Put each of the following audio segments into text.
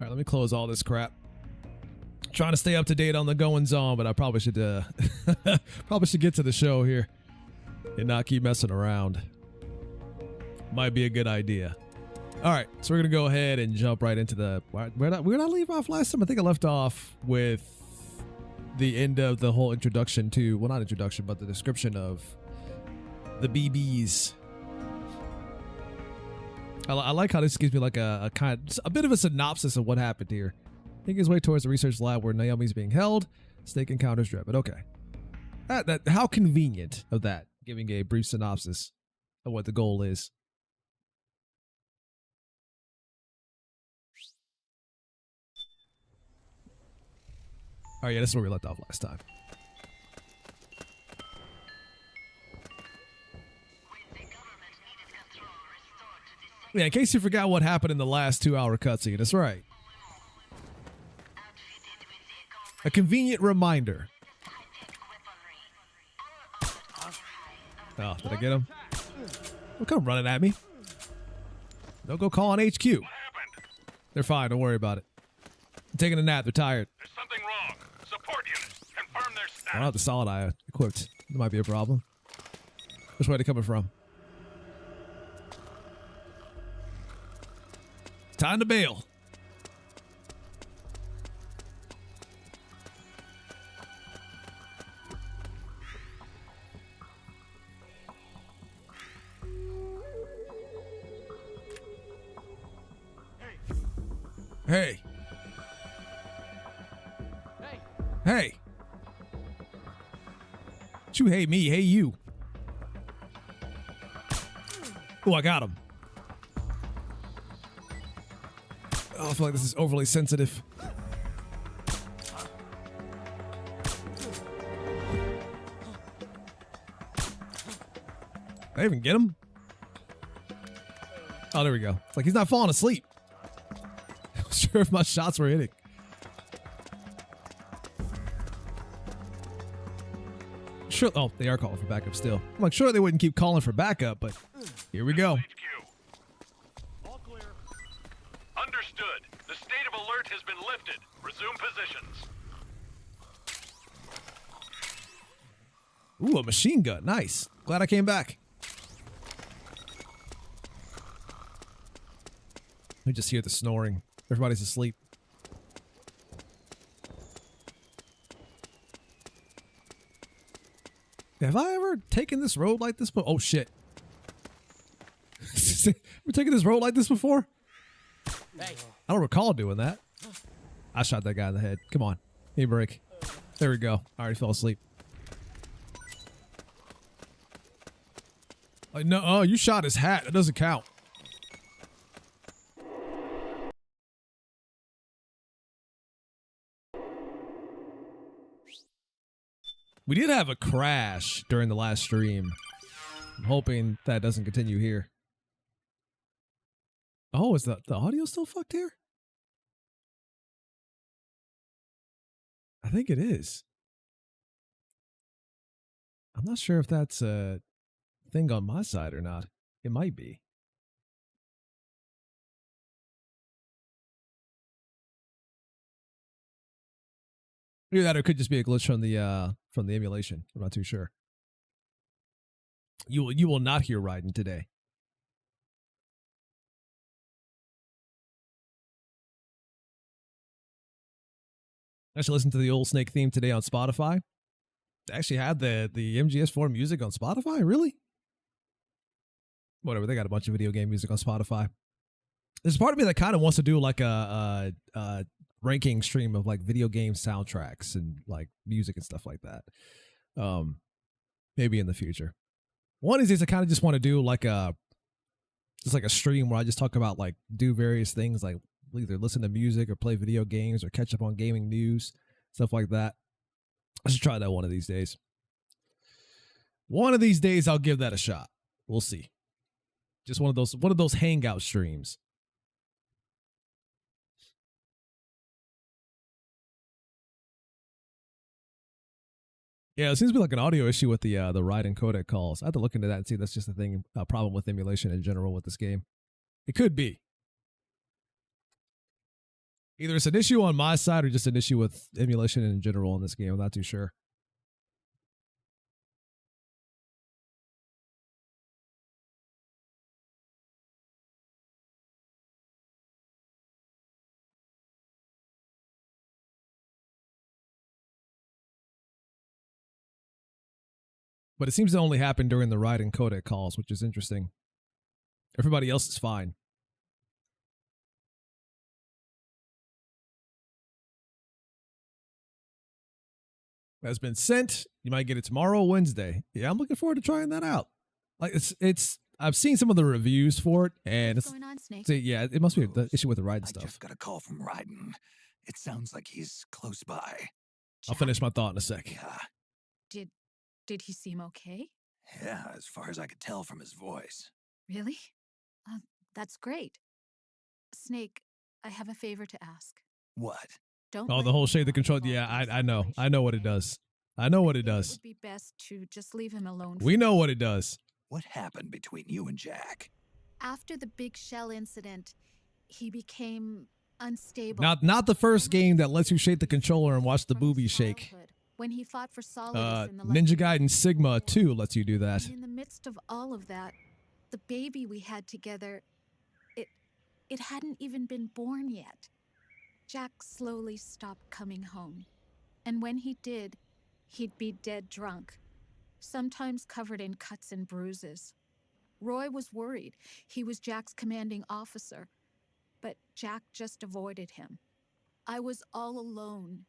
right, let me close all this crap. Trying to stay up to date on the goings on, but I probably should probably should get to the show here and not keep messing around. Might be a good idea. All right, so we're gonna go ahead and jump right into the where did I leave off last time? I think I left off with the end of the whole introduction to, well, not introduction, but the description of the BBs. I like how this gives me like a bit of a synopsis of what happened here. Making his way towards the research lab where Naomi's being held. Snake encounters Dread, but okay. How convenient of that, giving a brief synopsis of what the goal is. Oh yeah, this is where we left off last time. Yeah, in case you forgot what happened in the last 2-hour cutscene, that's right. A convenient reminder. Oh, did I get him? Don't come running at me. Don't go calling HQ. They're fine, don't worry about it. I'm taking a nap, they're tired. There's something wrong. Support units, confirm their status. I don't have the solid eye equipped. That might be a problem. Which way are they coming from? Time to bail. Hey. Hey. Hey. Don't you hate me, hey you. Oh, I got him. Oh, I feel like this is overly sensitive. Did I even get him? Oh, there we go. It's like he's not falling asleep. I'm not sure if my shots were hitting. Sure. Oh, they are calling for backup still. I'm like, sure they wouldn't keep calling for backup, but here we go. All clear. Understood. The state of alert has been lifted. Resume positions. Ooh, a machine gun. Nice. Glad I came back. We just hear the snoring. Everybody's asleep. Have I ever taken this road like this before? Oh, shit. We're taking this road like this before? Hey. I don't recall doing that. I shot that guy in the head. Come on. Give me a break. There we go. I already fell asleep. Like, no, oh, you shot his hat. That doesn't count. We did have a crash during the last stream. I'm hoping that doesn't continue here. Oh, is the audio still fucked here? I think it is. I'm not sure if that's a thing on my side or not. It might be. Either that or it could just be a glitch from the emulation. I'm not too sure. You will not hear Raiden today. I actually listened to the old Snake theme today on Spotify. They actually had the MGS4 music on Spotify? Really? Whatever, they got a bunch of video game music on Spotify. There's part of me that kind of wants to do like a ranking stream of like video game soundtracks and like music and stuff like that. Maybe in the future. One of these days I kind of just want to do like a stream where I just talk about like do various things like either listen to music or play video games or catch up on gaming news, stuff like that. I should try that one of these days. One of these days I'll give that a shot. We'll see. Just one of those hangout streams. Yeah, it seems to be like an audio issue with the Raiden codec calls. I have to look into that and see if that's just a problem with emulation in general with this game. It could be. Either it's an issue on my side or just an issue with emulation in general in this game. I'm not too sure. But it seems to only happen during the write and codec calls, which is interesting. Everybody else is fine. Has been sent. You might get it tomorrow, Wednesday. Yeah, I'm looking forward to trying that out. Like it's. I've seen some of the reviews for it, and What's it's going on, Snake? yeah, it must be the issue with the ride I stuff. just got a call from Raiden. It sounds like he's close by. I'll finish my thought in a sec. Yeah, Did he seem okay? yeah, as far as I could tell from his voice. Really? That's great. Snake, I have a favor to ask. What? Don't. Oh, let the whole him shade the get control. involved Yeah, in the I know. I know what it situation, does. I know what okay? it I think does. It would be best to just leave him alone. We for know now. what it does. What happened between you and Jack? After the big shell incident, he became unstable. Not the first Only game that lets you shake the from controller and watch the his boobies shake. childhood, when he fought for Solidus in the Ninja Legendary Gaiden Sigma War. 2 lets you do that. And in the midst of all of that, the baby we had together, it hadn't even been born yet. Jack slowly stopped coming home. And when he did, he'd be dead drunk, sometimes covered in cuts and bruises. Roy was worried. He was Jack's commanding officer, but Jack just avoided him. I was all alone.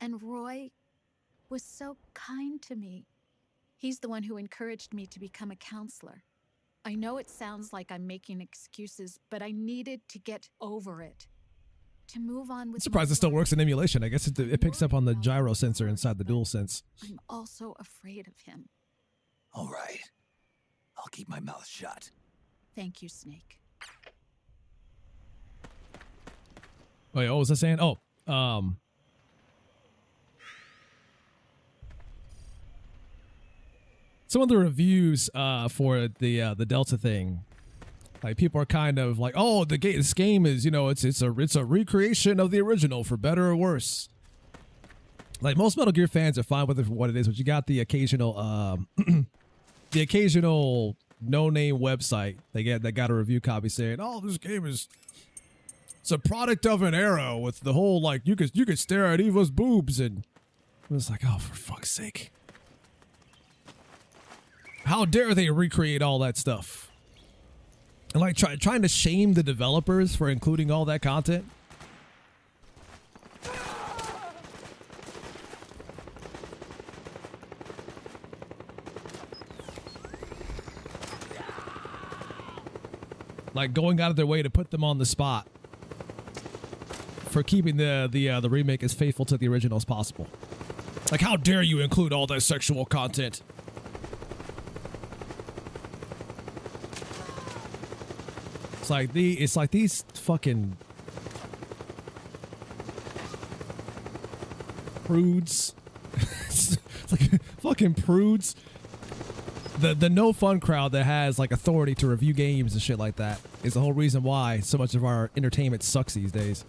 And Roy was so kind to me. He's the one who encouraged me to become a counselor. I know it sounds like I'm making excuses, but I needed to get over it. To move on with I'm surprised it still works in emulation. I guess it I'm picks up on the worried about gyro his sensor heart, inside the but DualSense. I'm also afraid of him. All right. I'll keep my mouth shut. Thank you, Snake. Oh, yeah, what was I saying? Oh, some of the reviews for the Delta thing, like people are kind of like, oh, this game is, you know, it's a recreation of the original for better or worse. Like most Metal Gear fans are fine with it for what it is, but you got the occasional no-name website that got a review copy saying, oh, this game is, it's a product of an era with the whole, like, you could stare at Eva's boobs, and it was like, oh, for fuck's sake. How dare they recreate all that stuff? And like trying to shame the developers for including all that content. Like going out of their way to put them on the spot for keeping the remake as faithful to the original as possible. Like, how dare you include all that sexual content? It's like these fucking prudes. It's like fucking prudes. The no fun crowd that has like authority to review games and shit like that is the whole reason why so much of our entertainment sucks these days.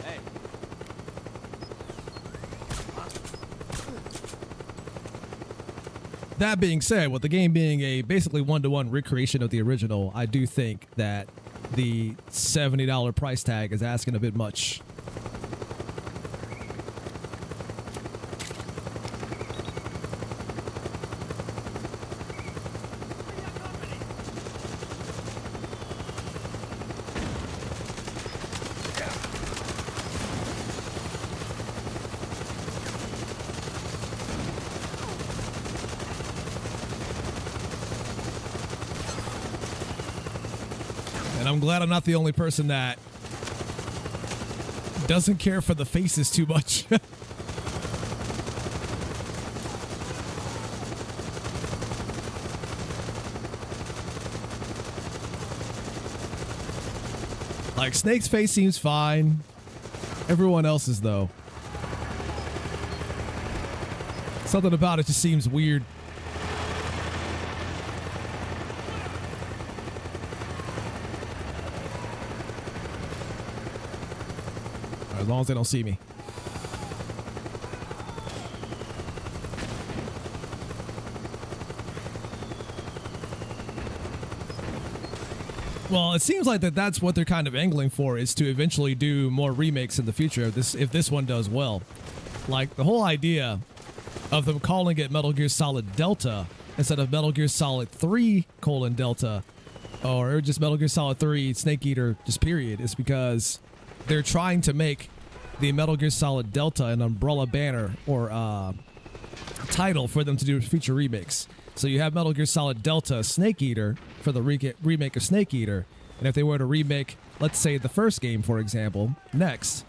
Hey. That being said, with the game being a basically one-to-one recreation of the original, I do think that the $70 price tag is asking a bit much. And I'm glad I'm not the only person that doesn't care for the faces too much. Like, Snake's face seems fine. Everyone else's, though. Something about it just seems weird. As long as they don't see me. Well, it seems like that's what they're kind of angling for, is to eventually do more remakes in the future if this one does well. Like, the whole idea of them calling it Metal Gear Solid Delta instead of Metal Gear Solid 3: Delta, or just Metal Gear Solid 3 Snake Eater, just period, is because they're trying to make the Metal Gear Solid Delta an umbrella banner or title for them to do future remakes. So you have Metal Gear Solid Delta Snake Eater for the remake of Snake Eater, and if they were to remake, let's say, the first game, for example, next,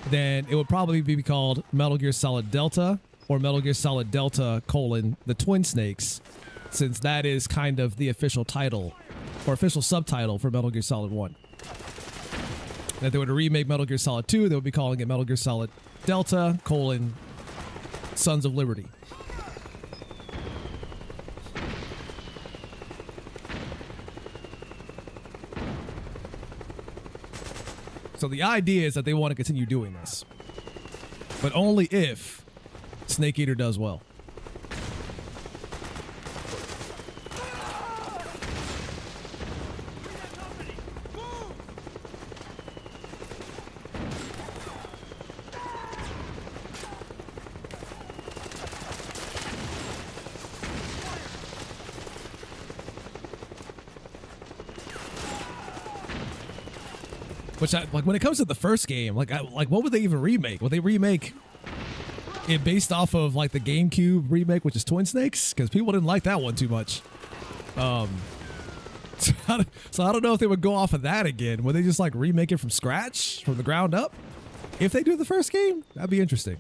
then it would probably be called Metal Gear Solid Delta or Metal Gear Solid Delta: The Twin Snakes, since that is kind of the official title or official subtitle for Metal Gear Solid 1. And if they were to remake Metal Gear Solid 2, they would be calling it Metal Gear Solid Delta: Sons of Liberty. So the idea is that they want to continue doing this, but only if Snake Eater does well. Which, like, when it comes to the first game, like what would they even remake? Would they remake it based off of, like, the GameCube remake, which is Twin Snakes? Because people didn't like that one too much. So I don't know if they would go off of that again. Would they just, like, remake it from scratch, from the ground up? If they do the first game, that'd be interesting.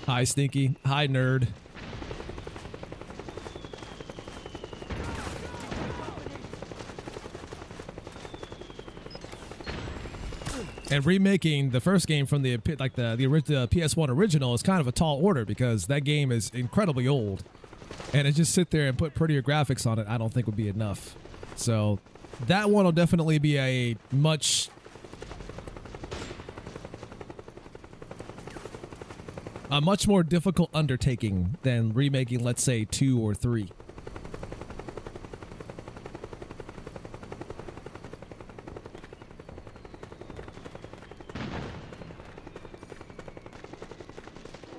Hi, Sneaky. Hi, Nerd. And remaking the first game from the PS1 original is kind of a tall order because that game is incredibly old. And to just sit there and put prettier graphics on it, I don't think would be enough. So that one will definitely be a much more difficult undertaking than remaking, let's say, 2 or 3.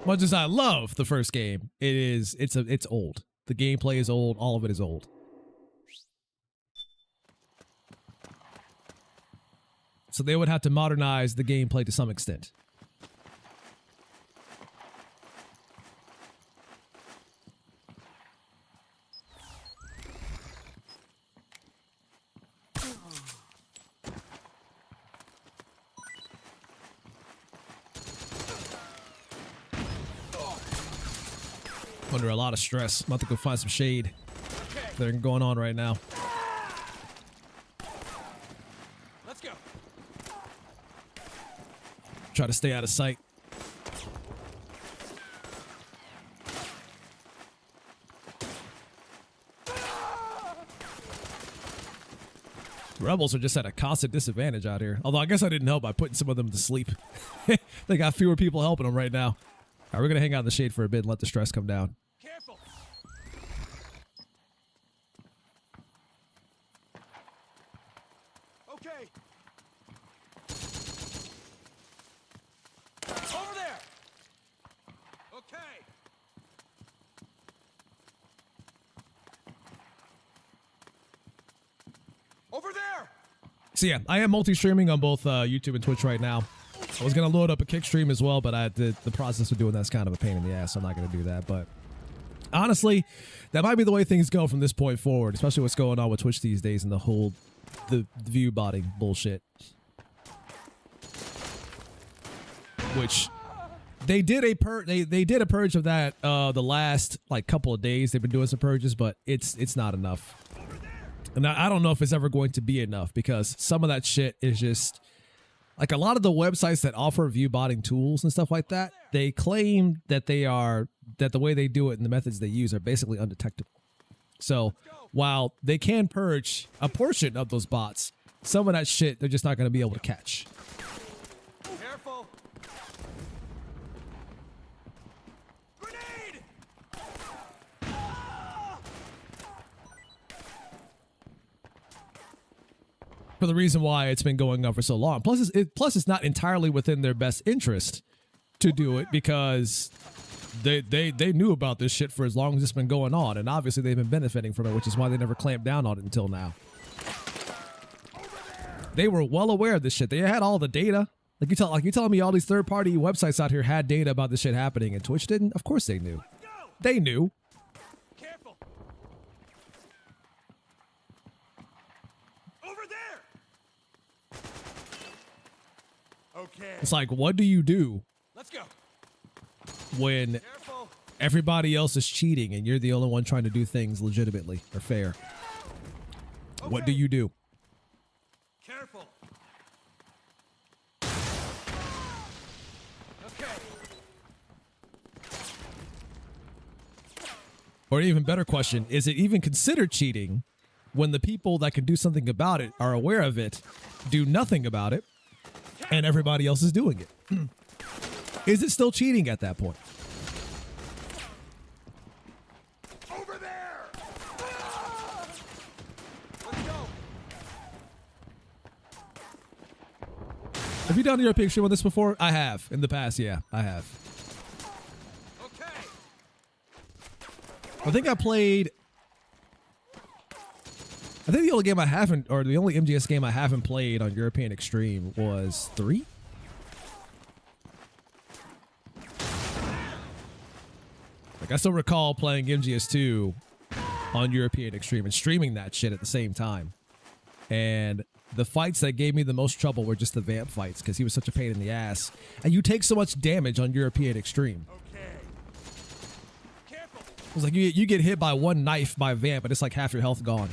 Much as I love the first game, it's old. The gameplay is old. All of it is old. So they would have to modernize the gameplay to some extent. Under a lot of stress. I'm about to go find some shade that are going on right now. Let's go. Try to stay out of sight. Rebels are just at a constant disadvantage out here. Although I guess I didn't help by putting some of them to sleep. They got fewer people helping them right now. All right, we're going to hang out in the shade for a bit and let the stress come down. Careful. Okay. Over there. Okay. Over there. So yeah, I am multi-streaming on both YouTube and Twitch right now. I was going to load up a kick stream as well, but the process of doing that's kind of a pain in the ass, so I'm not going to do that. But honestly, that might be the way things go from this point forward, especially what's going on with Twitch these days and the view botting bullshit. Which they did they did a purge of that the last like couple of days. They've been doing some purges, but it's not enough. And I don't know if it's ever going to be enough because some of that shit is just like a lot of the websites that offer view botting tools and stuff like that, they claim that that the way they do it and the methods they use are basically undetectable. So while they can purge a portion of those bots, some of that shit they're just not going to be able to catch. Careful. Grenade! For the reason why it's been going on for so long. Plus, it's not entirely within their best interest to do it because they knew about this shit for as long as it's been going on, and obviously they've been benefiting from it, which is why they never clamped down on it until now. They were well aware of this shit. They had all the data. Like you telling me all these third-party websites out here had data about this shit happening, and Twitch didn't? Of course they knew. They knew. Careful. Over there. Okay. It's like, what do you do Let's go. when Careful. everybody else is cheating and you're the only one trying to do things legitimately or fair? What do you do? Careful. Okay. Or an even better question, is it even considered cheating when the people that can do something about it are aware of it, do nothing about it, and everybody else is doing it? Is it still cheating at that point? Over there. Let's go. Have you done your picture with this before? I have. In the past, yeah, I have. Okay. I think the only game I haven't, or the only MGS game I haven't played on European Extreme was 3. Like, I still recall playing MGS2 on European Extreme and streaming that shit at the same time. And the fights that gave me the most trouble were just the Vamp fights because he was such a pain in the ass. And you take so much damage on European Extreme. Okay. Careful. It was like you get hit by one knife by Vamp and it's like half your health gone.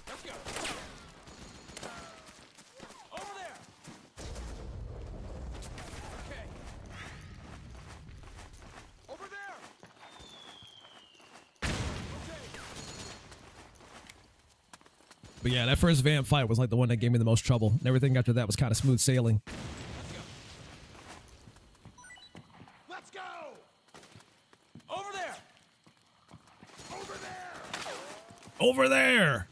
Let's go. Over there. Okay. Over there. Okay. But yeah, that first Vamp fight was like the one that gave me the most trouble. And everything after that was kind of smooth sailing. Let's go. Over there. Over there. Over there!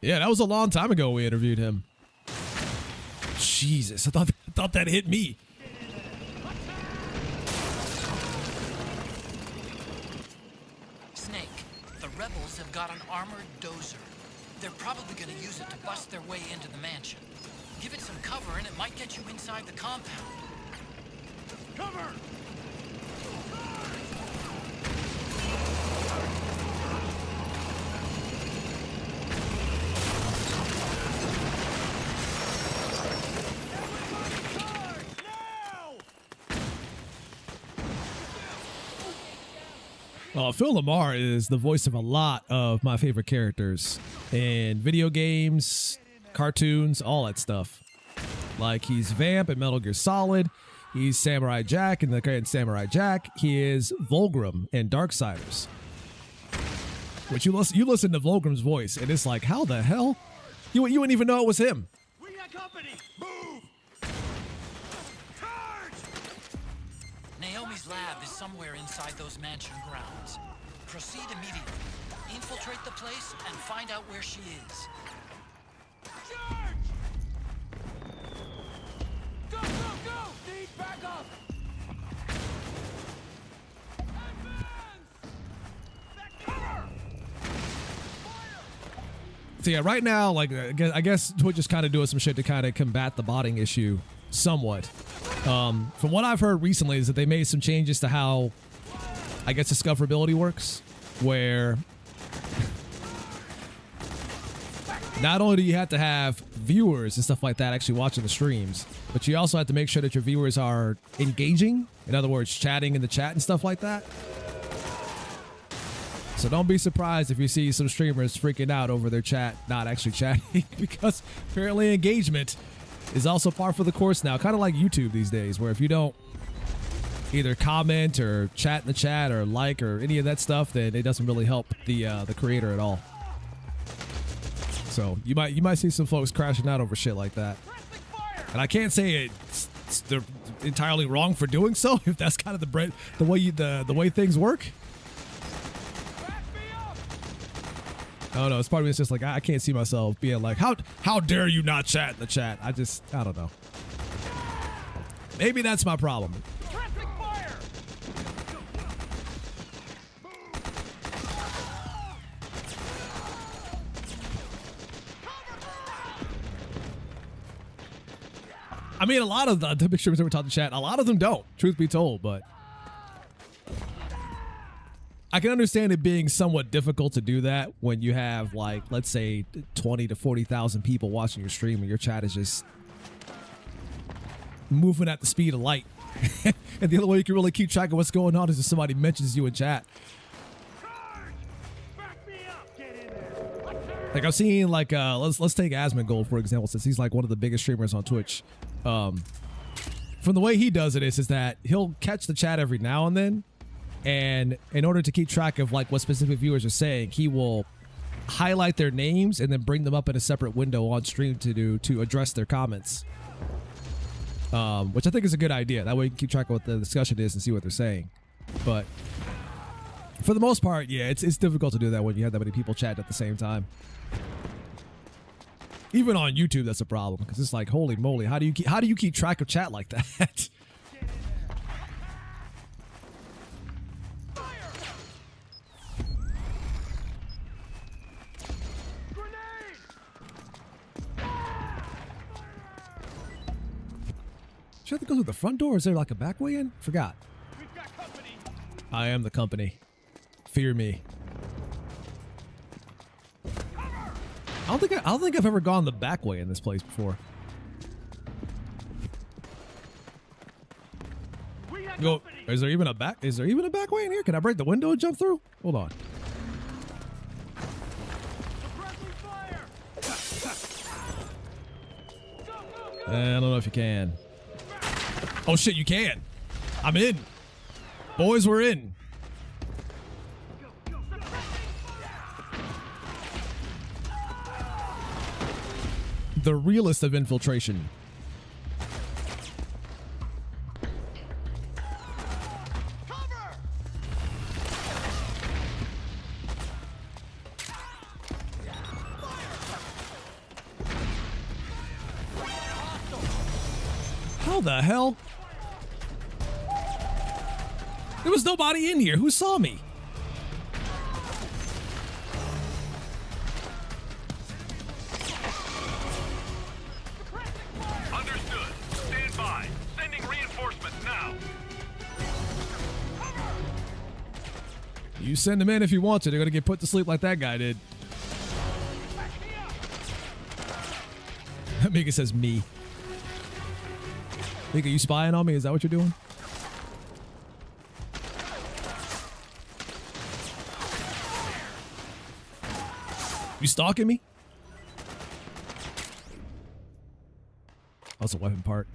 Yeah, that was a long time ago we interviewed him. Jesus, I thought that hit me. Snake, the rebels have got an armored dozer. They're probably going to use it to bust their way into the mansion. Give it some cover and it might get you inside the compound. Cover. Phil Lamar is the voice of a lot of my favorite characters in video games, cartoons, all that stuff. Like, he's Vamp in Metal Gear Solid. He's Samurai Jack in the Samurai Jack. He is Volgrim in Darksiders. Which you listen to Volgrim's voice, and it's like, how the hell? You wouldn't even know it was him. We got company. Move. Charge. Naomi's lab is somewhere inside those mansion grounds. Proceed immediately. Infiltrate the place and find out where she is. Charge. Go, go, go. Need backup. Advance. That cover. So yeah, right now, like, I guess Twitch is kind of doing some shit to kind of combat the botting issue somewhat. From what I've heard recently is that they made some changes to how, I guess, discoverability works, where not only do you have to have viewers and stuff like that actually watching the streams, but you also have to make sure that your viewers are engaging. In other words, chatting in the chat and stuff like that. So don't be surprised if you see some streamers freaking out over their chat not actually chatting, because apparently engagement is also par for the course now, kind of like YouTube these days, where if you don't either comment or chat in the chat or like or any of that stuff, then it doesn't really help the creator at all. So you might see some folks crashing out over shit like that. And I can't say they're entirely wrong for doing so if that's kind of the way things work. Oh no, it's part of me. It's just like I can't see myself being like, how dare you not chat in the chat? I don't know. Maybe that's my problem. I mean, a lot of the big streamers that we're talking chat, a lot of them don't, truth be told, but I can understand it being somewhat difficult to do that when you have, like, let's say 20 to 40,000 people watching your stream and your chat is just moving at the speed of light. And the only way you can really keep track of what's going on is if somebody mentions you in chat. Like I've seen, like let's take Asmongold for example, since he's like one of the biggest streamers on Twitch. From the way he does it is that he'll catch the chat every now and then, and in order to keep track of like what specific viewers are saying, he will highlight their names and then bring them up in a separate window on stream to address their comments. Which I think is a good idea. That way you can keep track of what the discussion is and see what they're saying. But for the most part, yeah, it's difficult to do that when you have that many people chatting at the same time. Even on YouTube, that's a problem because it's like, holy moly, how do you keep track of chat like that? Should I have to go through the front door? Is there like a back way in? Forgot. I am the company. Fear me. I don't think I've ever gone the back way in this place before. Go. Is there even a back way in here? Can I break the window and jump through? Hold on. I don't know if you can. Oh shit, you can. I'm in. Boys, we're in. The realest of infiltration. How the hell? There was nobody in here. Who saw me? Understood. Stand by. Sending reinforcements now. You send them in if you want to. They're gonna get put to sleep like that guy did. Mika says me. Mika, you spying on me? Is that what you're doing? You stalking me? That's a weapon part.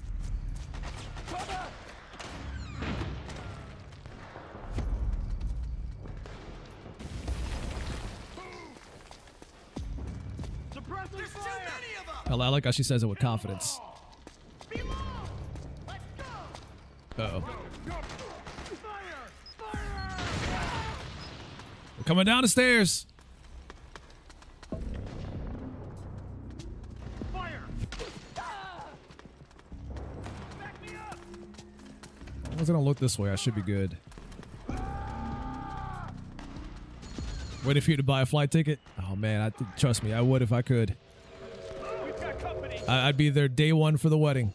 I like how she says it with confidence. Uh-oh. We're coming down the stairs. I was gonna look this way. I should be good. Waiting for you to buy a flight ticket? Oh man, trust me, I would if I could. I'd be there day one for the wedding.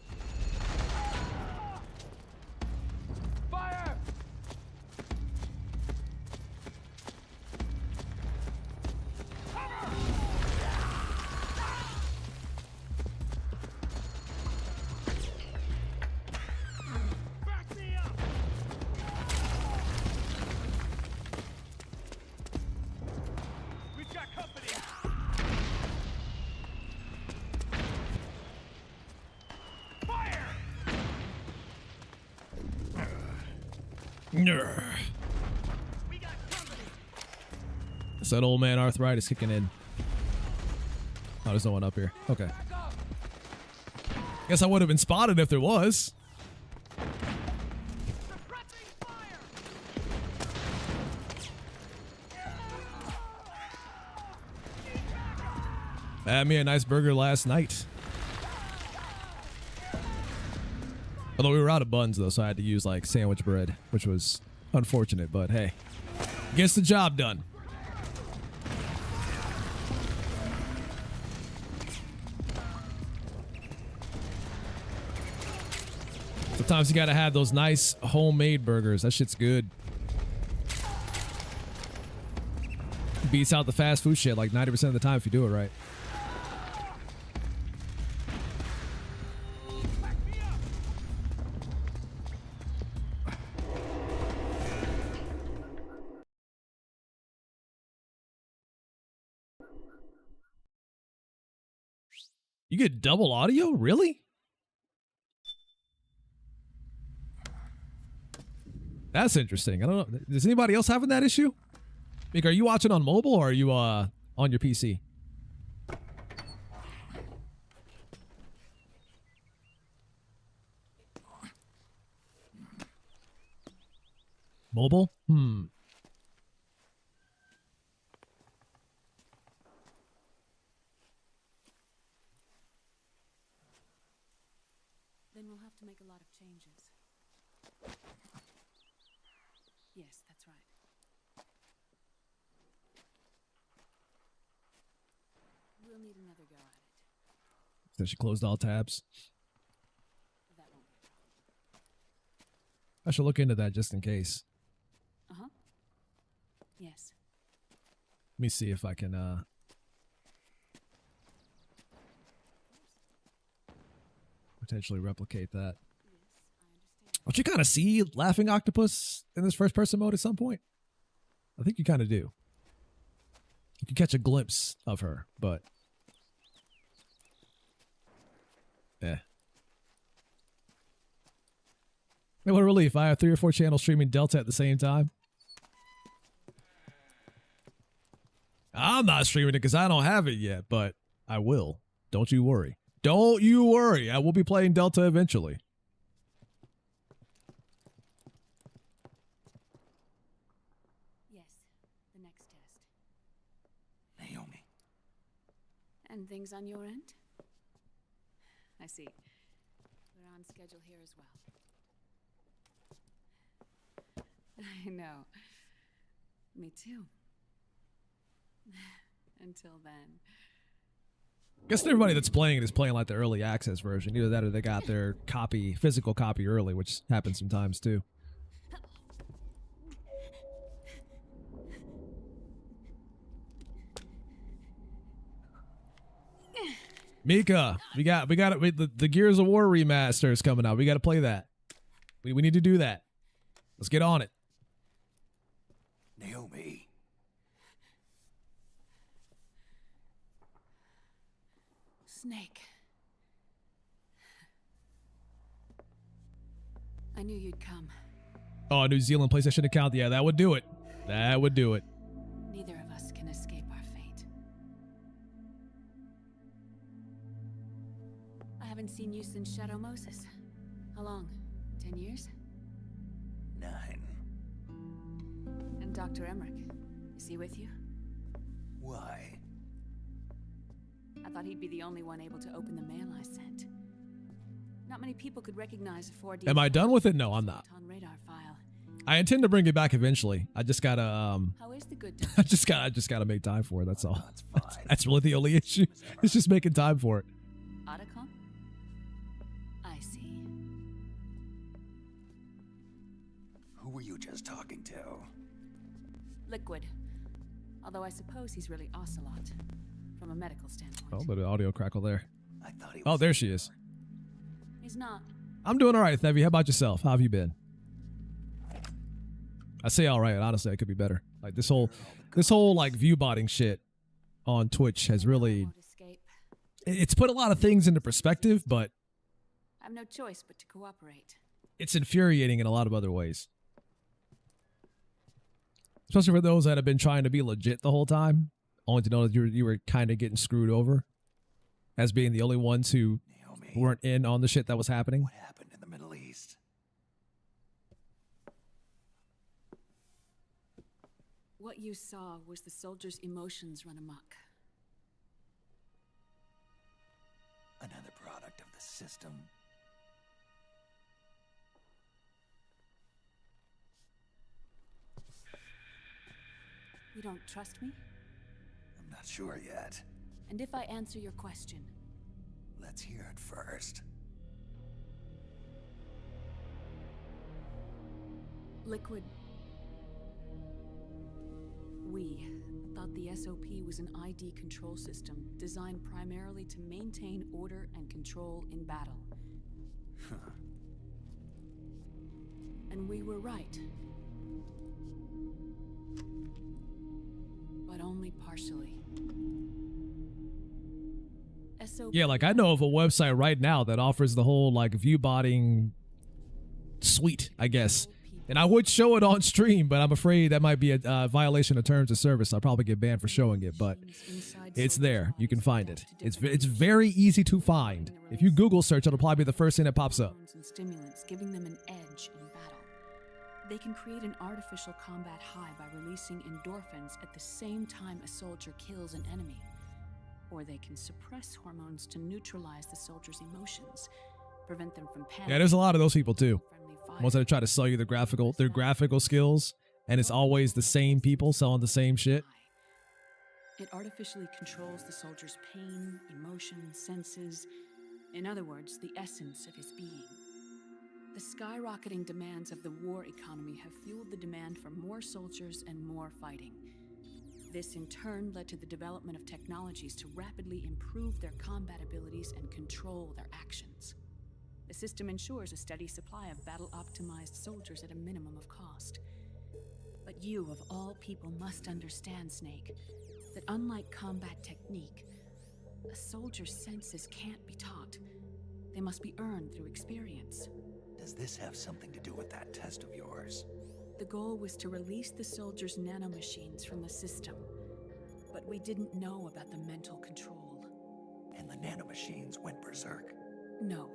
Nyeh. It's that old man arthritis kicking in. Oh, there's no one up here. Okay. Guess I would have been spotted if there was. I had me a nice burger last night. Although we were out of buns though, so I had to use like sandwich bread, which was unfortunate, but hey, gets the job done. Sometimes you gotta have those nice homemade burgers. That shit's good. Beats out the fast food shit like 90% of the time if you do it right. You get double audio? Really? That's interesting. I don't know. Is anybody else having that issue? Like, are you watching on mobile or are you on your PC? Mobile? Then we'll have to make a lot of changes. Yes, that's right. We'll need another go at it. So she closed all tabs. That won't be a problem. I should look into that just in case. Uh-huh. Yes. Let me see if I can potentially replicate that. Don't you kind of see Laughing Octopus in this first person mode at some point? I think you kind of do. You can catch a glimpse of her, but yeah. Man, what a relief. I have 3 or 4 channels streaming Delta at the same time. I'm not streaming it because I don't have it yet, but I will. Don't you worry. Don't you worry. I will be playing Delta eventually. Yes, the next test. Naomi. And things on your end? I see. We're on schedule here as well. I know. Me too. Until then. I guess everybody that's playing it is playing like the early access version. Either that or they got their copy, physical copy early, which happens sometimes too. Mika, we got it. The Gears of War remaster is coming out. We got to play that. We need to do that. Let's get on it. Naomi. Snake. I knew you'd come. Oh, New Zealand PlayStation account. Yeah, that would do it. That would do it. Neither of us can escape our fate. I haven't seen you since Shadow Moses. How long? 10 years? 9. And Dr. Emmerich, is he with you? Why? I thought he'd be the only one able to open the mail I sent. Not many people could recognize a 4D. Am I done with it? No, I'm not. Radar file. I intend to bring it back eventually. I just gotta How is the good doctor? I just gotta make time for it. That's all. That's fine. That's really the only issue. It's just making time for it. Otacon? I see. Who were you just talking to? Liquid. Although I suppose he's really Ocelot, from a medical standpoint. Oh, but an audio crackle there. I thought he was. Oh, there she is. He's not. I'm doing all right, Thevy. How about yourself? How have you been? I say all right. Honestly, I could be better. Like this whole like view botting shit on Twitch has really, Won't escape. it's put a lot of things into perspective, but I have no choice but to cooperate. it's infuriating in a lot of other ways. Especially for those that have been trying to be legit the whole time, only to know that you were kind of getting screwed over as being the only ones who Naomi, weren't in on the shit that was happening. what happened in the Middle East? What you saw was the soldiers' emotions run amok. Another product of the system. You don't trust me? I'm not sure yet. And if I answer your question, Let's hear it first. Liquid. We thought the SOP was an ID control system designed primarily to maintain order and control in battle. And we were right. But only partially. SOP Yeah, like I know of a website right now that offers the whole like view botting suite, I guess. And I would show it on stream, but I'm afraid that might be a violation of terms of service. I'll probably get banned for showing it, but it's there. You can find it. It's very easy to find. If you Google search, it'll probably be the first thing that pops up. And stimulants, giving them an edge in battle. They can create an artificial combat high by releasing endorphins at the same time a soldier kills an enemy. Or they can suppress hormones to neutralize the soldier's emotions, prevent them from panic. Yeah, there's a lot of those people too. friendly fire. Ones that try to sell you their graphical skills, and it's always the same people selling the same shit. It artificially controls the soldier's pain, emotions, senses. In other words, the essence of his being. The skyrocketing demands of the war economy have fueled the demand for more soldiers and more fighting. This in turn led to the development of technologies to rapidly improve their combat abilities and control their actions. The system ensures a steady supply of battle-optimized soldiers at a minimum of cost. But you, of all people, must understand, Snake, that unlike combat technique, a soldier's senses can't be taught. They must be earned through experience. Does this have something to do with that test of yours? The goal was to release the soldiers' nanomachines from the system, but we didn't know about the mental control. And the nanomachines went berserk. No.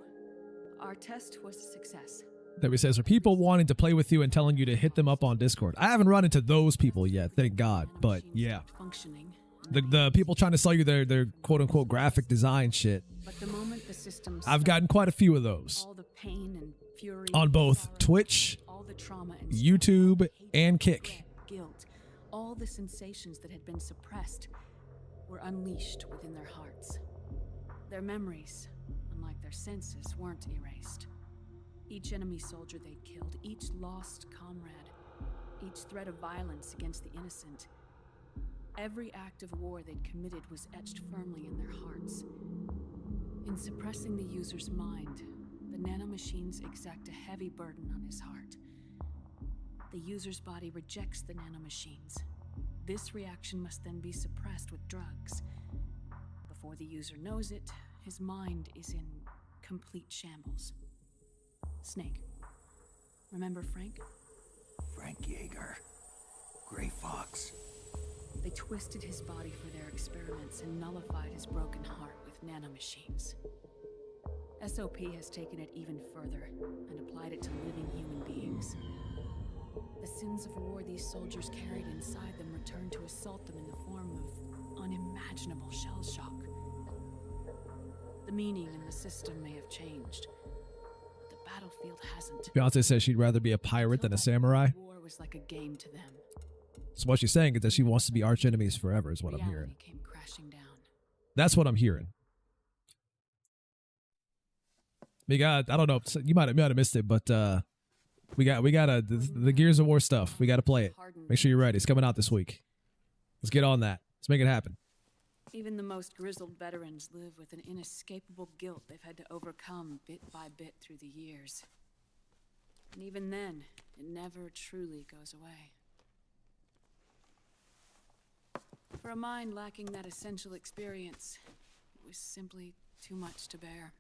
Our test was a success. That he says, are people wanting to play with you and telling you to hit them up on Discord? I haven't run into those people yet, thank God. But yeah, Functioning. the people trying to sell you their quote unquote graphic design shit. But the moment the system I've gotten quite a few of those all the pain and fury on and both sorrow, Twitch, all the trauma and YouTube, hatred, and Kick. guilt, all the sensations that had been suppressed were unleashed within their hearts. Their memories, unlike their senses, weren't erased. Each enemy soldier they'd killed, each lost comrade, each threat of violence against the innocent, every act of war they'd committed was etched firmly in their hearts. In suppressing the user's mind, the nanomachines exact a heavy burden on his heart. The user's body rejects the nanomachines. This reaction must then be suppressed with drugs. Before the user knows it, his mind is in complete shambles. Snake. Remember Frank? Frank Yeager. Gray Fox. They twisted his body for their experiments and nullified his broken heart with nanomachines. SOP has taken it even further and applied it to living human beings. The sins of war these soldiers carried inside them returned to assault them in the form of unimaginable shell shock. The meaning in the system may have changed, but the battlefield hasn't. Beyonce says she'd rather be a pirate than a samurai. War was like a game to them. So what she's saying is that she wants to be arch enemies forever, is what I'm Reality hearing. came crashing down. That's what I'm hearing. We got, I don't know, you might have missed it, but we got the Gears of War stuff. We got to play it. Make sure you're ready. It's coming out this week. Let's get on that. Let's make it happen. Even the most grizzled veterans live with an inescapable guilt they've had to overcome bit by bit through the years. And even then, it never truly goes away. For a mind lacking that essential experience, it was simply too much to bear.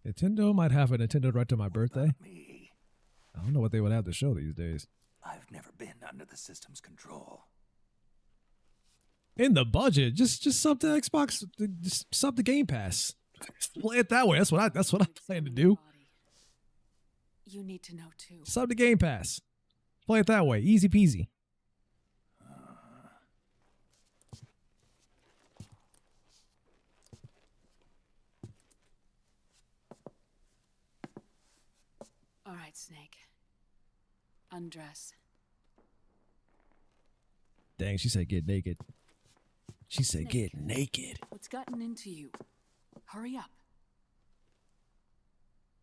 Nintendo might have a Nintendo Direct on my birthday. Me. I don't know what they would have to show these days. I've never been under the system's control. In the budget, just sub to Xbox, just sub to Game Pass. Play it that way. That's what I plan to do. You need to know too. Sub to Game Pass. Play it that way. Easy peasy. All right, Snake. Undress. Dang, she said get naked. She said Snake. get naked. What's gotten into you? Hurry up.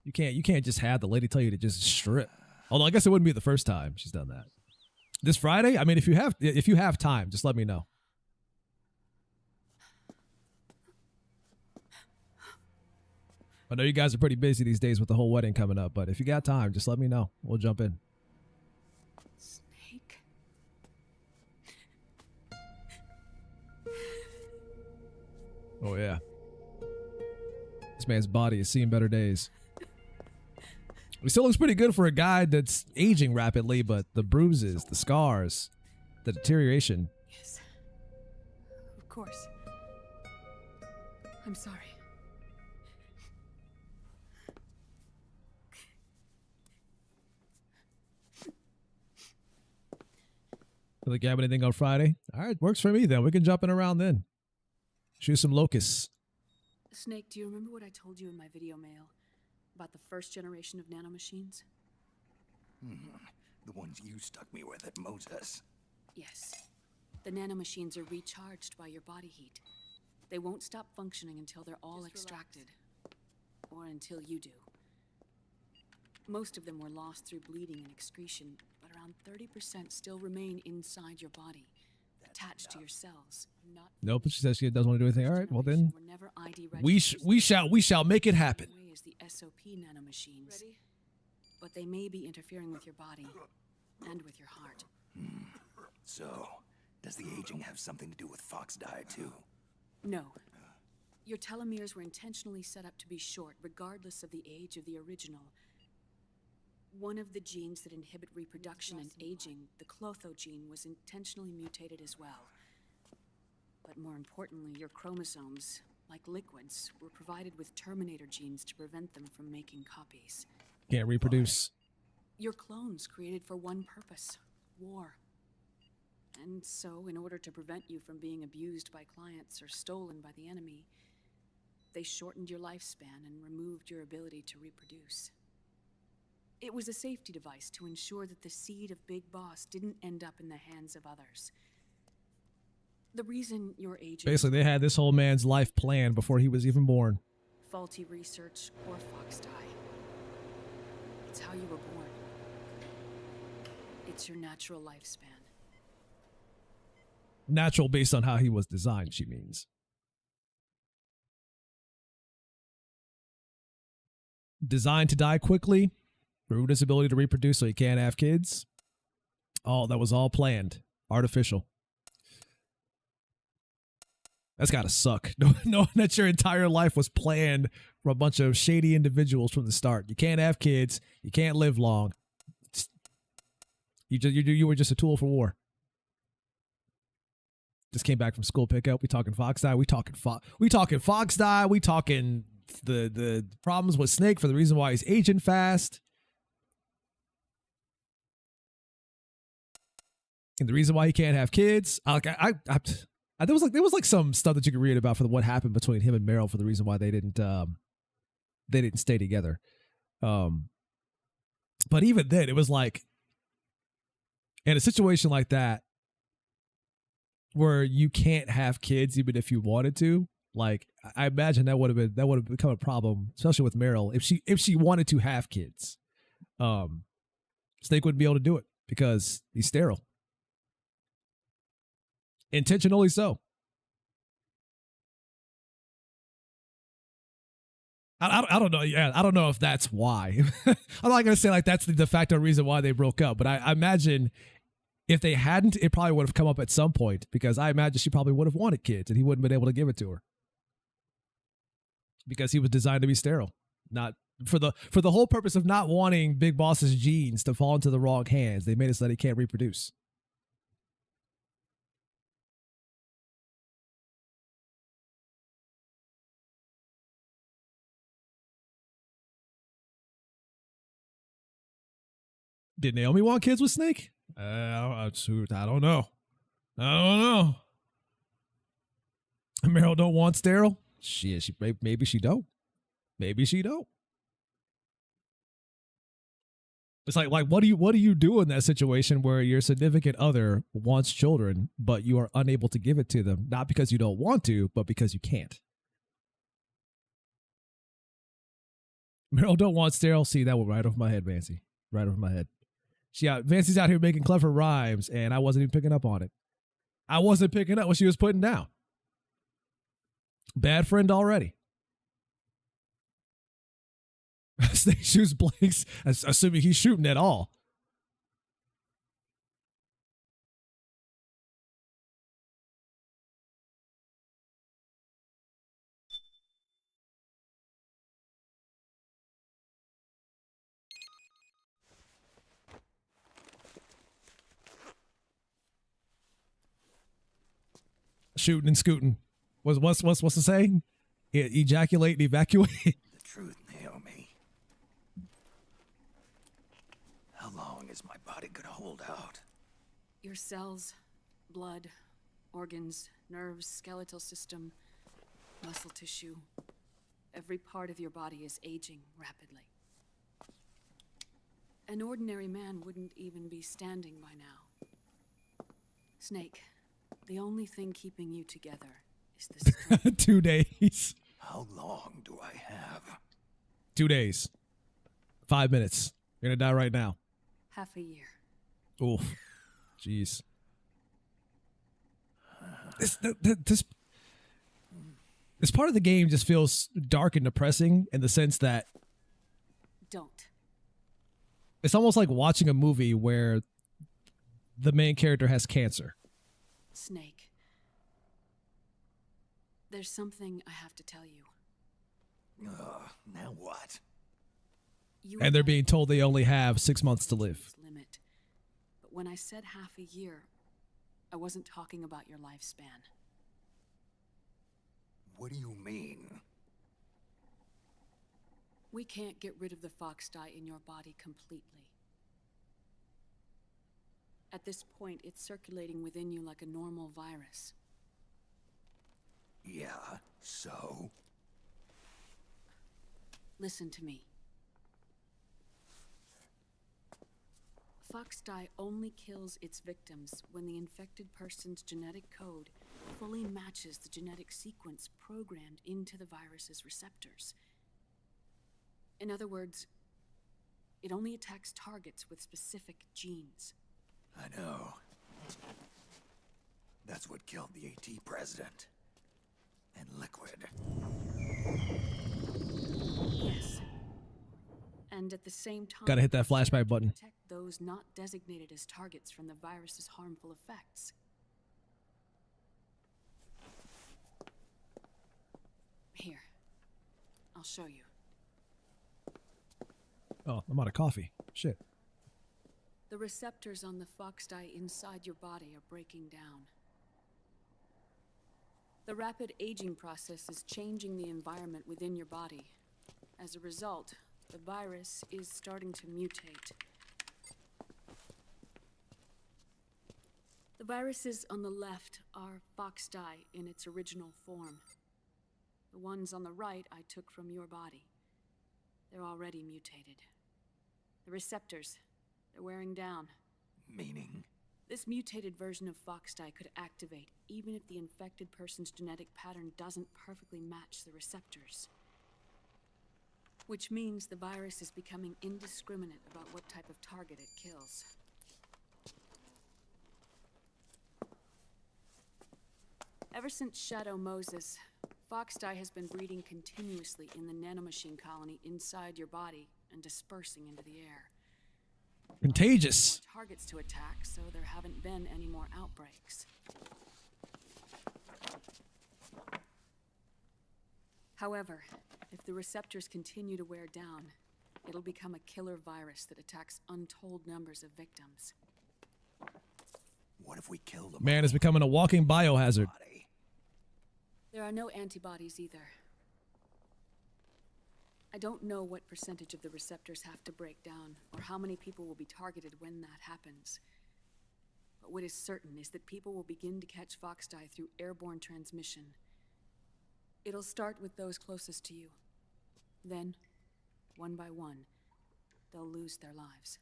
You can't just have the lady tell you to just strip. Although I guess it wouldn't be the first time she's done that. This Friday? I mean, if you have time, just let me know. I know you guys are pretty busy these days with the whole wedding coming up, but if you got time, just let me know. We'll jump in. Snake. Oh yeah. This man's body is seeing better days. He still looks pretty good for a guy that's aging rapidly, but the bruises, the scars, the deterioration. Yes. Of course. I'm sorry. Feel like you have anything on Friday? All right, works for me then. We can jump in around then. Shoot some locusts. Snake, do you remember what I told you in my video mail about the first generation of nanomachines? The ones you stuck me with at Moses. Yes. The nanomachines are recharged by your body heat. They won't stop functioning until they're all extracted. Or until you do. Most of them were lost through bleeding and excretion, but around 30% still remain inside your body, attached to your cells. Not Nope, she says she doesn't want to do anything. All right, well then, were never ID we shall make it happen. Way as the SOP nanomachines. Ready? But they may be interfering with your body and with your heart. So, does the aging have something to do with Fox die too? No. Your telomeres were intentionally set up to be short, regardless of the age of the original. One of the genes that inhibit reproduction and aging, the Clotho gene, was intentionally mutated as well. But more importantly, your chromosomes, like liquids, were provided with terminator genes to prevent them from making copies. Can't reproduce. Your clones created for one purpose: war. And so, in order to prevent you from being abused by clients or stolen by the enemy, they shortened your lifespan and removed your ability to reproduce. It was a safety device to ensure that the seed of Big Boss didn't end up in the hands of others. The reason your agent... Basically, they had this whole man's life planned before he was even born. Faulty research or Fox die. It's how you were born. It's your natural lifespan. Natural based on how he was designed, she means. Designed to die quickly, remove his ability to reproduce so he can't have kids. Oh, that was all planned. Artificial. That's gotta suck. Knowing that your entire life was planned for a bunch of shady individuals from the start. You can't have kids. You can't live long. You were just a tool for war. Just came back from school pickup. We talking Fox die. We talking Fox die. We talking the problems with Snake for the reason why he's aging fast. And the reason why he can't have kids. There was like some stuff that you could read about for what happened between him and Meryl for the reason why they didn't stay together. But even then, it was like in a situation like that where you can't have kids even if you wanted to. Like I imagine that would have become a problem, especially with Meryl if she wanted to have kids. Snake wouldn't be able to do it because he's sterile. Intentionally so. I don't know. Yeah, I don't know if that's why. I'm not gonna say like that's the de facto reason why they broke up, but I imagine if they hadn't, it probably would have come up at some point because I imagine she probably would have wanted kids and he wouldn't have been able to give it to her because he was designed to be sterile, not for the whole purpose of not wanting Big Boss's genes to fall into the wrong hands, they made it so that he can't reproduce. Did Naomi want kids with Snake? I don't know. Meryl don't want Daryl. Maybe she don't. Maybe she don't. It's like what do you do in that situation where your significant other wants children, but you are unable to give it to them, not because you don't want to, but because you can't? Meryl don't want Daryl. See, that went right off my head, Vancy. Right over my head. Vancy's out here making clever rhymes, and I wasn't even picking up on it. I wasn't picking up what she was putting down. Bad friend already. Snake shoots blanks, assuming he's shooting at all. Shooting and scooting. What's the saying? Ejaculate and evacuate. The truth, Naomi. How long is my body gonna hold out? Your cells, blood, organs, nerves, skeletal system, muscle tissue. Every part of your body is aging rapidly. An ordinary man wouldn't even be standing by now. Snake, the only thing keeping you together is the strength. 2 days. How long do I have? 2 days. 5 minutes. You're gonna die right now. Half a year. Oof. Jeez. This part of the game just feels dark and depressing in the sense that Don't. it's almost like watching a movie where the main character has cancer. Snake. There's something I have to tell you. Now what? You And they're I being told they only have 6 months to live. limit. But when I said half a year, I wasn't talking about your lifespan. What do you mean? We can't get rid of the fox dye in your body completely. At this point, it's circulating within you like a normal virus. Yeah, so? Listen to me. Fox dye only kills its victims when the infected person's genetic code fully matches the genetic sequence programmed into the virus's receptors. In other words, it only attacks targets with specific genes. I know. That's what killed the AT president. And Liquid. Yes. And at the same time, Gotta hit that flashback button. protect those not designated as targets from the virus's harmful effects. Here, I'll show you. Oh, I'm out of coffee. Shit. The receptors on the fox dye inside your body are breaking down. The rapid aging process is changing the environment within your body. As a result, the virus is starting to mutate. The viruses on the left are fox dye in its original form. The ones on the right I took from your body. They're already mutated. The receptors, they're wearing down. Meaning? This mutated version of fox dye could activate even if the infected person's genetic pattern doesn't perfectly match the receptors. Which means the virus is becoming indiscriminate about what type of target it kills. Ever since Shadow Moses, fox dye has been breeding continuously in the nanomachine colony inside your body and dispersing into the air. Contagious. More targets to attack, so there haven't been any more outbreaks. However, if the receptors continue to wear down, it'll become a killer virus that attacks untold numbers of victims. What if we kill them? Man is becoming a walking biohazard. Body? There are no antibodies either. I don't know what percentage of the receptors have to break down, or how many people will be targeted when that happens. But what is certain is that people will begin to catch Foxdie through airborne transmission. It'll start with those closest to you. Then, one by one, they'll lose their lives.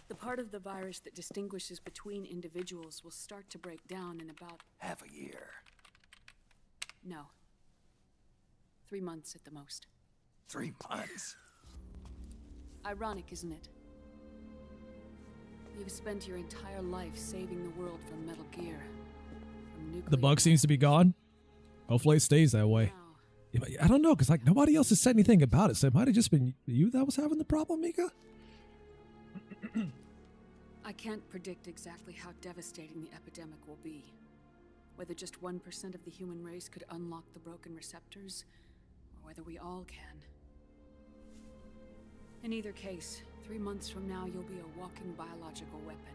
The part of the virus that distinguishes between individuals will start to break down in about... Half a year. No. 3 months at the most. 3 months? Ironic, isn't it? You've spent your entire life saving the world from Metal Gear. From nuclear The bug seems to be gone. Hopefully it stays that way. now. I don't know, because like nobody else has said anything about it, so it might have just been you that was having the problem, Mika? I can't predict exactly how devastating the epidemic will be. Whether just 1% of the human race could unlock the broken receptors, or whether we all can. In either case, 3 months from now, you'll be a walking biological weapon.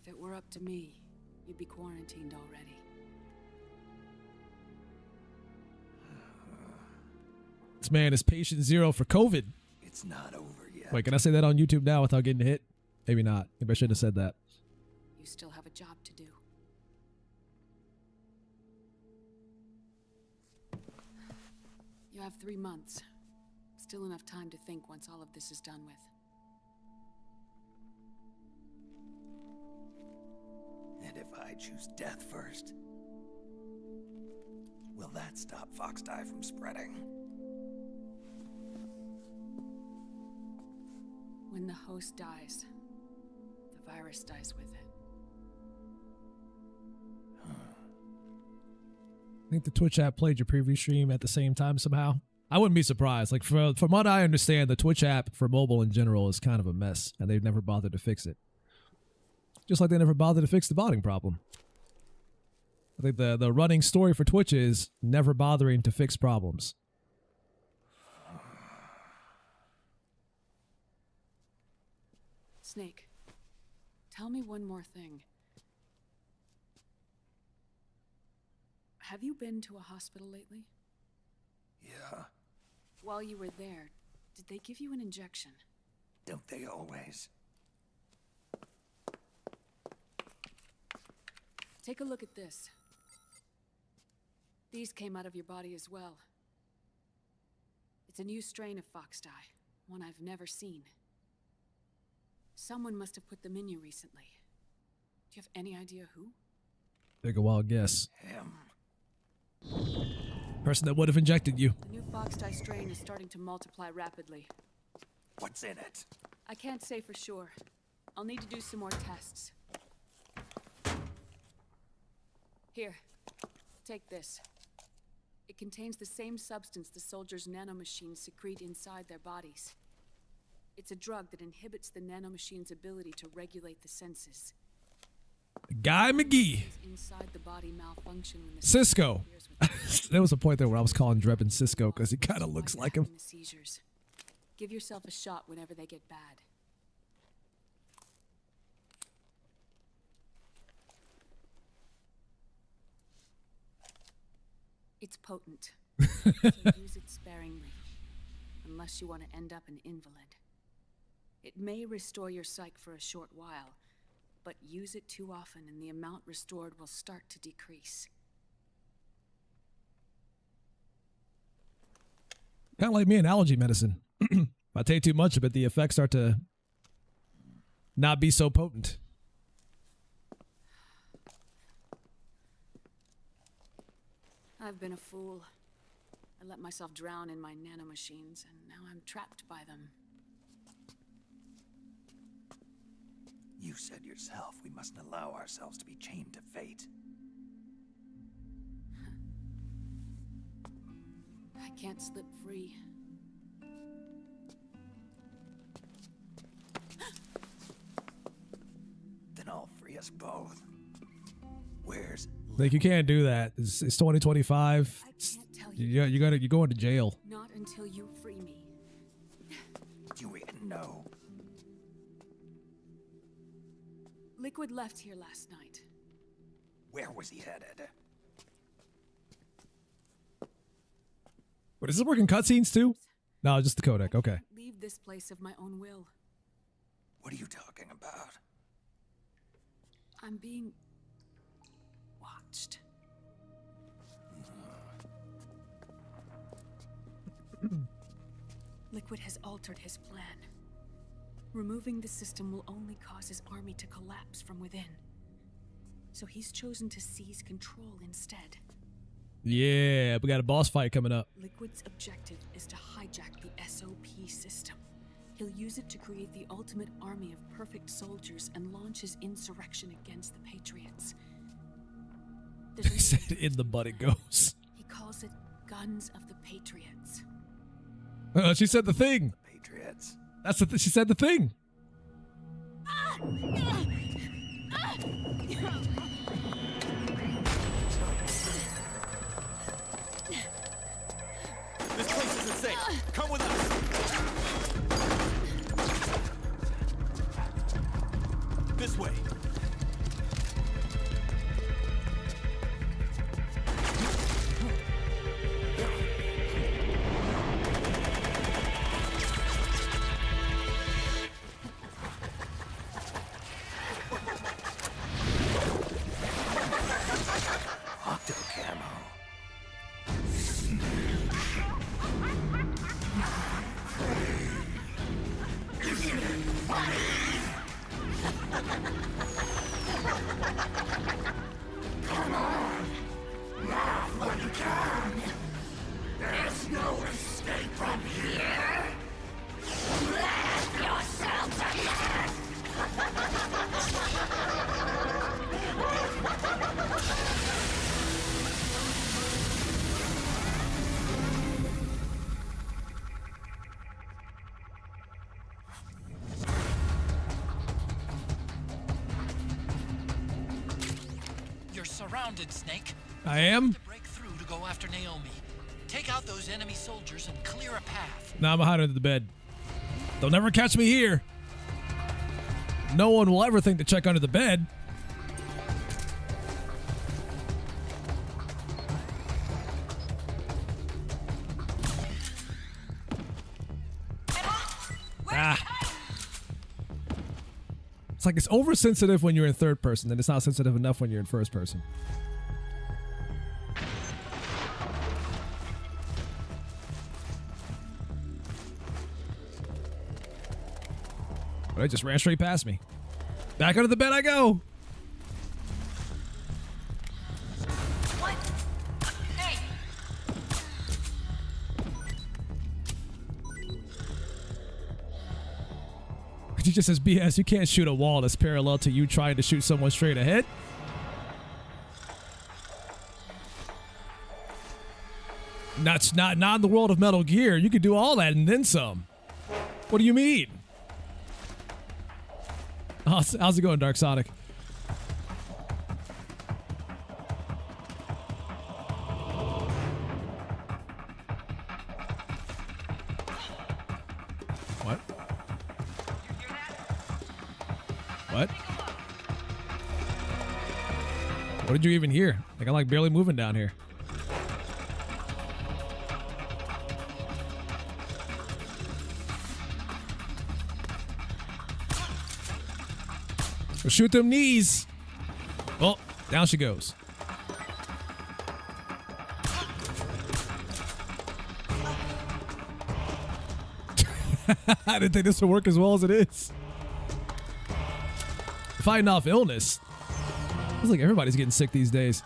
If it were up to me, you'd be quarantined already. This man is patient zero for COVID. It's not over yet. Wait, can I say that on YouTube now without getting hit? Maybe not. Maybe I shouldn't have said that. You still have a job to do. You have 3 months. Still enough time to think once all of this is done with. And if I choose death first, will that stop Foxdie from spreading? When the host dies, the virus dies with it. I think the Twitch app played your preview stream at the same time somehow. I wouldn't be surprised. Like from what I understand, the Twitch app for mobile in general is kind of a mess, and they've never bothered to fix it. Just like they never bothered to fix the botting problem. I think the running story for Twitch is never bothering to fix problems. Snake, tell me one more thing. Have you been to a hospital lately? Yeah, While you were there, did they give you an injection? don't they always? Take a look at this. These came out of your body as well. It's a new strain of Foxdie, one I've never seen. Someone must have put them in you recently. Do you have any idea who? Take a wild guess. Him. Person that would have injected you. The new Foxdie strain is starting to multiply rapidly. What's in it? I can't say for sure. I'll need to do some more tests. Here, take this. It contains the same substance the soldiers' nanomachines secrete inside their bodies. It's a drug that inhibits the nanomachine's ability to regulate the senses. Guy McGee. Inside the body malfunction when the Cisco. interferes with There was a point there where I was calling Drebin Cisco because he kind of looks like him. the seizures. Give yourself a shot whenever they get bad. It's potent, so use it sparingly, unless you want to end up an invalid. It may restore your psyche for a short while, but use it too often and the amount restored will start to decrease. Kind of like me in allergy medicine. If I take too much of it, the effects start to not be so potent. I've been a fool. I let myself drown in my nanomachines, and now I'm trapped by them. You said yourself we mustn't allow ourselves to be chained to fate. I can't slip free. Then I'll free guess both. Where's Like, you can't do that. It's 2025. I can't tell you. You're going to jail. Not until you free me. you even know? Liquid left here last night. Where was he headed? What, does this work in cutscenes too? No, just the codec. Okay. Leave this place of my own will. What are you talking about? I'm being watched. Liquid has altered his plan. Removing the system will only cause his army to collapse from within. So he's chosen to seize control instead. Yeah, we got a boss fight coming up. Liquid's objective is to hijack the SOP system. He'll use it to create the ultimate army of perfect soldiers and launch his insurrection against the Patriots. There's a He said name in the butt it goes. He calls it Guns of the Patriots. She said the thing. Patriots. That's the she said the thing. This place isn't safe. Come with us. This way. Octo camo. You're surrounded, Snake. I am. To break through to go after Naomi. Take out those enemy soldiers and clear a path. Now I'm hiding under the bed. They'll never catch me here. No one will ever think to check under the bed. Ah. It's like it's oversensitive when you're in third person, then it's not sensitive enough when you're in first person. But I just ran straight past me. Back under the bed I go. What? Hey! He just says, BS, you can't shoot a wall that's parallel to you trying to shoot someone straight ahead. That's not in the world of Metal Gear. You could do all that and then some. What do you mean? How's it going, Dark Sonic? What? What? What did you even hear? Like, I'm like barely moving down here. Well, shoot them knees. Oh, down she goes. I didn't think this would work as well as it is. Fighting off illness. Feels like everybody's getting sick these days.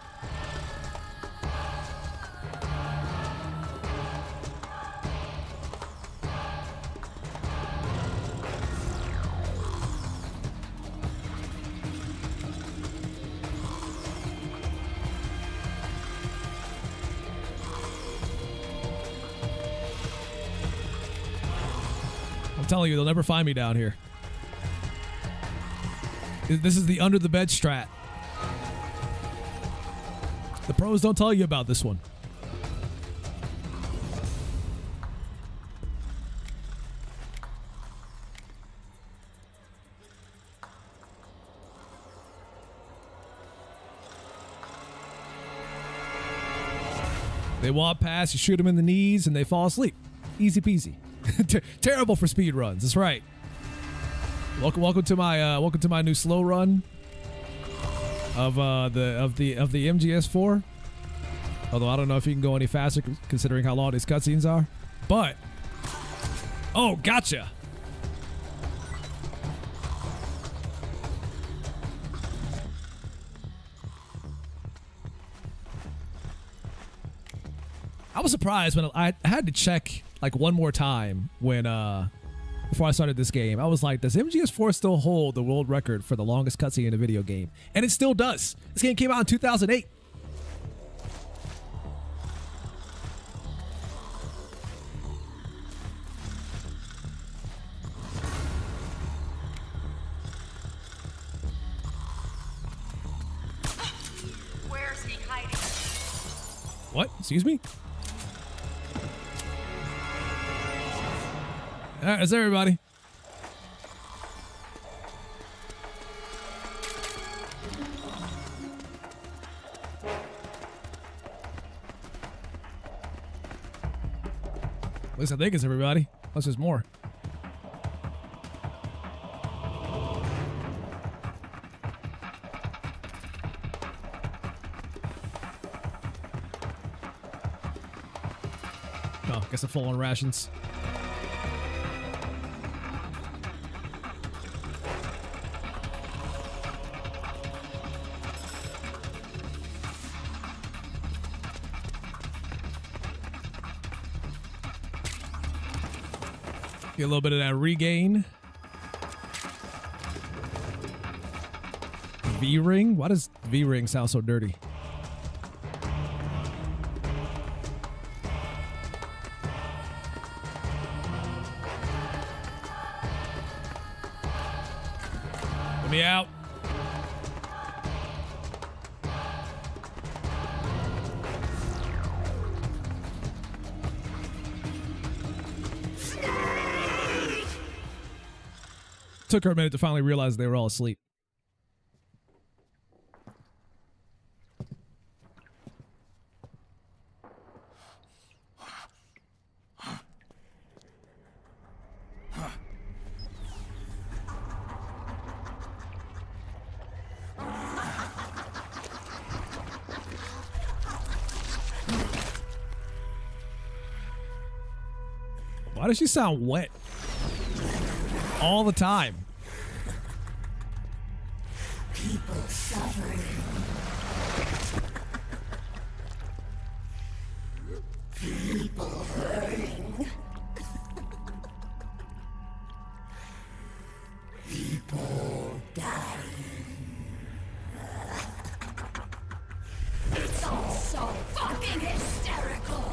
I'm telling you, they'll never find me down here. This is the under the bed strat. The pros don't tell you about this one. They walk past, you shoot them in the knees, and they fall asleep. Easy peasy. Terrible for speed runs. That's right. Welcome to my new slow run of the MGS4. Although I don't know if you can go any faster considering how long these cutscenes are. But oh, gotcha. I was surprised when I had to check like one more time when before I started this game. I was like, does MGS4 still hold the world record for the longest cutscene in a video game? And it still does. This game came out in 2008. Where's he hiding? What? Excuse me? All right, that's everybody. At least I think it's everybody. Unless there's more. Oh, guess I'm full on rations. Get a little bit of that regain. V-ring? Why does V-ring sound so dirty? Let me out. Took her a minute to finally realize they were all asleep. Why does she sound wet all the time? People suffering. People hurting. People dying. It's all so fucking hysterical.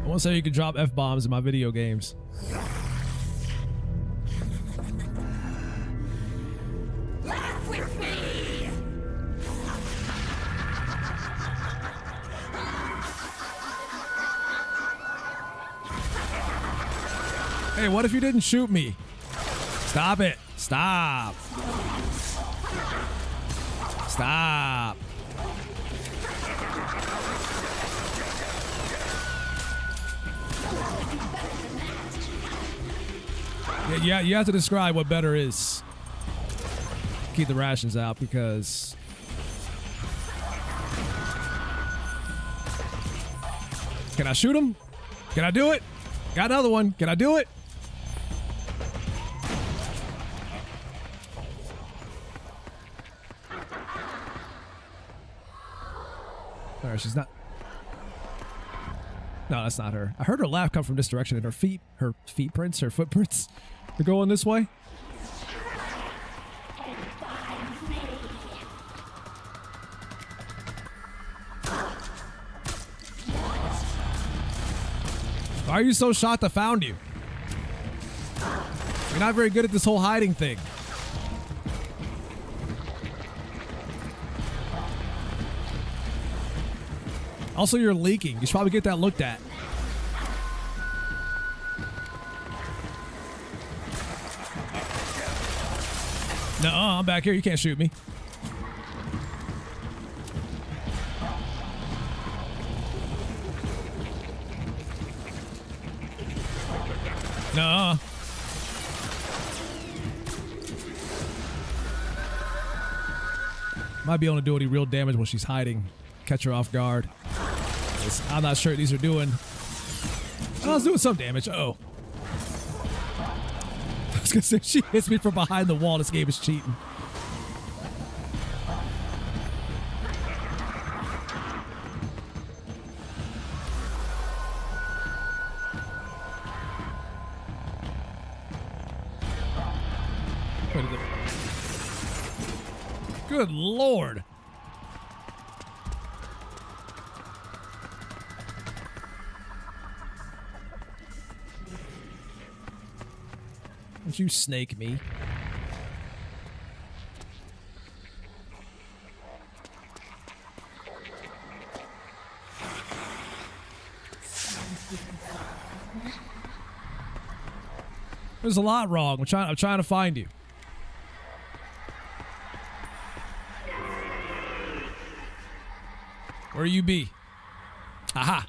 I won't say you can drop F-bombs in my video games. Laugh with me. Hey, what if you didn't shoot me? Stop it. Stop. Stop. Yeah, you have to describe what better is. Keep the rations out because... Can I shoot him? Can I do it? Got another one. Can I do it? All right, she's not... No, that's not her. I heard her laugh come from this direction, and her footprints, they're going this way. Why are you so shocked I found you? You're not very good at this whole hiding thing. Also, you're leaking. You should probably get that looked at. No, I'm back here. You can't shoot me. No. Might be able to do any real damage when she's hiding. Catch her off guard. I'm not sure what these are doing. Oh, it's doing some damage. Uh-oh. I was going to say, if she hits me from behind the wall, this game is cheating. Good Lord. Don't you snake me. There's a lot wrong. I'm trying to find you. Where you be? Aha.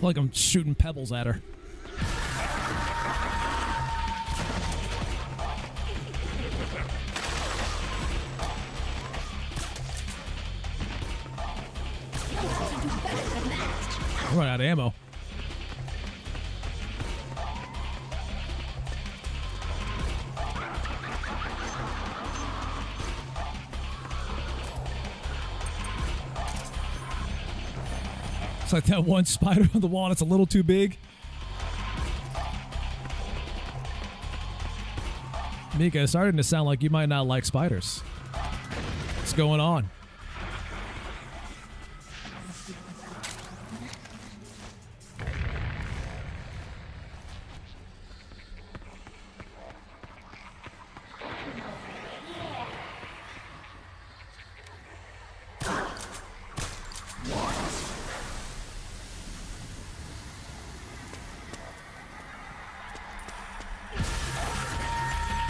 Like I'm shooting pebbles at her. I'm running out of ammo. It's like that one spider on the wall that's a little too big. Mika, it's starting to sound like you might not like spiders. What's going on?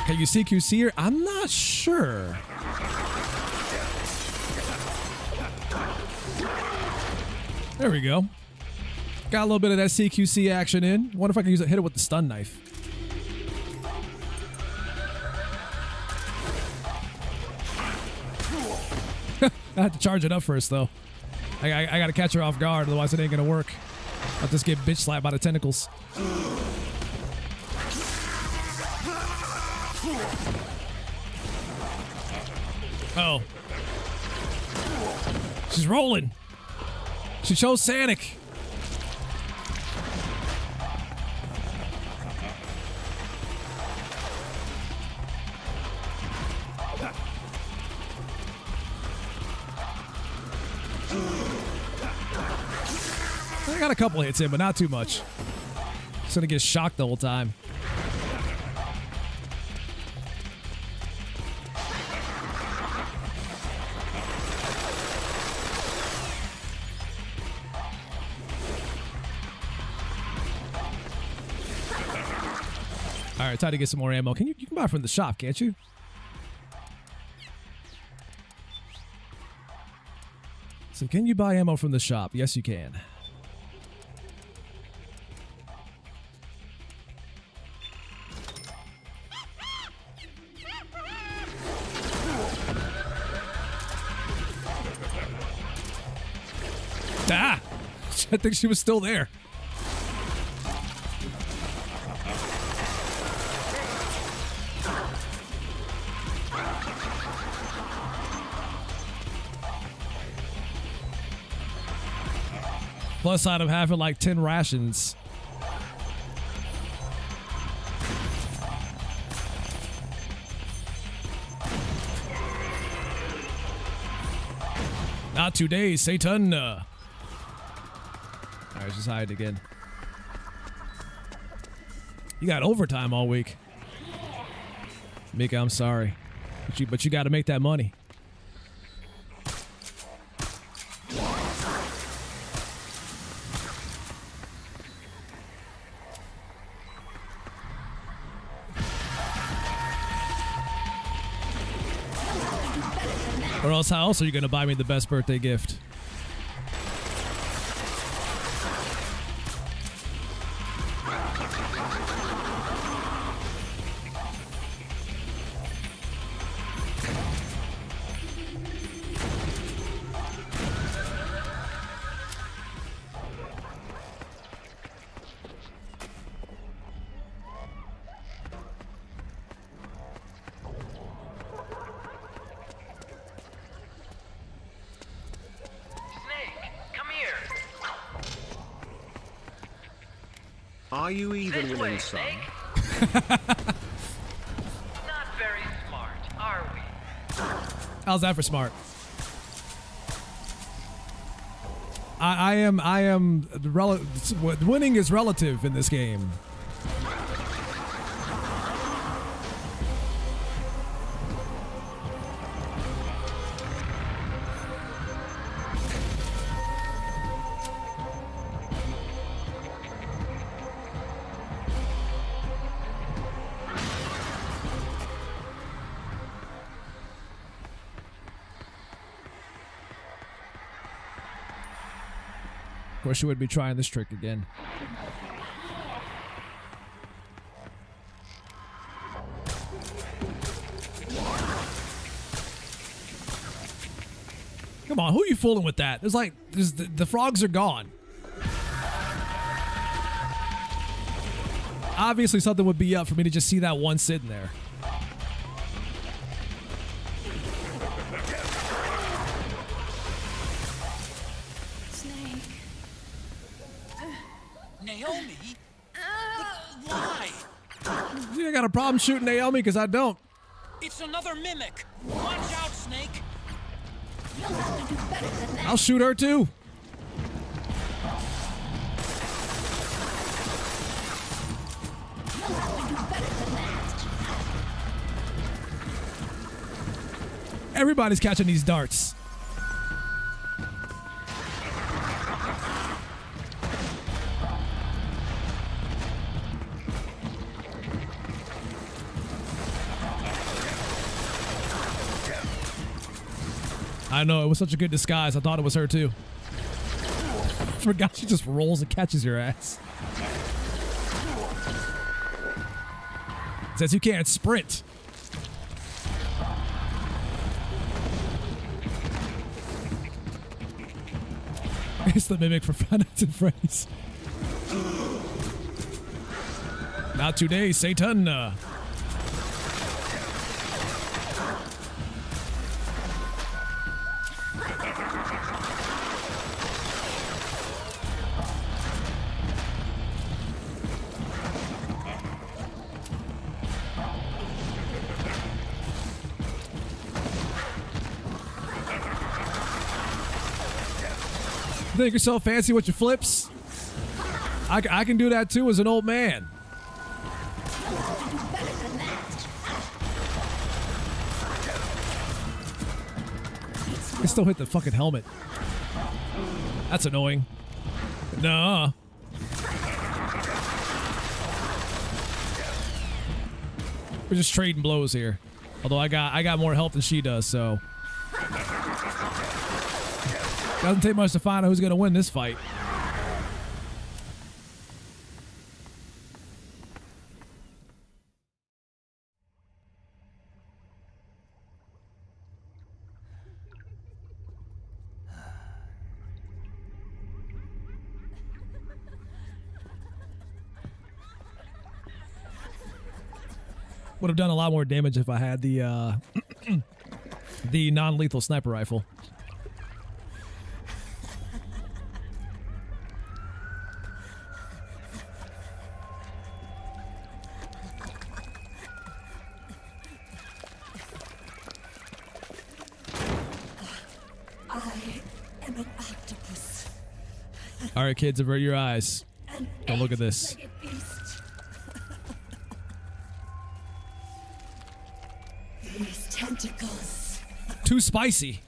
Can you CQC her? I'm not sure. There we go. Got a little bit of that CQC action in. Wonder if I can hit it with the stun knife. I have to charge it up first, though. I got to catch her off guard, otherwise it ain't going to work. I'll just get bitch slapped by the tentacles. Oh. She's rolling. She chose Sanic. I got a couple hits in, but not too much. Just gonna get shocked the whole time. All right, time to get some more ammo. You can buy from the shop, can't you? So can you buy ammo from the shop? Yes, you can. Ah! I think she was still there. Plus side of having like 10 rations. Not today, Satan. Alright, just hide again. You got overtime all week. Mika, I'm sorry. But you got to make that money. Or else, how else are you going to buy me the best birthday gift? Are you even This winning way, some? Snake. Not very smart, are we? How's that for smart? I am winning is relative in this game. Of course, you would be trying this trick again. Come on, who are you fooling with that? The frogs are gone. Obviously, something would be up for me to just see that one sitting there. Naomi? Why? You got a problem shooting Naomi because I don't. It's another mimic. Watch out, Snake. I'll shoot her too. Everybody's catching these darts. I know, it was such a good disguise. I thought it was her too. Forgot she just rolls and catches your ass. Says you can't sprint. It's the mimic for Five Nights at Freddy's. Not today, Satan. Think you're so fancy with your flips? I can do that too as an old man. I still hit the fucking helmet. That's annoying. Nah. We're just trading blows here. Although I got more health than she does, so doesn't take much to find out who's gonna win this fight. Would have done a lot more damage if I had the the non-lethal sniper rifle. I All right, kids, avert your eyes. Don't look at this. These tentacles Too spicy.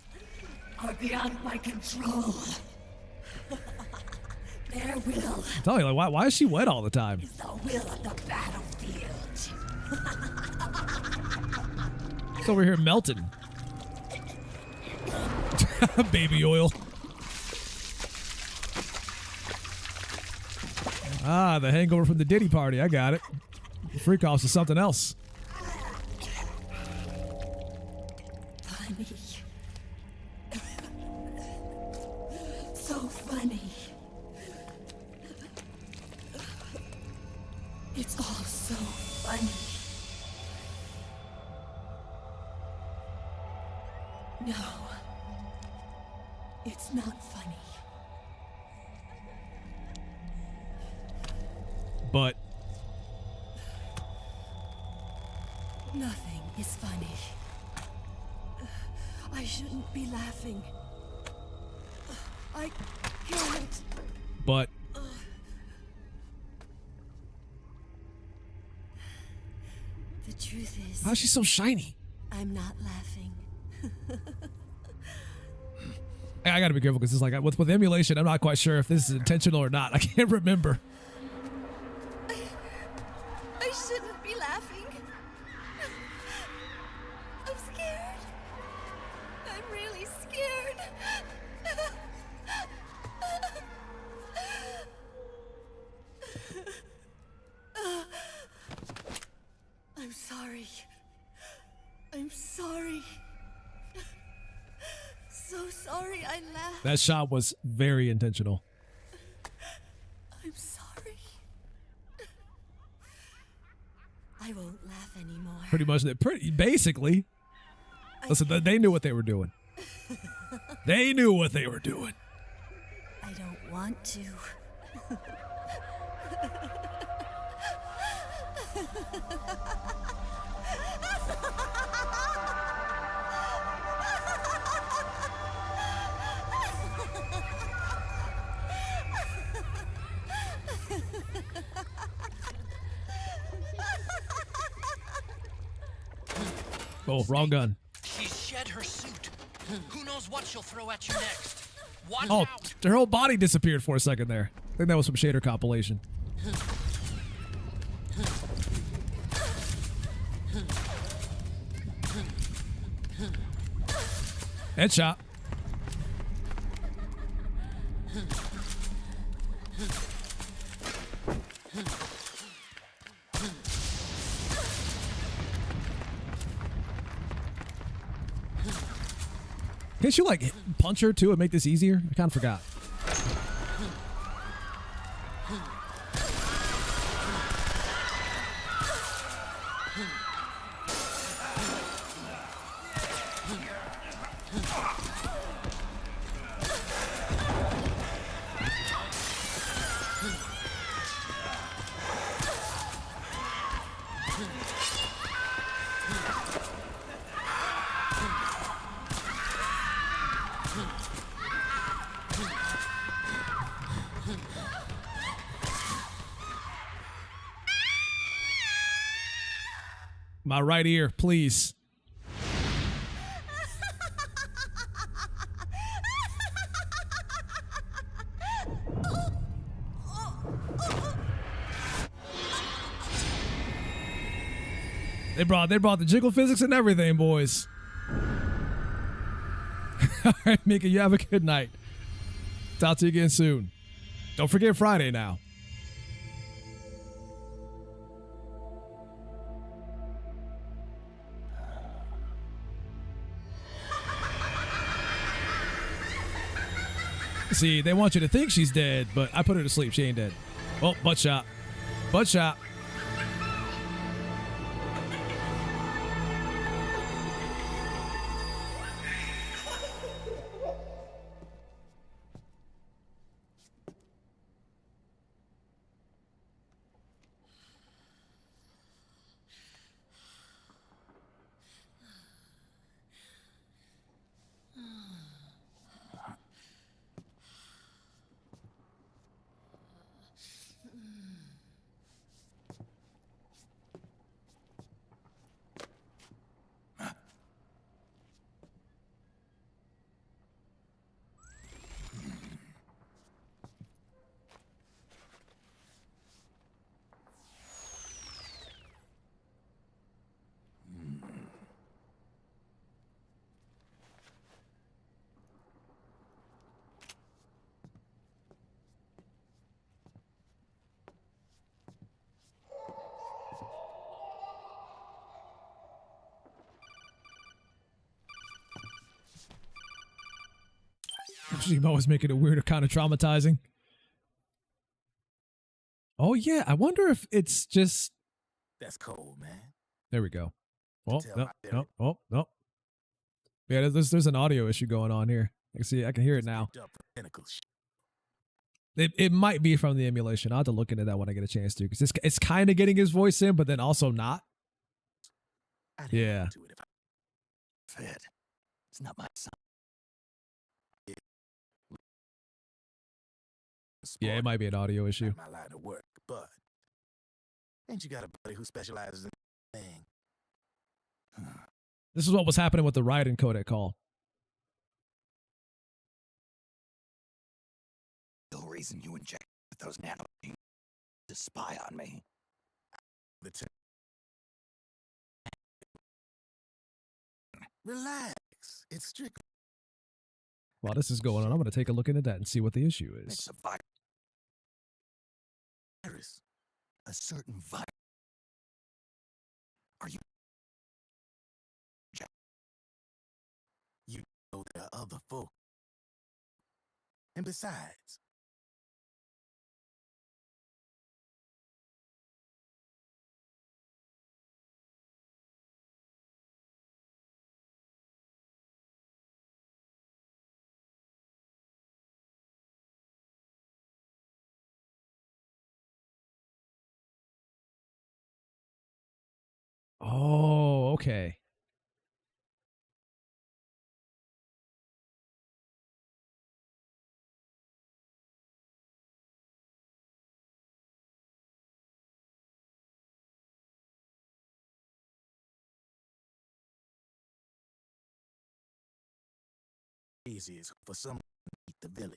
are beyond my control. Their will I'm telling you, like, why is she wet all the time? is the will of the battlefield. It's over here melting. Baby oil. Ah, the hangover from the Diddy party. I got it. The freak offs is something else. Funny. So funny. It's all so funny. No. It's not funny. But Nothing is funny. I shouldn't be laughing. I can't. but The truth is, how's she so shiny? I'm not laughing. I gotta be careful because it's like with emulation, I'm not quite sure if this is intentional or not. I can't remember. I shouldn't be laughing. I'm scared. I'm really scared. I'm sorry. I'm sorry. So sorry I laughed. That shot was very intentional. I'm sorry. I won't laugh anymore. Pretty much. Basically. Listen, they knew what they were doing. They knew what they were doing. I don't want to. Oh, wrong gun. She's shed her suit. Who knows what she'll throw at you next? Watch Oh, out! her whole body disappeared for a second there. I think that was some shader compilation. Headshot. Can't you like punch her too and make this easier? I kind of forgot. My right ear, please. They brought the jiggle physics and everything, boys. All right, Mika, you have a good night. Talk to you again soon. Don't forget Friday now. See, they want you to think she's dead, but I put her to sleep. She ain't dead. Oh, butt shot. Butt shot. Shimo is making it weird or kind of traumatizing. Oh yeah, I wonder if it's just. That's cold, man. There we go. Oh Tell no, my no, Derek. oh no. Yeah, there's an audio issue going on here. I can hear it now. Picked up for pinnacle shit. It might be from the emulation. I'll have to look into that when I get a chance to, because it's kind of getting his voice in, but then also not. I didn't Yeah. want to do it if I Fed. It's not my son. Yeah, it might be an audio issue. my line of work, but ain't you got a buddy who specializes in thing? This is what was happening with the Raiden codec call. The reason you injected those nanobeams to spy on me. The Relax. It's strictly While this is going on, I'm going to take a look into that and see what the issue It's is. a virus. a certain virus. Are you You know there are other folk. And besides, Oh, okay. easiest for someone to meet the village.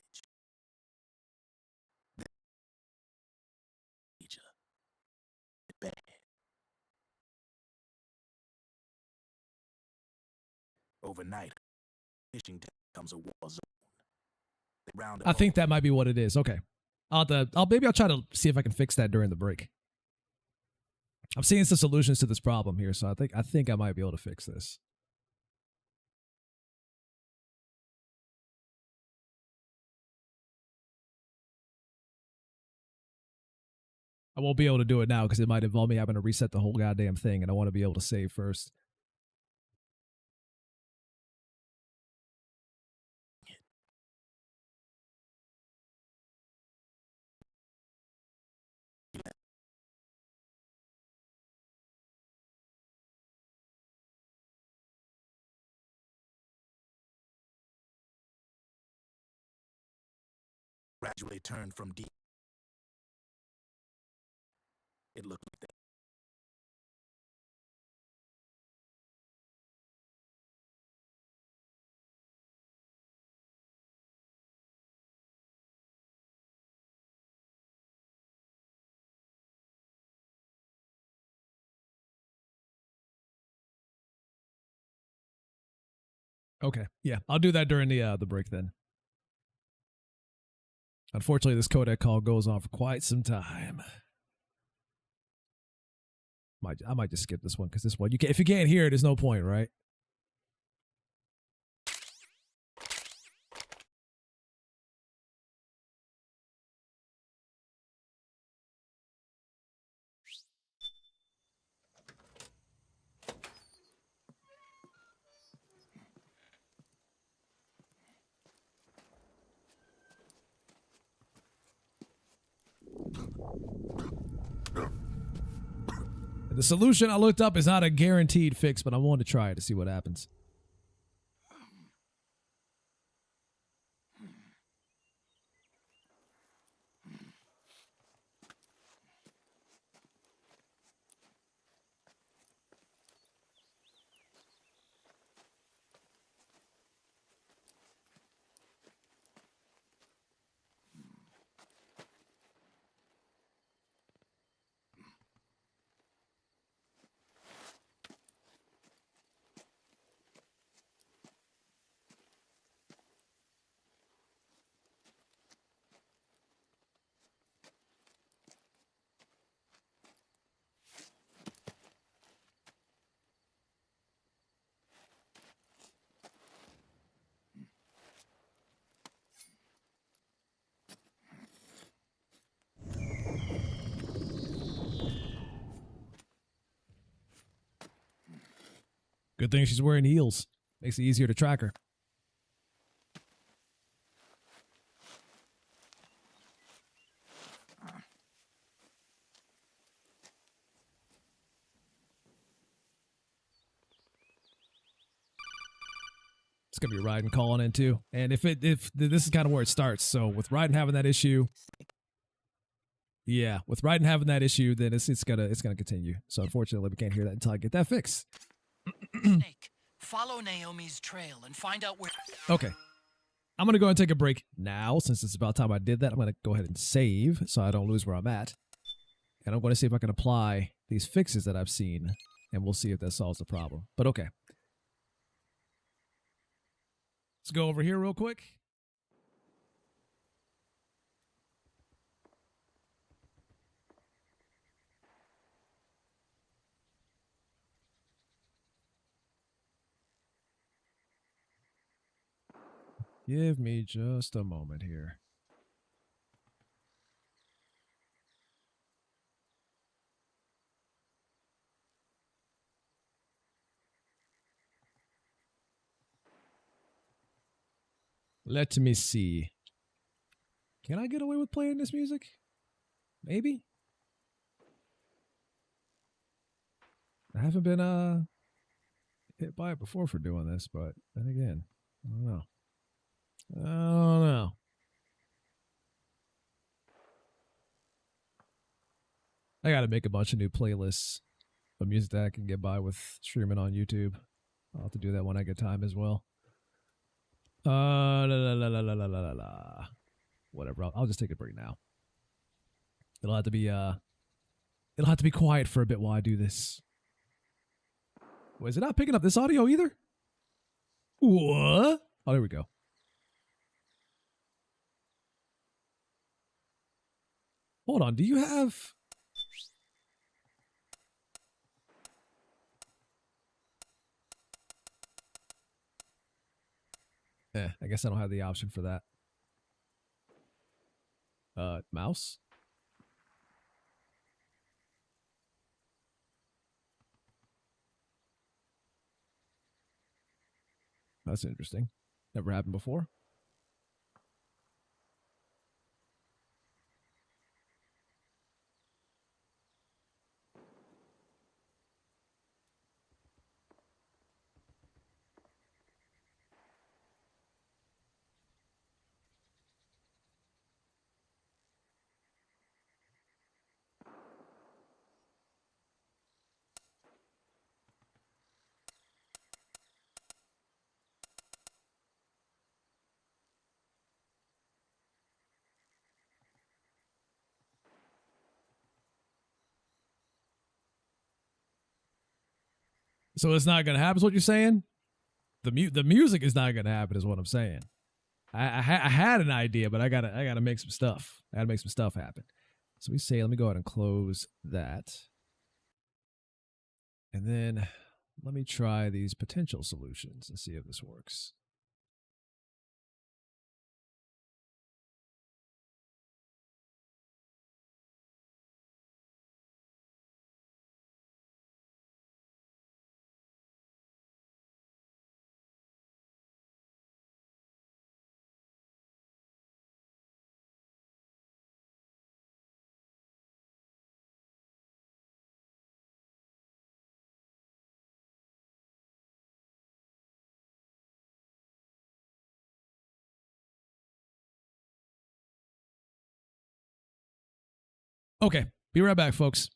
Bad. Overnight, fishing becomes a war zone. They round up I think that might be what it is. Okay. Maybe I'll try to see if I can fix that during the break. I'm seeing some solutions to this problem here, so I think I might be able to fix this. I won't be able to do it now because it might involve me having to reset the whole goddamn thing, and I want to be able to save first. gradually turned from deep. It looked like that. Okay. Yeah, I'll do that during the break then. Unfortunately, this codec call goes on for quite some time. I might just skip this one because this one if you can't hear it, there's no point, right? The solution I looked up is not a guaranteed fix, but I want to try it to see what happens. Good thing she's wearing heels. Makes it easier to track her. It's gonna be Raiden calling in too, and if this is kind of where it starts. So with Raiden having that issue, yeah, with Raiden having that issue, then it's gonna continue. So unfortunately, we can't hear that until I get that fixed. Snake, follow Naomi's trail and find out where. Okay, I'm gonna go ahead and take a break now since it's about time I did that. I'm gonna go ahead and save so I don't lose where I'm at, and I'm going to see if I can apply these fixes that I've seen, and we'll see if that solves the problem. But okay. Let's go over here real quick. Give me just a moment here. Let me see. Can I get away with playing this music? Maybe. I haven't been hit by it before for doing this, but then again, I don't know. I don't know. I gotta make a bunch of new playlists of music that I can get by with streaming on YouTube. I'll have to do that when I get time as well. La, la, la, la, la, la, la, la. Whatever. I'll just take a break now. It'll have to be quiet for a bit while I do this. Wait, is it not picking up this audio either? What? Oh, there we go. Hold on. Do you have... I guess I don't have the option for that. Mouse? That's interesting. Never happened before. So it's not gonna happen. Is what you're saying? The music is not gonna happen. Is what I'm saying. I had an idea, but I gotta make some stuff. I gotta make some stuff happen. So let me go ahead and close that, and then let me try these potential solutions and see if this works. Okay, be right back, folks.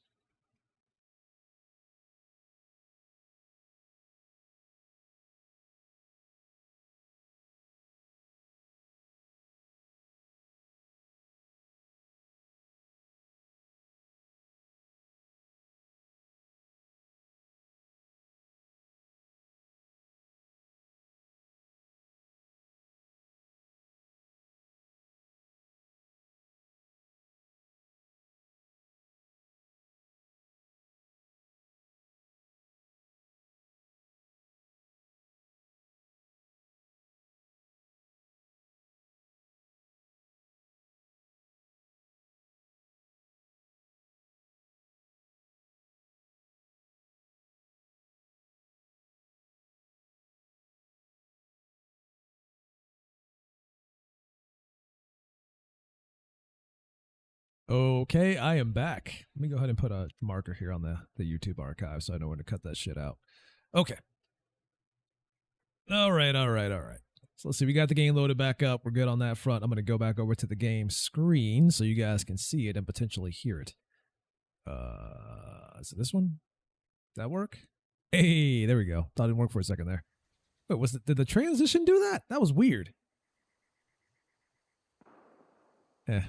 Okay, I am back. Let me go ahead and put a marker here on the YouTube archive so I know when to cut that shit out. Okay. All right. So let's see. We got the game loaded back up. We're good on that front. I'm going to go back over to the game screen so you guys can see it and potentially hear it. Is it this one? Did that work? Hey, there we go. Thought it didn't work for a second there. Wait, did the transition do that? That was weird.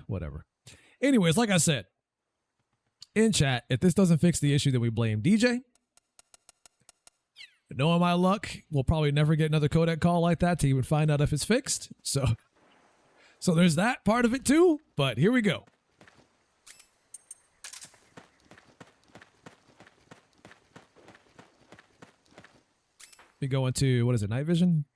Whatever. Anyways, like I said, in chat, if this doesn't fix the issue, then we blame DJ. Knowing my luck, we'll probably never get another codec call like that to even find out if it's fixed. So there's that part of it too, but here we go. We go into, what is it, night vision?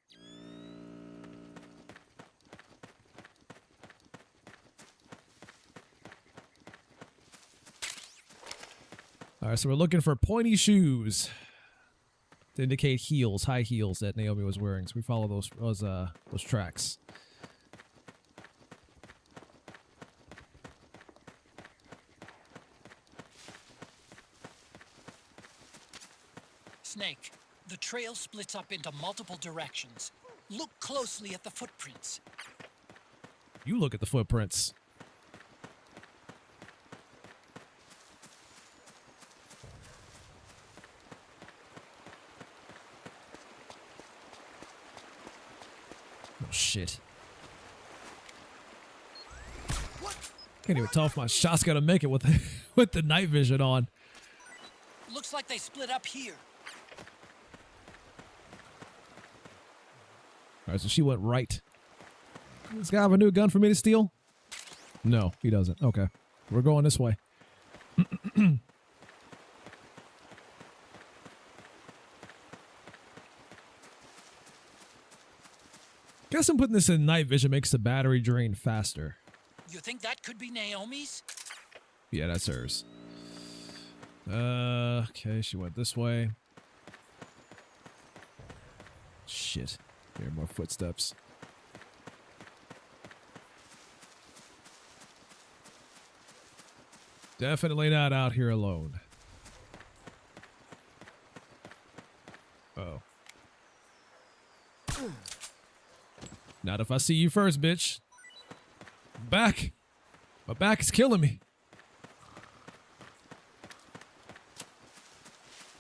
All right, so we're looking for pointy shoes to indicate heels, high heels that Naomi was wearing. So we follow those tracks. Snake, the trail splits up into multiple directions. Look closely at the footprints. You look at the footprints. Oh, shit. What? Can't even tell if my shot's gonna make it with the, with the night vision on. Looks like they split up here. All right, so she went right. Does this guy have a new gun for me to steal? No, he doesn't. Okay. We're going this way. Guess I'm putting this in night vision makes the battery drain faster. You think that could be Naomi's? Yeah, that's hers. Okay, she went this way. Shit. There are more footsteps. Definitely not out here alone. Oh. Not if I see you first, bitch. Back. My back is killing me.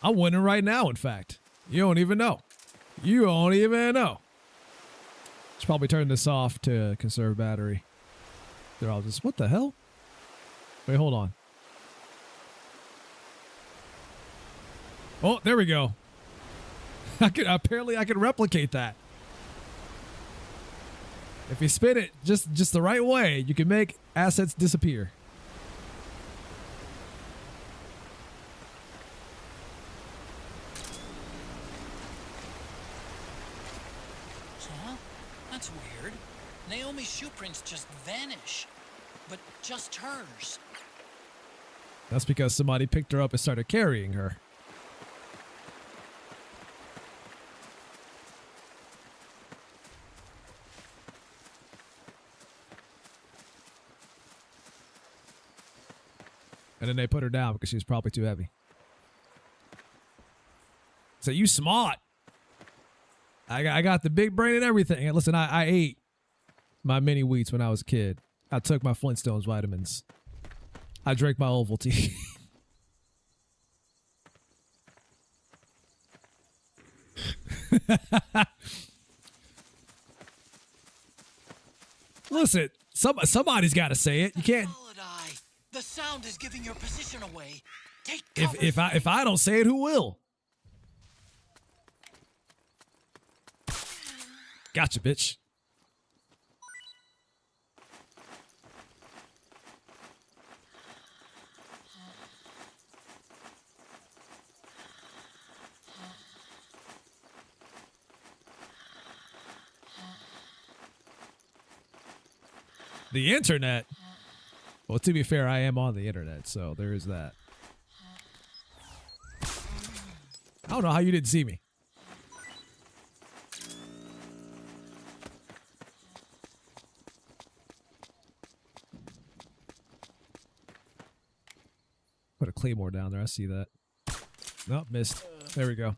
I'm winning right now, in fact. You don't even know. You don't even know. Should probably turn this off to conserve battery. They're all just, what the hell? Wait, hold on. Oh, there we go. Apparently I can replicate that. If you spin it just the right way, you can make assets disappear. Huh? That's weird. Naomi's shoe prints just vanish. But just hers. That's because somebody picked her up and started carrying her. And then they put her down because she was probably too heavy. So you smart. I got the big brain and everything. And listen, I ate my mini wheats when I was a kid. I took my Flintstones vitamins. I drank my Ovaltine. Listen, somebody's got to say it. You can't. The sound is giving your position away. Take cover. If I don't say it, who will? Gotcha, bitch. The internet. Well, to be fair, I am on the internet, so there is that. I don't know how you didn't see me. claymore down there. I see that. Nope, missed. There we go.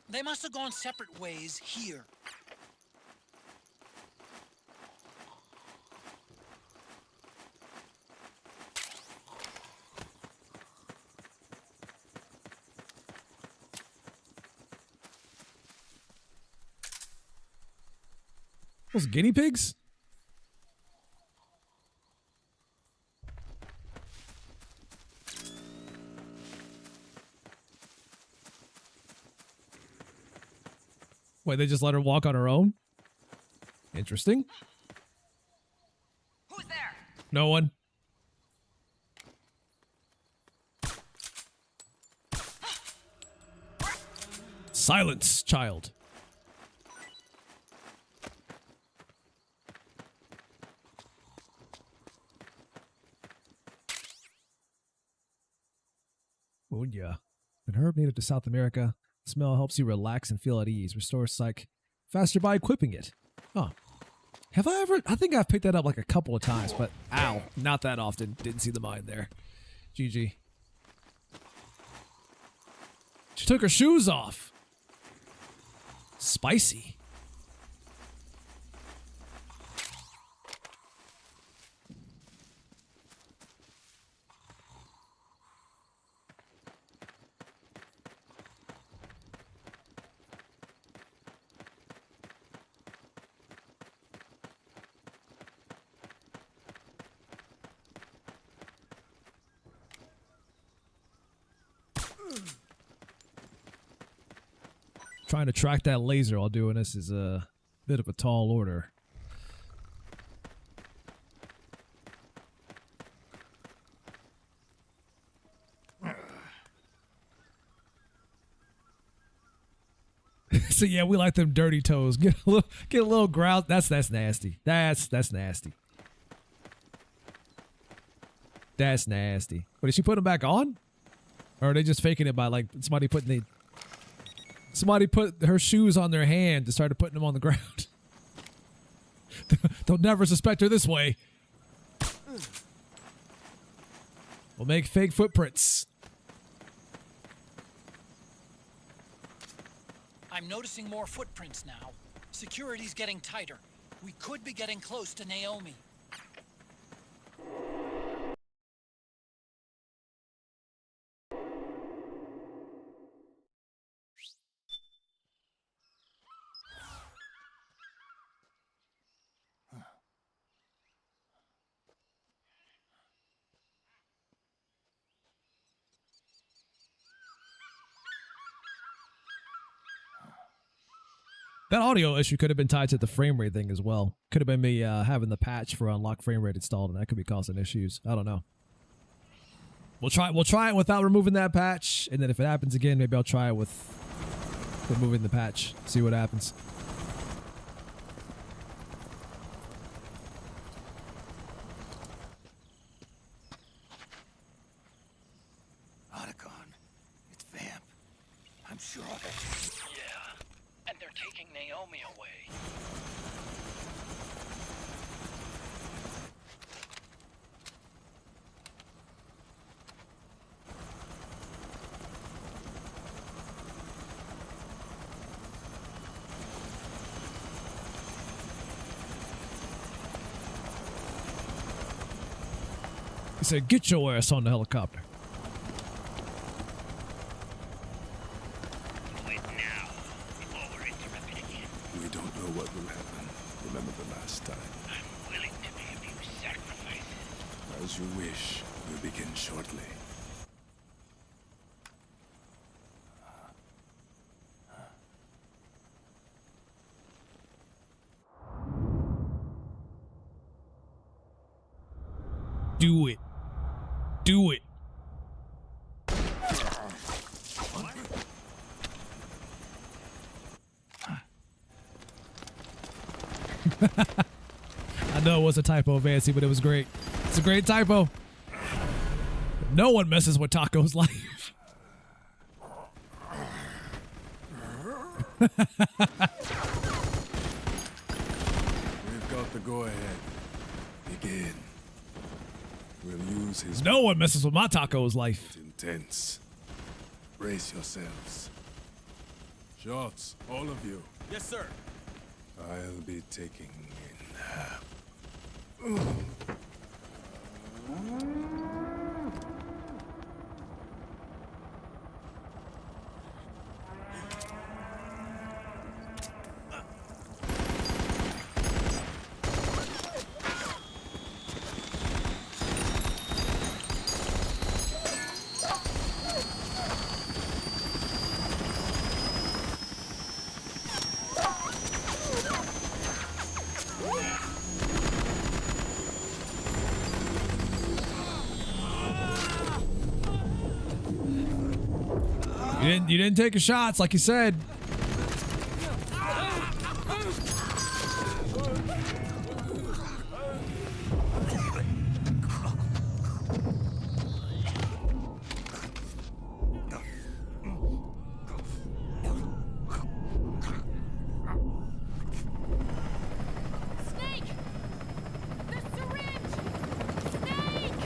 They must have gone separate ways here. Those guinea pigs? Wait, they just let her walk on her own? Interesting. Who's there? No one. Silence, child. Oh yeah. An herb native to South America. The smell helps you relax and feel at ease. Restores psych faster by equipping it. Huh. Have I ever? I think I've picked that up like a couple of times, but ow, not that often. Didn't see the mine there. GG. She took her shoes off. Spicy. Trying to track that laser while doing this is a bit of a tall order. So yeah, we like them dirty toes. Get a little grout. That's nasty. That's nasty. That's nasty. But did she put them back on? Or are they just faking it by like somebody put her shoes on their hand and started putting them on the ground? They'll never suspect her this way. We'll make fake footprints. I'm noticing more footprints now. Security's getting tighter. We could be getting close to Naomi. That audio issue could have been tied to the frame rate thing as well. Could have been me having the patch for unlock frame rate installed, and that could be causing issues. I don't know. We'll try it without removing that patch, and then if it happens again, maybe I'll try it with removing the patch. See what happens. Otacon, it's Vamp. I'm sure of it. And they're taking Naomi away. He said, "Get your ass on the helicopter." We don't know what will happen. Remember the last time. I'm willing to make a few sacrifices. As you wish. We'll begin shortly. Do it. Do it. I know it was a typo, Vancy, but it was great. It's a great typo. No one messes with Taco's life. We've got the go-ahead. Begin. will use his No one messes with my taco's life. intense. Brace yourselves. Shots, all of you. Yes, sir. I'll be taking in half. You didn't take your shots like you said. Snake! The syringe! Snake!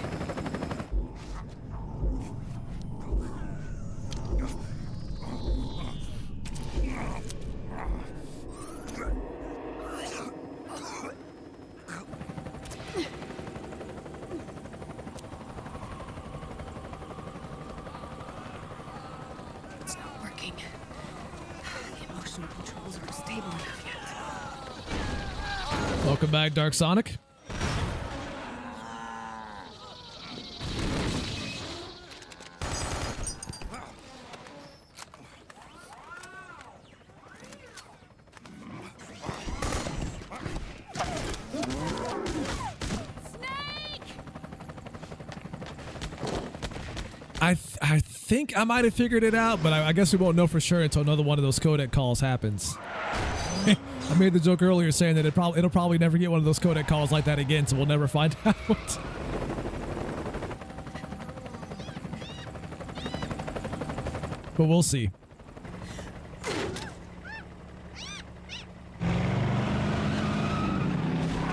It's not working. The emotional controls aren't stable enough yet. Welcome back, Dark Sonic. I think I might have figured it out, but I guess we won't know for sure until another one of those codec calls happens. I made the joke earlier saying that it'll probably never get one of those codec calls like that again, so we'll never find out. But we'll see.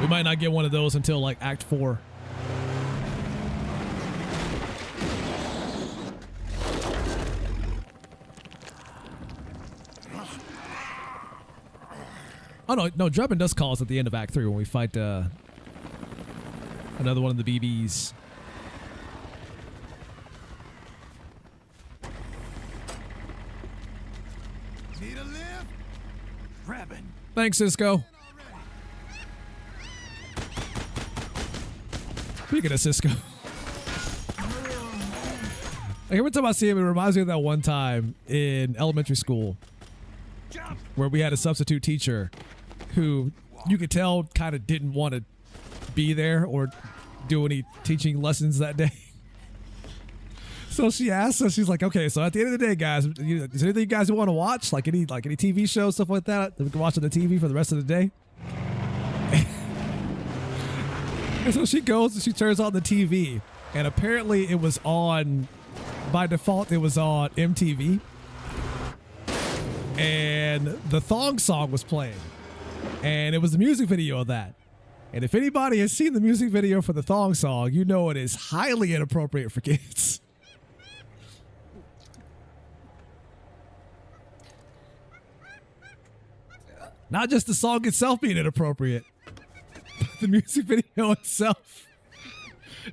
We might not get one of those until like Act 4. Oh no, Drebin does call us at the end of Act 3 when we fight another one of the BBs. Need a lift? Drebin. Thanks, Cisco. Speaking of Cisco. Like every time I see him, it reminds me of that one time in elementary school where we had a substitute teacher who you could tell kind of didn't want to be there or do any teaching lessons that day. So she asked us, she's like, okay, so at the end of the day, guys, is there anything you guys want to watch? Like any TV shows, stuff like that we can watch on the TV for the rest of the day? And so she goes and she turns on the TV, and apparently it was on, by default, it was on MTV. And the Thong Song was playing. And it was the music video of that. And if anybody has seen the music video for the Thong Song, you know it is highly inappropriate for kids. Not just the song itself being inappropriate, but the music video itself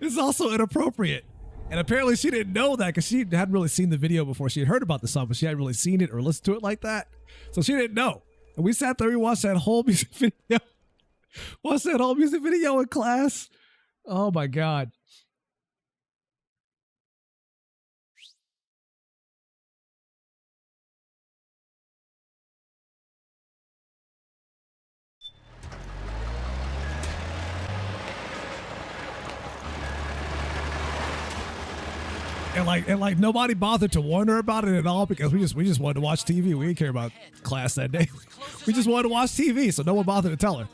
is also inappropriate. And apparently she didn't know that because she hadn't really seen the video before. She had heard about the song, but she hadn't really seen it or listened to it like that. So she didn't know. And we sat there, we watched that whole music video. Watched that whole music video in class. Oh my God. And like nobody bothered to warn her about it at all because we just wanted to watch TV. We didn't care about class that day. We just wanted to watch TV, so no one bothered to tell her.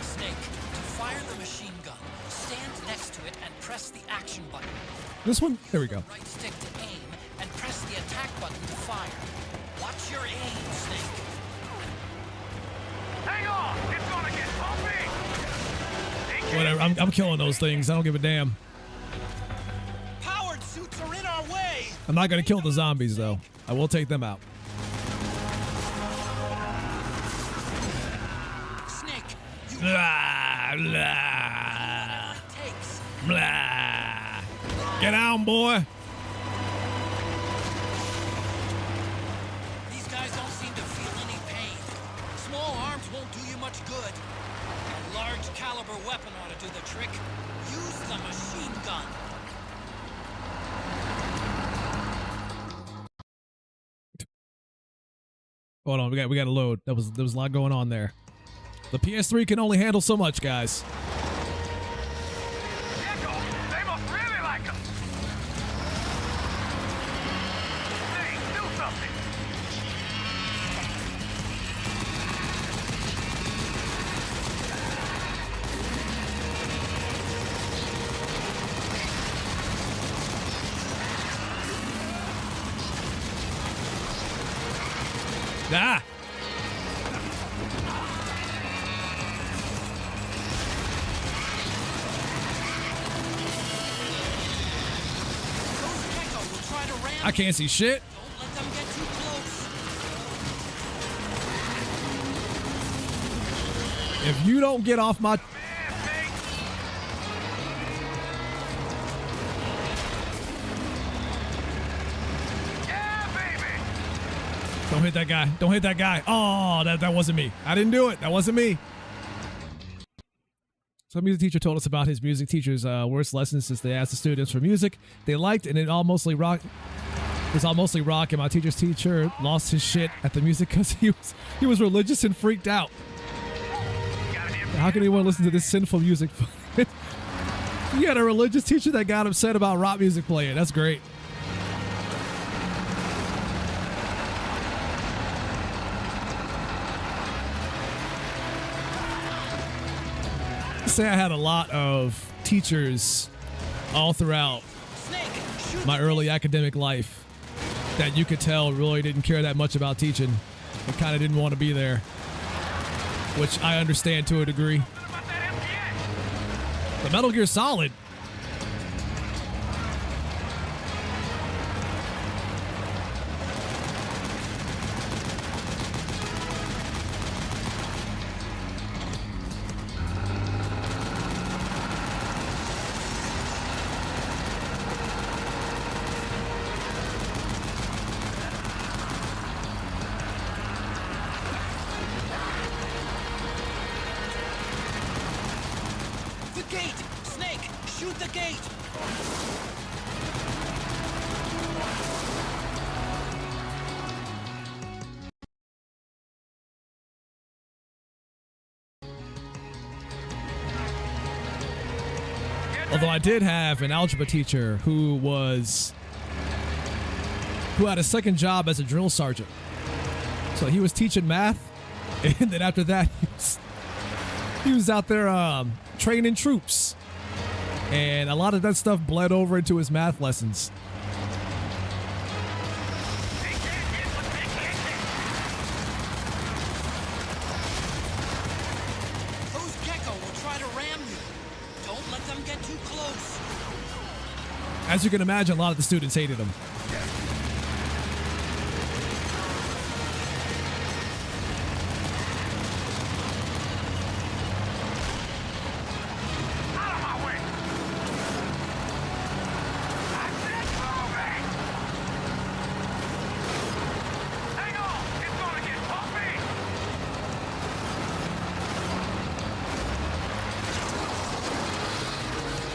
Snake, to fire the machine gun, stand next to it and press the action button. This one, there we go. Right stick to aim, I'm killing those things. I don't give a damn. Powered suits are in our way. I'm not gonna kill the zombies though. I will take them out. Snake, you Blah, blah, blah. Get on, boy. These guys don't seem to feel any pain. Small arms won't do you much good. A large caliber weapon ought to do the trick. Use the machine gun. Hold on, we got to load. There was a lot going on there. The PS3 can only handle so much, guys. Echo, they must really like him. Hey, do something. Ah! I can't see shit. Don't let them get too close. If you don't get off my... Don't hit that guy. Don't hit that guy. Oh, that wasn't me. I didn't do it. That wasn't me. So a music teacher told us about his music teacher's worst lessons since they asked the students for music they liked, and it was all mostly rock. And my teacher's teacher lost his shit at the music because he was religious and freaked out. How can anyone listen to this sinful music? You had a religious teacher that got upset about rock music playing. That's great. Say I had a lot of teachers all throughout my early academic life that you could tell really didn't care that much about teaching and kind of didn't want to be there, which I understand to a degree. But Metal Gear Solid, although I did have an algebra teacher who had a second job as a drill sergeant. So he was teaching math, and then after that, he was out there training troops. And a lot of that stuff bled over into his math lessons. Those Gecko will try to ram you. Don't let them get too close. As you can imagine, a lot of the students hated him.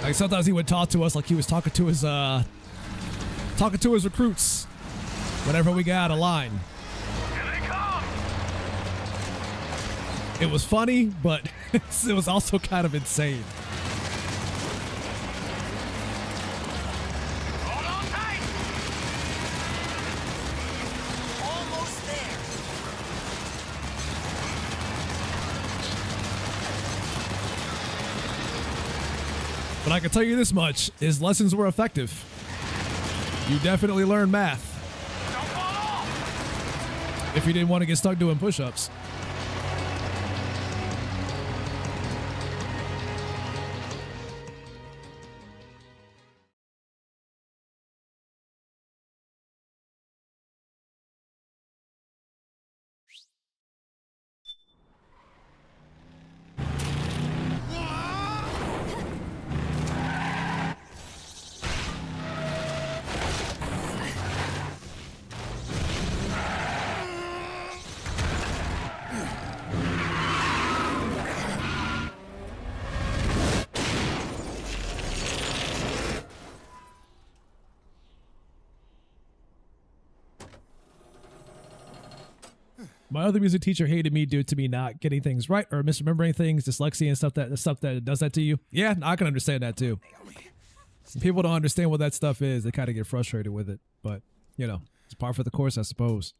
Like sometimes he would talk to us like he was talking to his recruits whenever we got out of line. It was funny, but it was also kind of insane. Almost there. But I can tell you this much, his lessons were effective. You definitely learned math. If you didn't want to get stuck doing push-ups. My other music teacher hated me due to me not getting things right or misremembering things, dyslexia and stuff that does that to you. Yeah, I can understand that too. People don't understand what that stuff is. They kind of get frustrated with it, but you know, it's par for the course, I suppose.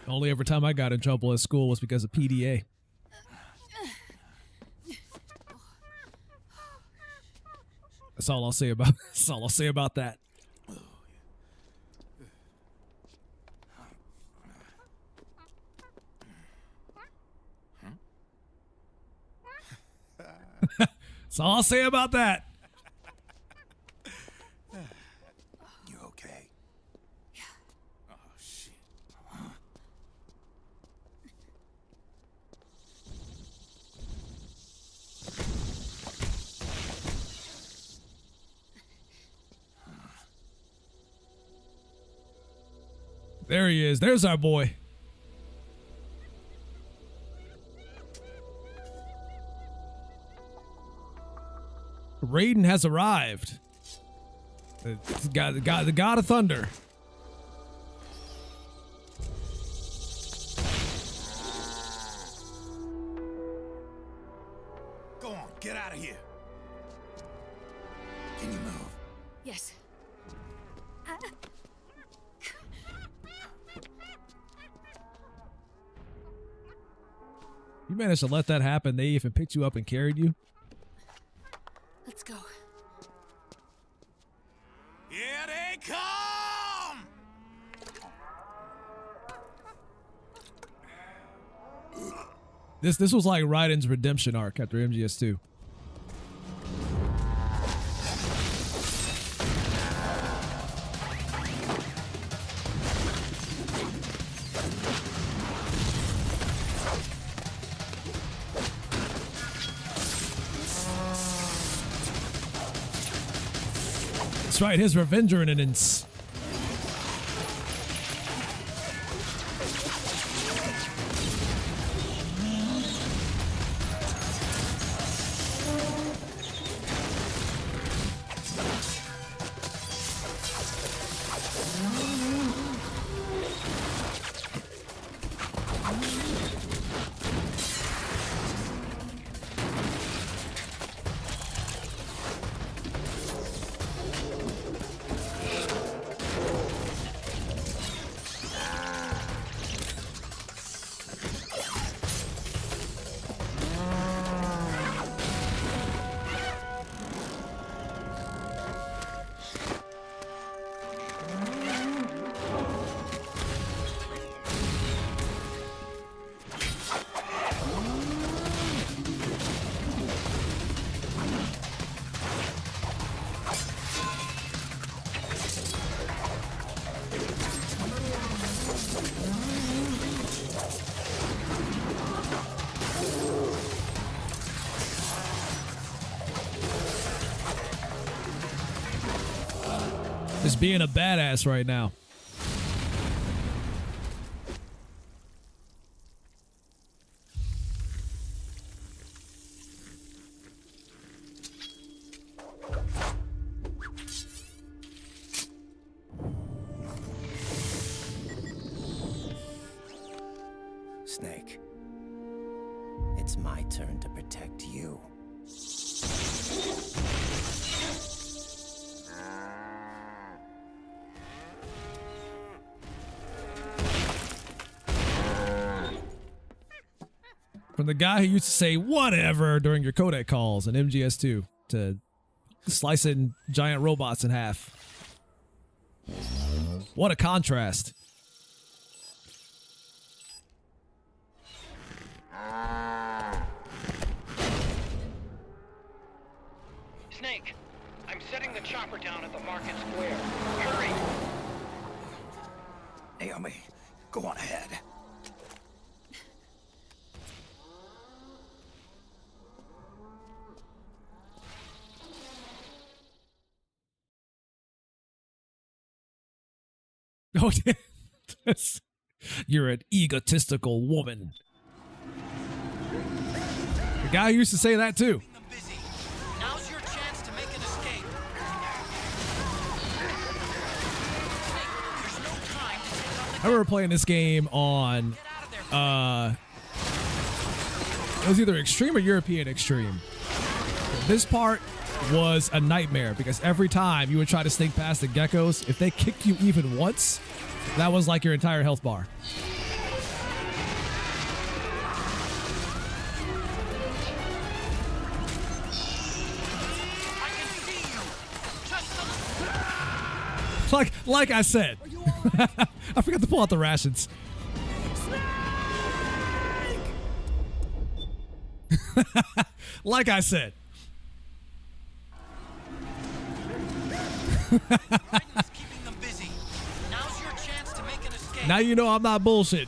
Only every time I got in trouble at school was because of PDA. That's all I'll say about. That's all I'll say about that. That's all I'll say about that. You okay? Oh, shit. There he is. There's our boy. Raiden has arrived. The god of thunder. Go on, get out of here. Can you move? Yes. You managed to let that happen. They even picked you up and carried you. Let's go. Here they come! This was like Raiden's redemption arc after MGS2. That's right, his Revengeance. Just being a badass right now. Snake, it's my turn to protect you. From the guy who used to say whatever during your codec calls in MGS2 to slicing giant robots in half. What a contrast. Snake, I'm setting the chopper down at the market square. Hurry! Naomi, go on ahead. Oh, you're an egotistical woman. The guy used to say that too. Now's your chance to make an escape. I remember playing this game on, it was either Extreme or European Extreme. This part was a nightmare because every time you would try to sneak past the geckos, if they kicked you even once, that was like your entire health bar. Like I said, I forgot to pull out the rations. Like I said. Keeping them busy. Now's your chance to make an escape. Now you know I'm not bullshitting. Snake,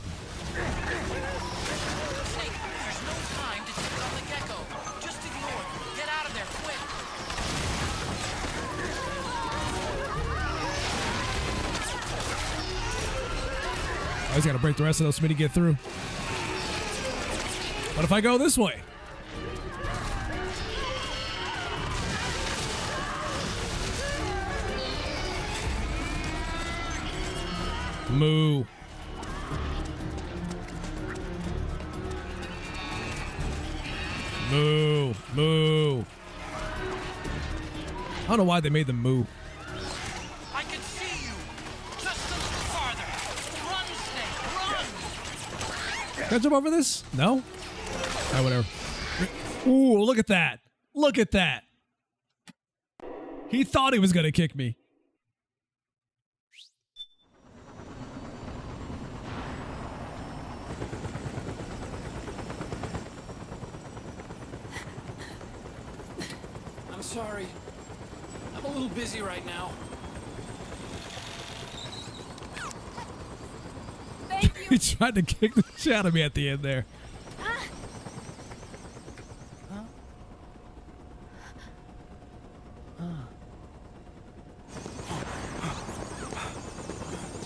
there's no time to take on the gecko. Just ignore it. Get out of there, quick. I just gotta break the rest of those for me to get through. What if I go this way? Moo. Moo. Moo. I don't know why they made them moo. I can see you. Just a little farther. Run, Snake, run! Can I jump over this? No? Alright, whatever. Ooh, look at that. Look at that. He thought he was gonna kick me. I'm sorry. I'm a little busy right now. Thank you. He tried to kick the shit out of me at the end there.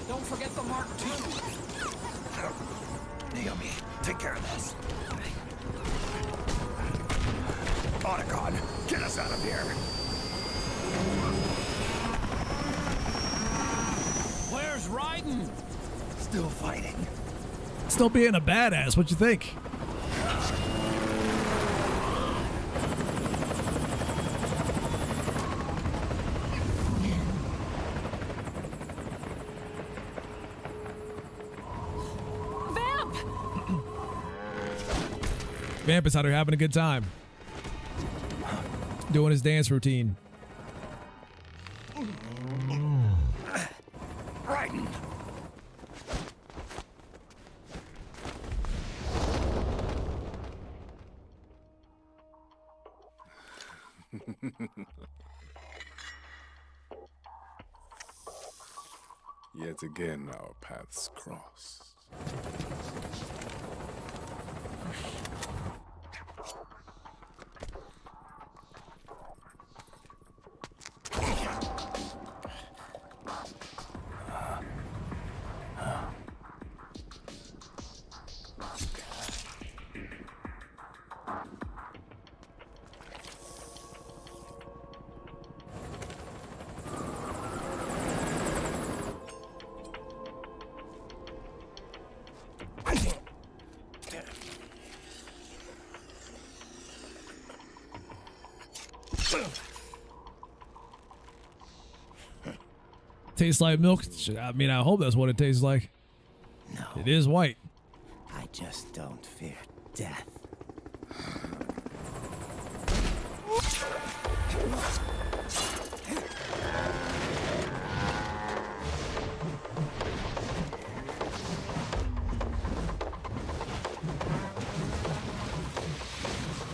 Don't forget the Mark II. Naomi, take care of this. Otacon, get us out of here. Where's Raiden? Still fighting. Still being a badass. What you think? Vamp! Vamp is out there having a good time. Doing his dance routine. Raiden. Yet again, our paths cross. Tastes like milk. I mean, I hope that's what it tastes like. No. It is white. I just don't fear death.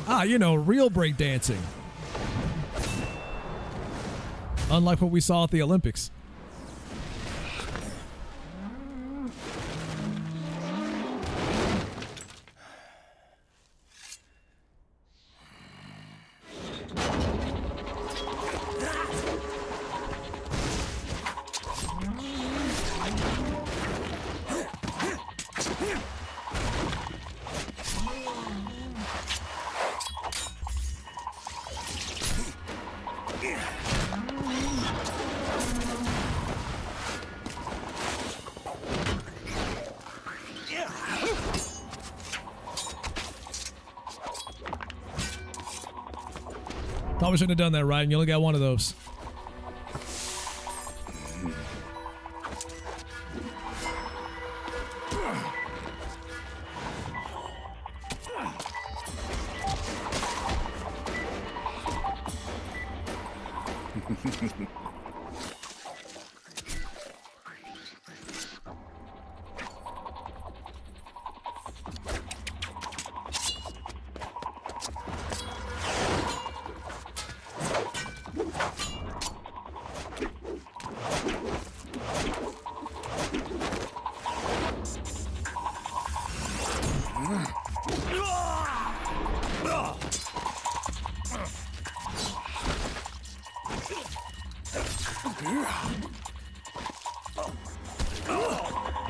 Ah, you know, real breakdancing. Unlike what we saw at the Olympics. Probably shouldn't have done that, Ryan. You only got one of those.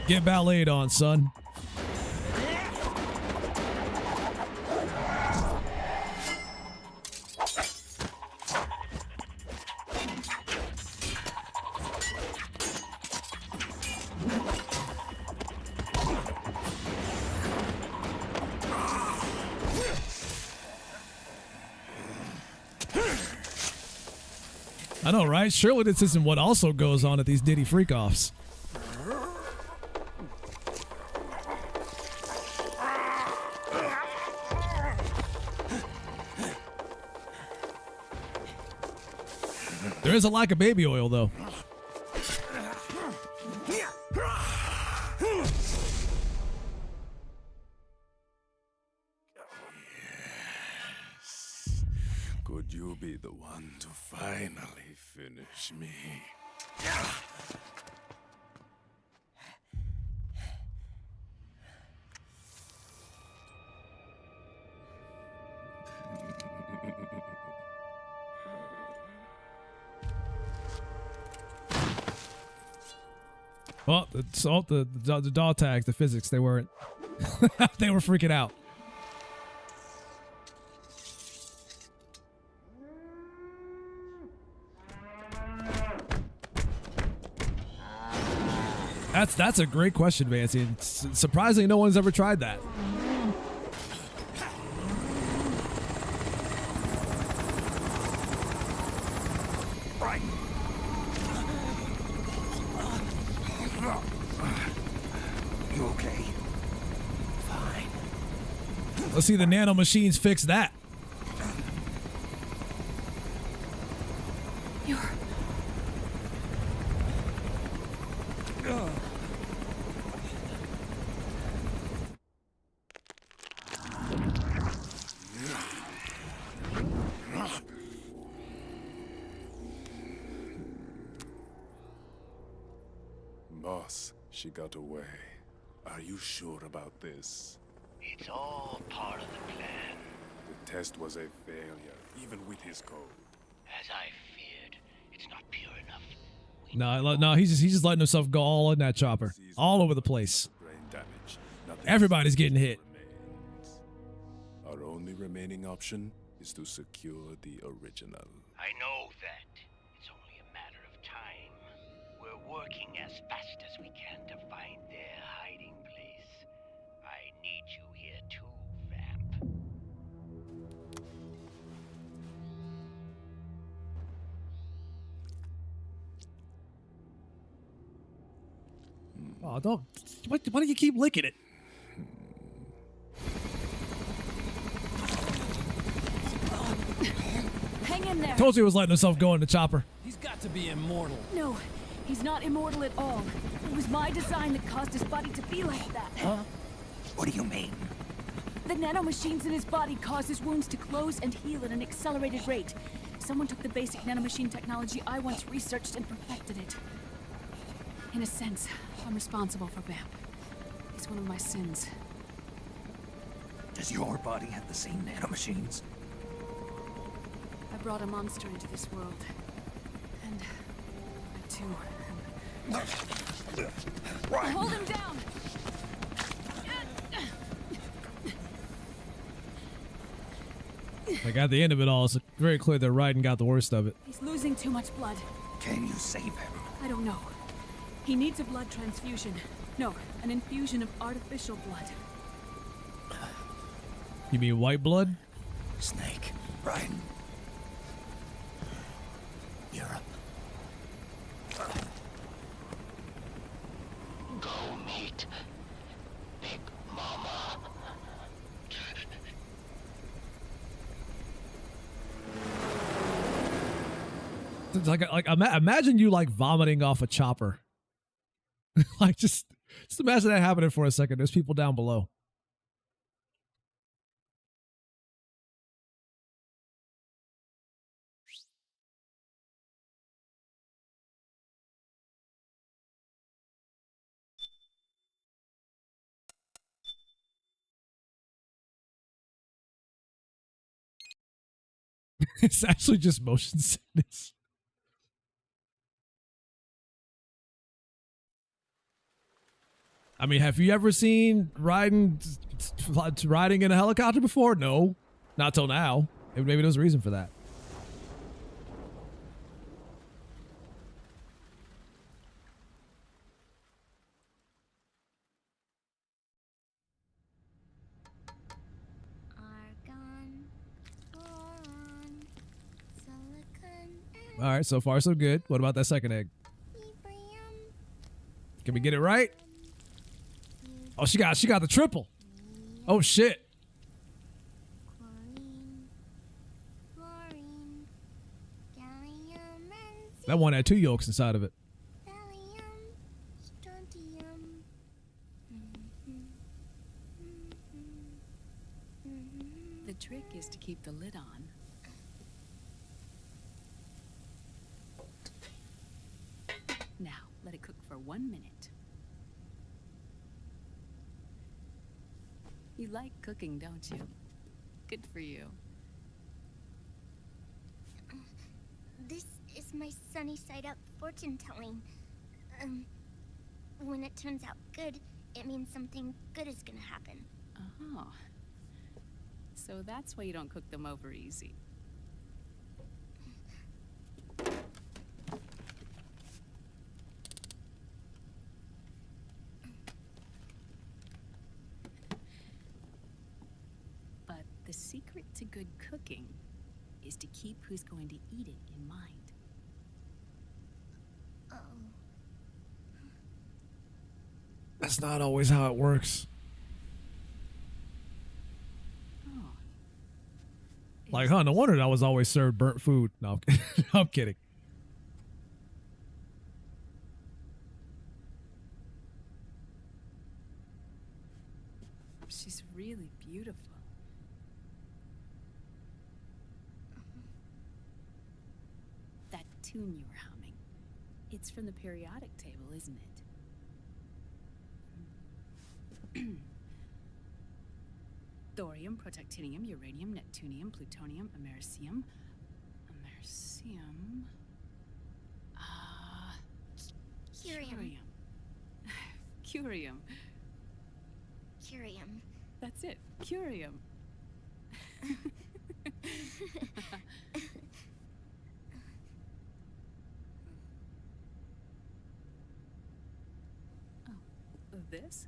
Get balletted on, son. I know, right? Surely this isn't what also goes on at these Diddy freak-offs. There is a lack of baby oil, though. Could you be the one to finally finish me? Well, the dog tags, the physics, they weren't. They were freaking out. That's a great question, Vancy. It's surprisingly, no one's ever tried that. Right. You okay? Fine. Let's see the nano machines fix that. You're... Boss, she got away. Are you sure about this? It's all part of the plan. The test was a failure, even with his code. As I feared, it's not pure enough. No, he's just letting himself go all in that chopper, all over the place. Brain damage. Nothing Everybody's getting hit. remains. Our only remaining option is to secure the original. I know that. It's only a matter of time. We're working as fast as we can to find their hiding place. I need you here too, Vamp. Oh, don't! Why do you keep licking it? Hang in there. Told you he was letting himself go in the chopper. He's got to be immortal. No, he's not immortal at all. It was my design that caused his body to be like that. Huh? What do you mean? The nanomachines in his body cause his wounds to close and heal at an accelerated rate. Someone took the basic nanomachine technology I once researched and perfected it. In a sense, I'm responsible for Vamp. It's one of my sins. Does your body have the same nanomachines? I brought a monster into this world. And I too am... Hold him down! Like at the end of it all, it's very clear that Raiden got the worst of it. He's losing too much blood. Can you save him? I don't know. He needs a blood transfusion. No, an infusion of artificial blood. You mean white blood? Snake, Raiden. Europe. Go meet Big Mama. It's like imagine you like vomiting off a chopper. Like just imagine that happening for a second. There's people down below. It's actually just motion sickness. I mean, have you ever seen riding in a helicopter before? No, not till now. Maybe there's a reason for that. All right, so far so good. What about that second egg? Can we get it right? Oh, she got the triple. Oh shit. That one had 2 yolks inside of it. The trick is to keep the lid on. Now, let it cook for 1 minute. You like cooking, don't you? Good for you. This is my sunny side up fortune telling. When it turns out good, it means something good is gonna happen. Oh. So that's why you don't cook them over easy. But the secret to good cooking is to keep who's going to eat it in mind. Oh. That's not always how it works. Oh. Like, huh, no wonder I was always served burnt food. No, I'm kidding. She's really beautiful. That tune you were humming, it's from the periodic table, isn't it? Thorium, protactinium, uranium, neptunium, plutonium, americium. Curium. Curium. Curium. That's it. Curium. Oh, this?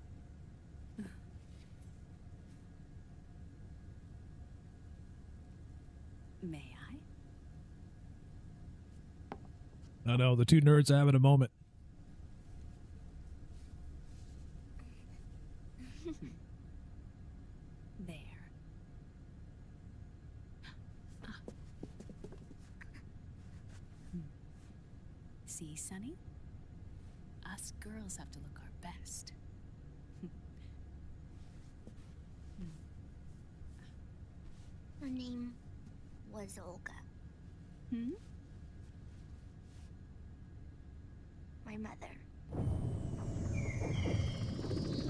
May I? I know, the two nerds are having a moment. There. See, Sonny? Us girls have to look our best. Her name was Olga. Hmm? My mother.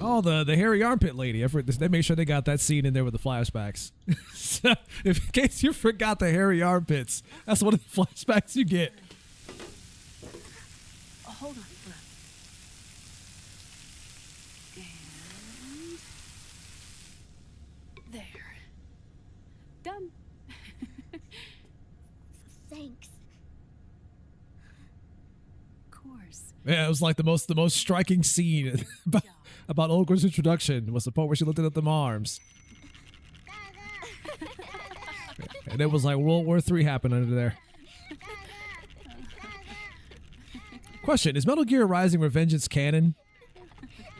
Oh, the hairy armpit lady. They made sure they got that scene in there with the flashbacks. So, in case you forgot the hairy armpits, that's one of the flashbacks you get. Oh, hold on. And there. Done. Thanks. Of course. Yeah, it was like the most striking scene about Olga's introduction was the part where she lifted up them arms. And it was like World War III happened under there. Question, is Metal Gear Rising Revengeance canon?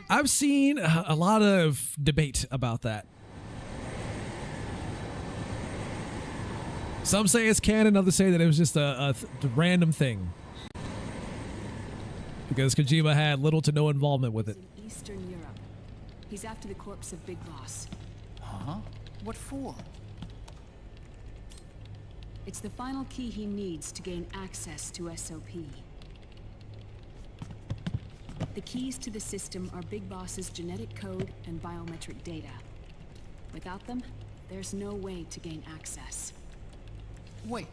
I've seen a lot of debate about that. Some say it's canon, others say that it was just a random thing. Because Kojima had little to no involvement with it. In Eastern Europe. He's after the corpse of Big Boss. Huh? What for? It's the final key he needs to gain access to SOP. The keys to the system are Big Boss's genetic code and biometric data. Without them, there's no way to gain access. Wait,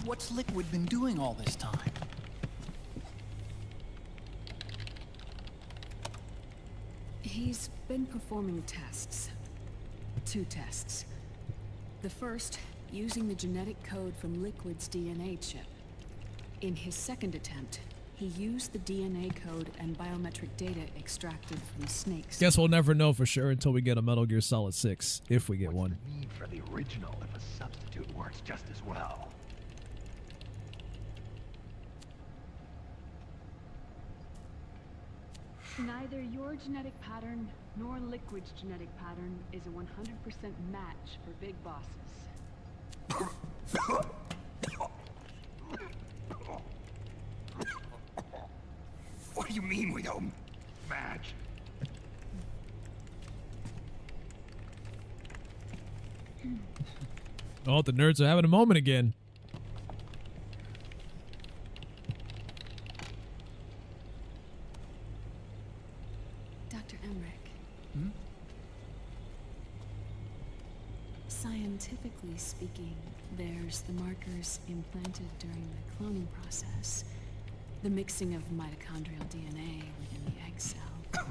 what's Liquid been doing all this time? He's been performing tests. 2 tests. The first, using the genetic code from Liquid's DNA chip. In his second attempt, he used the DNA code and biometric data extracted from Snake's. Guess we'll never know for sure until we get a Metal Gear Solid 6, if we get one. Need for the original if a substitute works just as well. Neither your genetic pattern nor Liquid's genetic pattern is a 100% match for Big Bosses. What do you mean we don't match? Oh, the nerds are having a moment again. Dr. Emmerich. Scientifically speaking, there's the markers implanted during the cloning process. The mixing of mitochondrial DNA within the egg cell.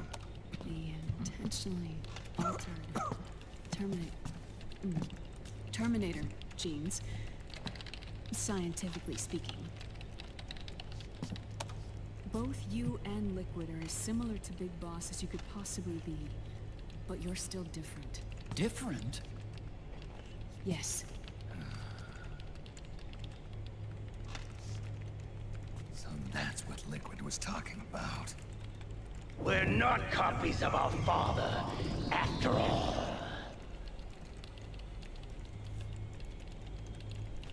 The intentionally altered Terminator genes, scientifically speaking. Both you and Liquid are as similar to Big Boss as you could possibly be, but you're still different. Different? Yes. So that's what Liquid was talking about. We're not copies of our father, after all.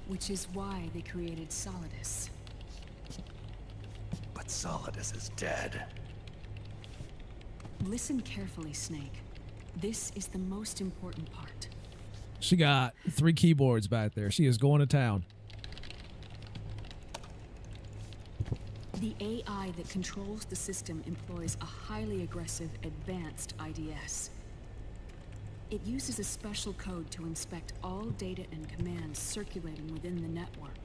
Which is why they created Solidus. But Solidus is dead. Listen carefully, Snake. This is the most important part. She got 3 keyboards back there. She is going to town. The AI that controls the system employs a highly aggressive, advanced IDS. It uses a special code to inspect all data and commands circulating within the network.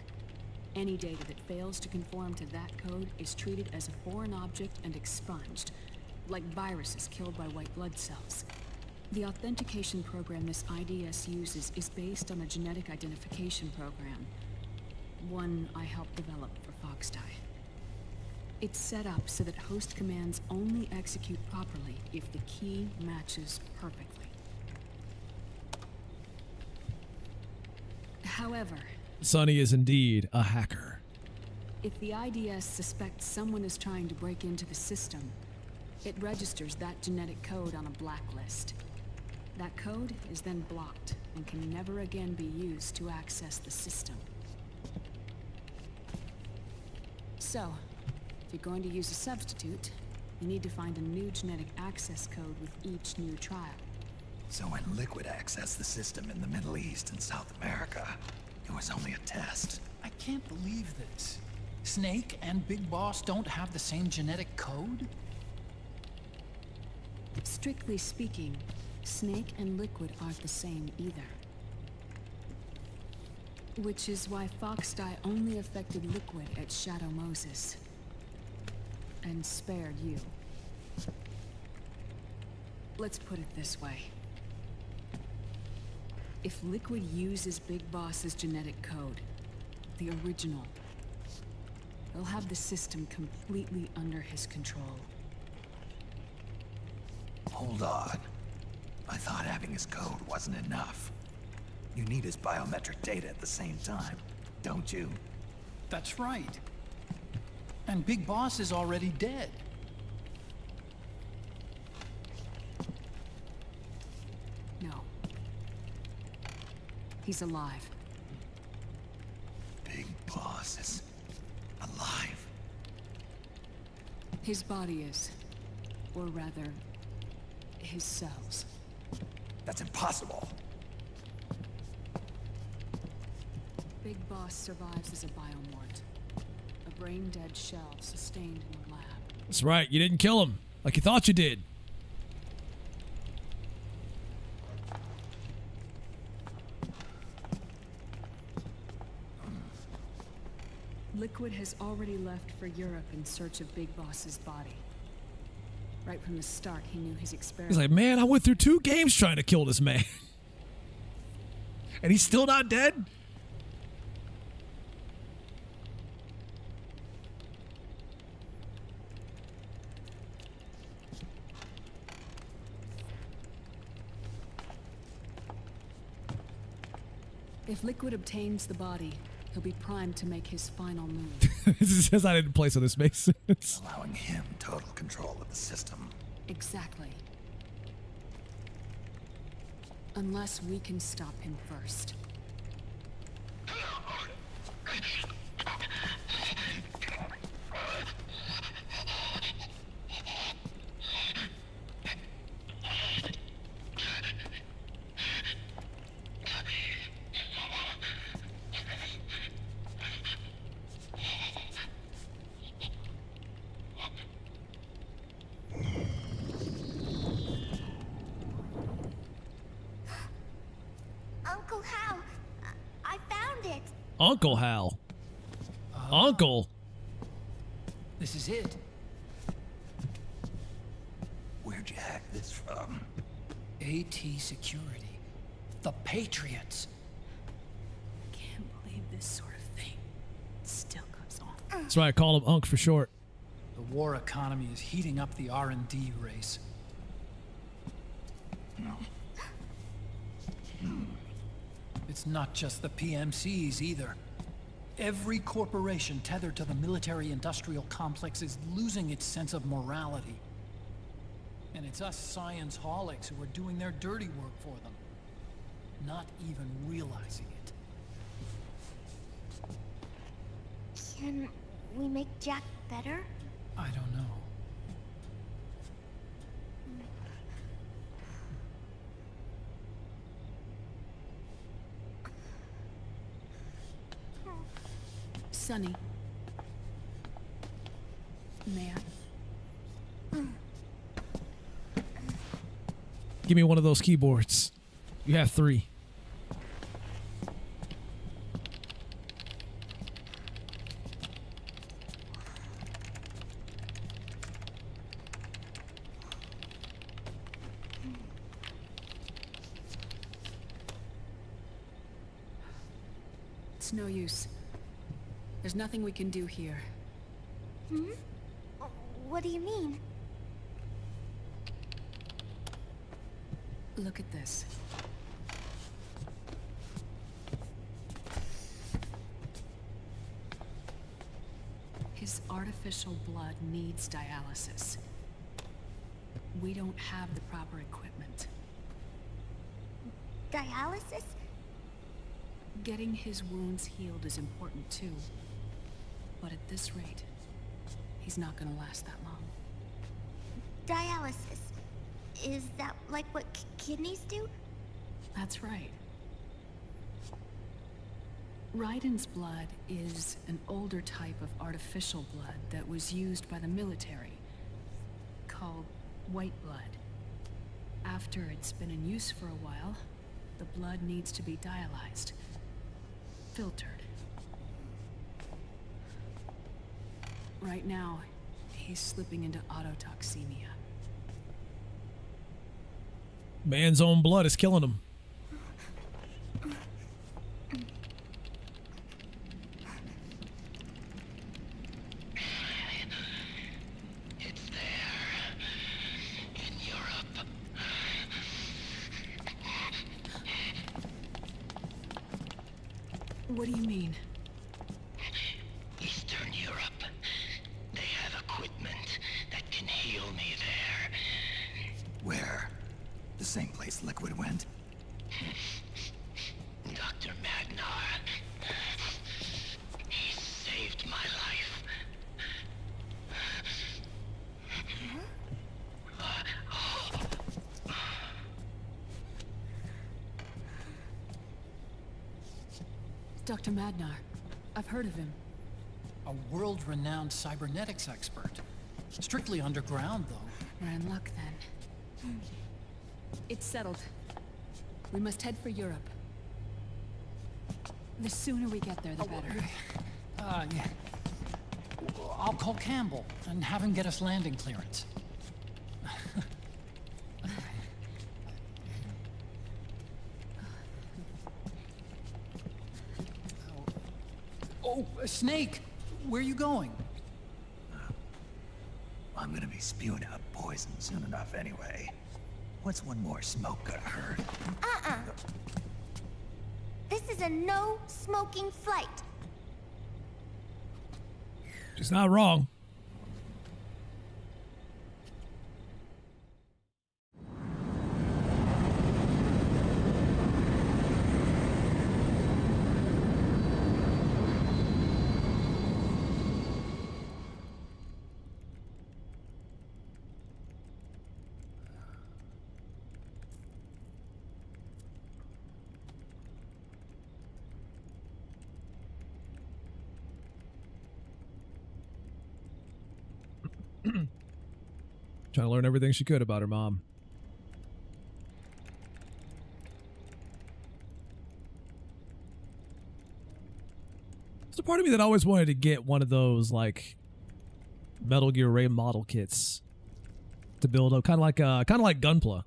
Any data that fails to conform to that code is treated as a foreign object and expunged, like viruses killed by white blood cells. The authentication program this IDS uses is based on a genetic identification program, one I helped develop for Foxdie. It's set up so that host commands only execute properly if the key matches perfectly. However, Sonny is indeed a hacker. if the IDS suspects someone is trying to break into the system, it registers that genetic code on a blacklist. That code is then blocked and can never again be used to access the system. So, if you're going to use a substitute, you need to find a new genetic access code with each new trial. So when Liquid accessed the system in the Middle East and South America, it was only a test. I can't believe this. Snake and Big Boss don't have the same genetic code? Strictly speaking, Snake and Liquid aren't the same either. Which is why Foxdie only affected Liquid at Shadow Moses. And spared you. Let's put it this way. If Liquid uses Big Boss's genetic code, the original, he'll have the system completely under his control. Hold on. I thought having his code wasn't enough. You need his biometric data at the same time, don't you? That's right. And Big Boss is already dead. No. He's alive. Big Boss is alive. His body is. Or rather, his cells. That's impossible. Big Boss survives as a biomort. A brain-dead shell sustained in a lab. That's right. You didn't kill him like you thought you did. Liquid has already left for Europe in search of Big Boss's body. Right from the start, he knew his experiment. He's like, man, I went through 2 games trying to kill this man. And he's still not dead? If Liquid obtains the body, he'll be primed to make his final move. It says I didn't play, so this makes sense. Allowing him total control of the system. Exactly. Unless we can stop him first. Uncle Hal, I found it. Uncle Hal. Uncle. This is it. Where'd you hack this from? AT Security. The Patriots. Can't believe this sort of thing still goes on. That's why I call him Unc for short. The war economy is heating up the R&D race. It's not just the PMCs either. Every corporation tethered to the military-industrial complex is losing its sense of morality. And it's us science-holics who are doing their dirty work for them, not even realizing it. Can we make Jack better? I don't know. Sonny. May I? Give me one of those keyboards. You have 3. It's no use. There's nothing we can do here. Hmm? What do you mean? Look at this. His artificial blood needs dialysis. We don't have the proper equipment. Dialysis? Getting his wounds healed is important too. But at this rate, he's not gonna last that long. Dialysis. Is that like what kidneys do? That's right. Raiden's blood is an older type of artificial blood that was used by the military, called white blood. After it's been in use for a while, the blood needs to be dialyzed, filtered. Right now, he's slipping into autotoxemia. Man's own blood is killing him. It's there. In Europe. What do you mean? Eastern Europe. same place Liquid went. Dr. Magnar. He saved my life. Dr. Magnar. I've heard of him. A world-renowned cybernetics expert. Strictly underground, though. We're in luck, then. It's settled. We must head for Europe. The sooner we get there, the better. Yeah. I'll call Campbell and have him get us landing clearance. Oh, Snake! Where are you going? I'm gonna be spewing out poison soon enough anyway. What's one more smoke gonna hurt? This is a no smoking flight. She's not wrong. Trying to learn everything she could about her mom. There's a part of me that always wanted to get one of those like Metal Gear Ray model kits to build up, kind of like Gunpla.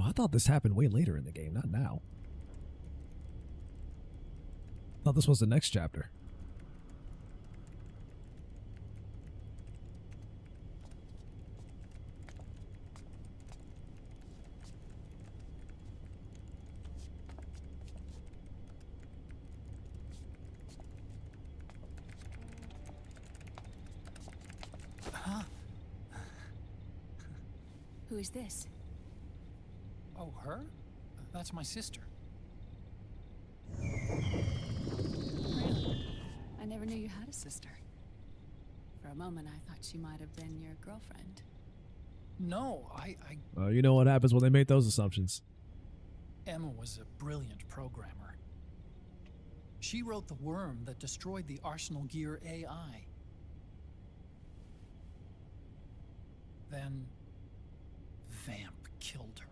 I thought this happened way later in the game, not now. I thought this was the next chapter. Huh? Who is this? Oh, her? That's my sister. Really? I never knew you had a sister. For a moment, I thought she might have been your girlfriend. No, You know what happens when they make those assumptions. Emma was a brilliant programmer. She wrote the worm that destroyed the Arsenal Gear AI. Then Vamp killed her.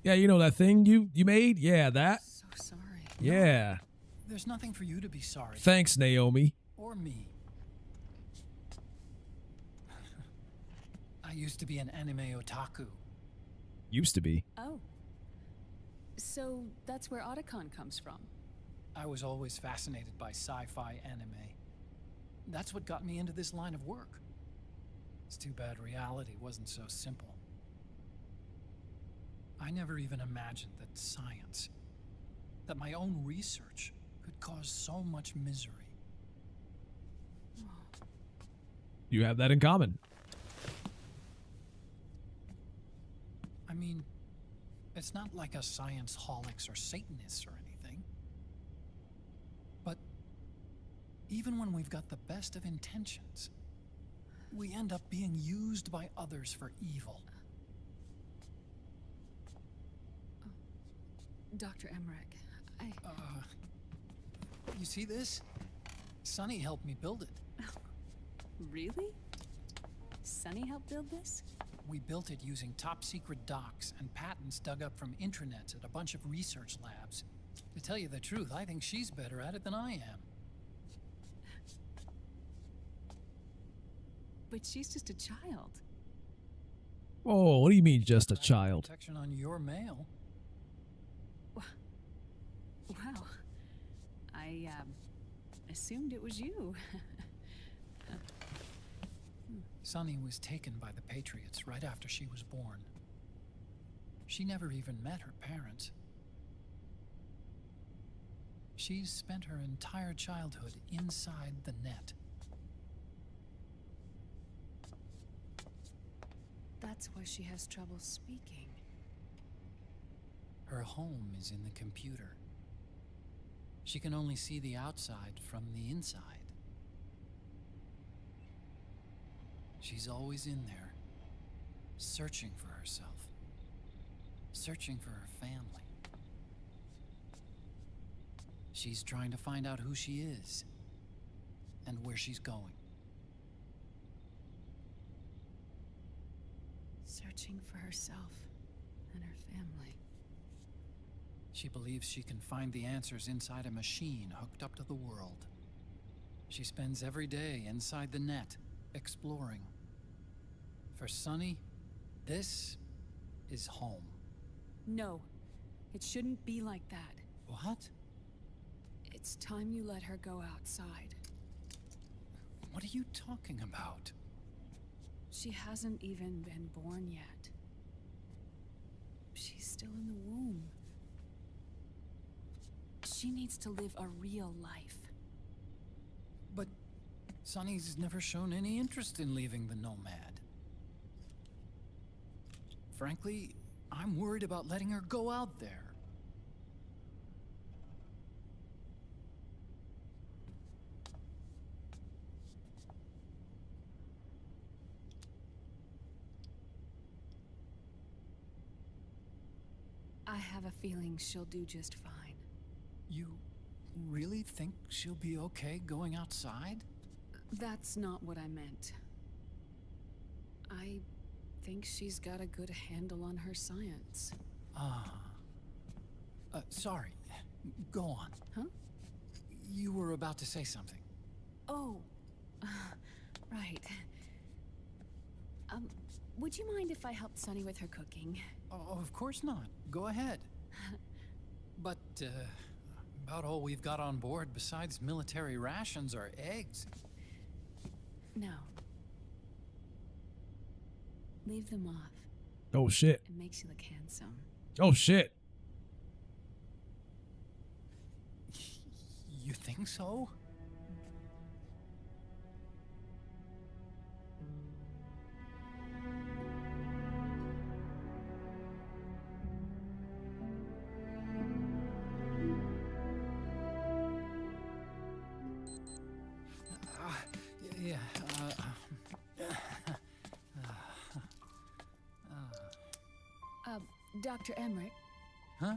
Yeah, you know that thing you made? Yeah, that. So sorry. Yeah. No, there's nothing for you to be sorry. Thanks, Naomi. Or me. I used to be an anime otaku. Used to be. Oh. So that's where Otacon comes from. I was always fascinated by sci-fi anime. That's what got me into this line of work. It's too bad reality wasn't so simple. I never even imagined that science, that my own research, could cause so much misery. You have that in common. I mean, it's not like us science holics or Satanists or anything. But even when we've got the best of intentions, we end up being used by others for evil. Dr. Emmerich, You see this? Sonny helped me build it. Really? Sonny helped build this? We built it using top-secret docs and patents dug up from intranets at a bunch of research labs. To tell you the truth, I think she's better at it than I am. But she's just a child. Oh, what do you mean just a child? Protection on your mail. Wow. I assumed it was you. Sunny was taken by the Patriots right after she was born. She never even met her parents. She's spent her entire childhood inside the net. That's why she has trouble speaking. Her home is in the computer. She can only see the outside from the inside. She's always in there, searching for herself, searching for her family. She's trying to find out who she is and where she's going. Searching for herself and her family. She believes she can find the answers inside a machine hooked up to the world. She spends every day inside the net, exploring. For Sunny, this is home. No, it shouldn't be like that. What? It's time you let her go outside. What are you talking about? She hasn't even been born yet. She's still in the womb. She needs to live a real life. But Sunny's never shown any interest in leaving the Nomad. Frankly, I'm worried about letting her go out there. I have a feeling she'll do just fine. You really think she'll be okay going outside? That's not what I meant. I think she's got a good handle on her science. Sorry. Go on. Huh? You were about to say something. Oh, right. Would you mind if I helped Sunny with her cooking? Oh, of course not. Go ahead. But, about all we've got on board besides military rations are eggs. No. Leave them off. Oh, shit. It makes you look handsome. Oh, shit. You think so? Dr. Emmerich? Huh?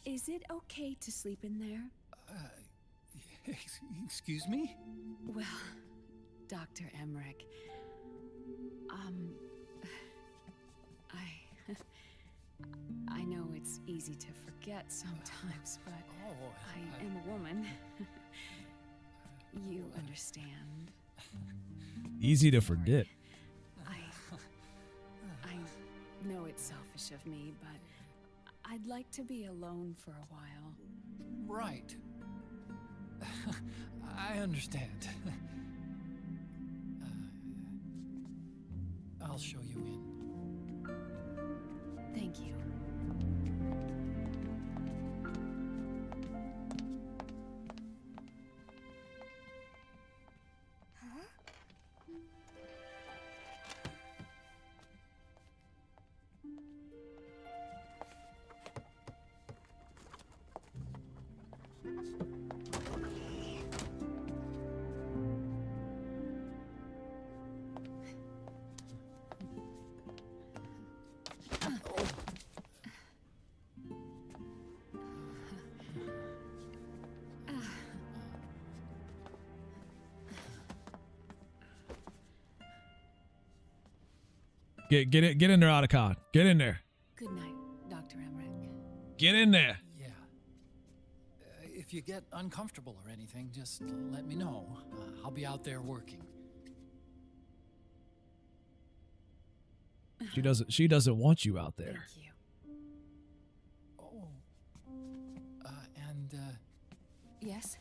Is it okay to sleep in there? Excuse me? Well, Dr. Emmerich, I know it's easy to forget sometimes, but I am a woman. You understand. Easy to forget. I know it's selfish of me, but I'd like to be alone for a while. Right. I understand. I'll show you in. Thank you. Get in there, Otacon. Get in there. Good night, Dr. Emmerich. Get in there. Yeah. If you get uncomfortable or anything, just let me know. I'll be out there working. She doesn't want you out there. Thank you. Oh. And Yes?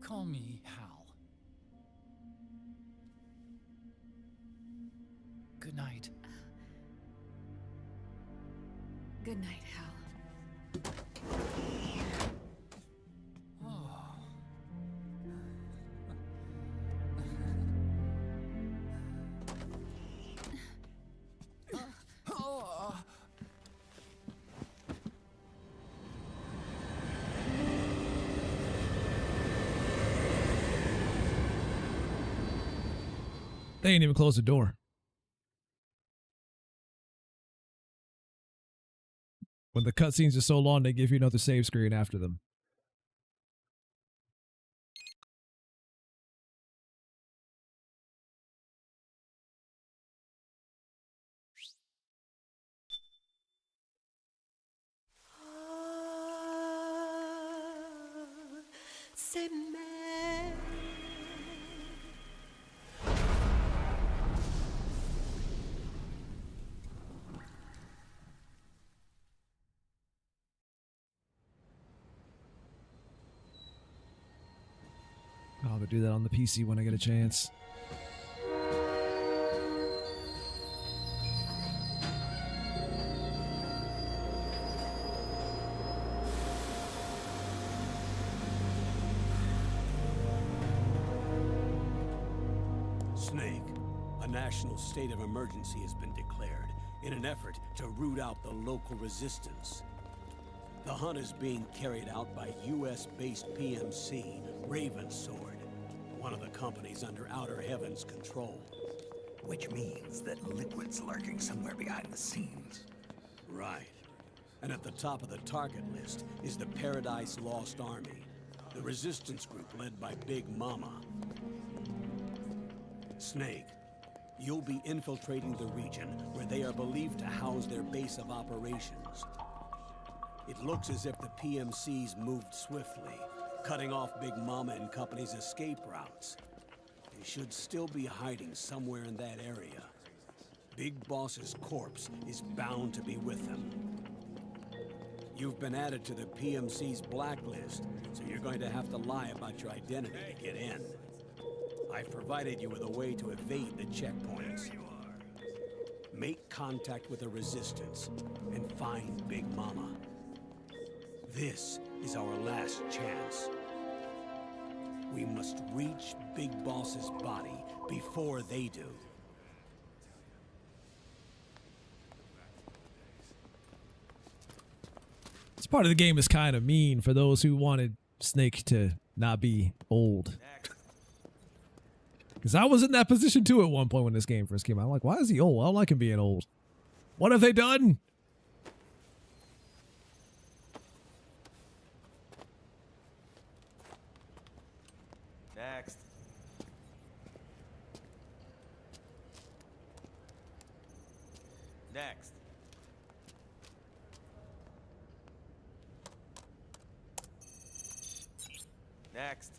Call me Hal. Good night. Good night, Hal. They ain't even closed the door. When the cutscenes are so long, they give you another save screen after them. C'est mère. I'll do that on the PC when I get a chance. Snake, a national state of emergency has been declared in an effort to root out the local resistance. The hunt is being carried out by US-based PMC, Ravensword, one of the companies under Outer Heaven's control. Which means that Liquid's lurking somewhere behind the scenes. Right. And at the top of the target list is the Paradise Lost Army, the resistance group led by Big Mama. Snake, you'll be infiltrating the region where they are believed to house their base of operations. It looks as if the PMC's moved swiftly, cutting off Big Mama and company's escape routes. They should still be hiding somewhere in that area. Big Boss's corpse is bound to be with them. You've been added to the PMC's blacklist, so you're going to have to lie about your identity to get in. I've provided you with a way to evade the checkpoints. Make contact with the Resistance and find Big Mama. This is our last chance. We must reach Big Boss's body before they do. This part of the game is kind of mean for those who wanted Snake to not be old. Because I was in that position too at one point when this game first came out. I'm like, why is he old? I don't like him being old. What have they done? Next. Next. Next.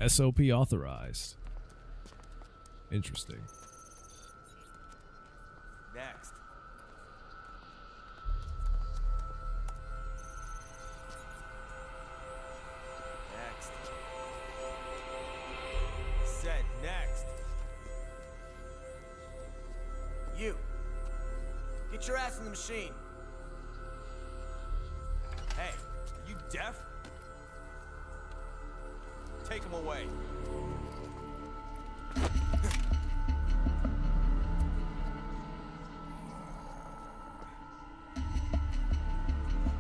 SOP authorized. Interesting. Next. Next. Said next. You. Get your ass in the machine. Hey, are you deaf? Take him away.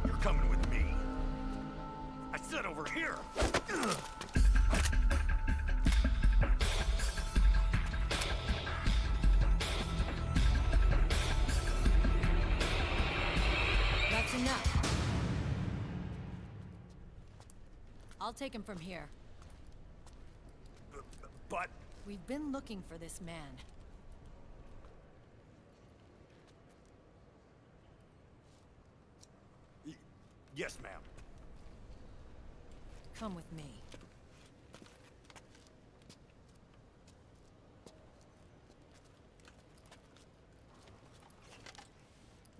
You're coming with me. I said over here. That's enough. I'll take him from here. But... We've been looking for this man. Yes, ma'am. Come with me.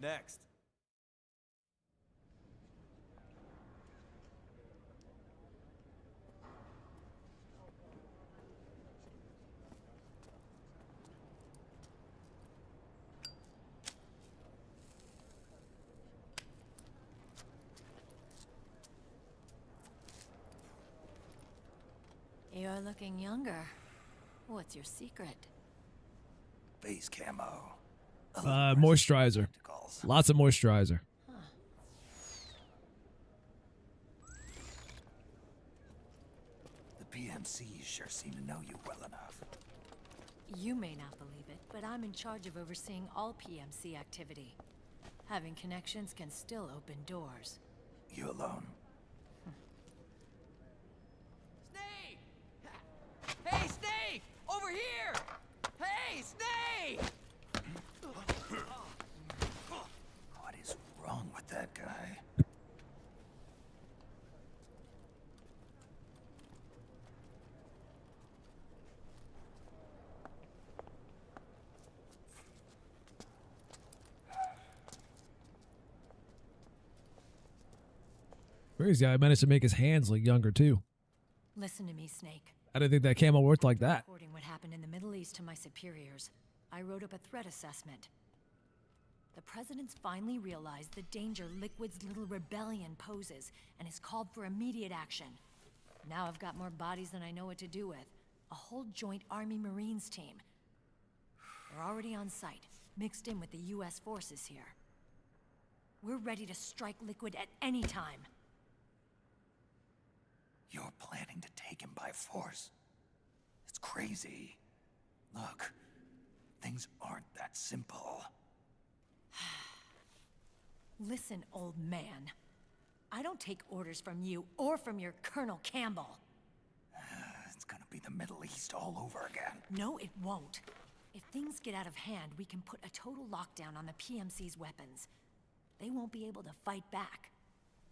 Next. You're looking younger. What's your secret? Base camo. Moisturizer. Lots of moisturizer. The PMCs sure seem to know you well enough. You may not believe it, but I'm in charge of overseeing all PMC activity. Having connections can still open doors. You alone? Snake! Hey, Snake! Over here! Hey, Snake! What is wrong with that guy? Crazy, I managed to make his hands look younger too. Listen to me, Snake. I didn't think that camo worked like that. Reporting what happened in the Middle East to my superiors, I wrote up a threat assessment. The president's finally realized the danger Liquid's little rebellion poses and has called for immediate action. Now I've got more bodies than I know what to do with. A whole joint Army Marines team. They're already on site, mixed in with the US forces here. We're ready to strike Liquid at any time. You're planning to take him by force. It's crazy. Look, things aren't that simple. Listen, old man. I don't take orders from you or from your Colonel Campbell. It's gonna be the Middle East all over again. No, it won't. If things get out of hand, we can put a total lockdown on the PMC's weapons. They won't be able to fight back.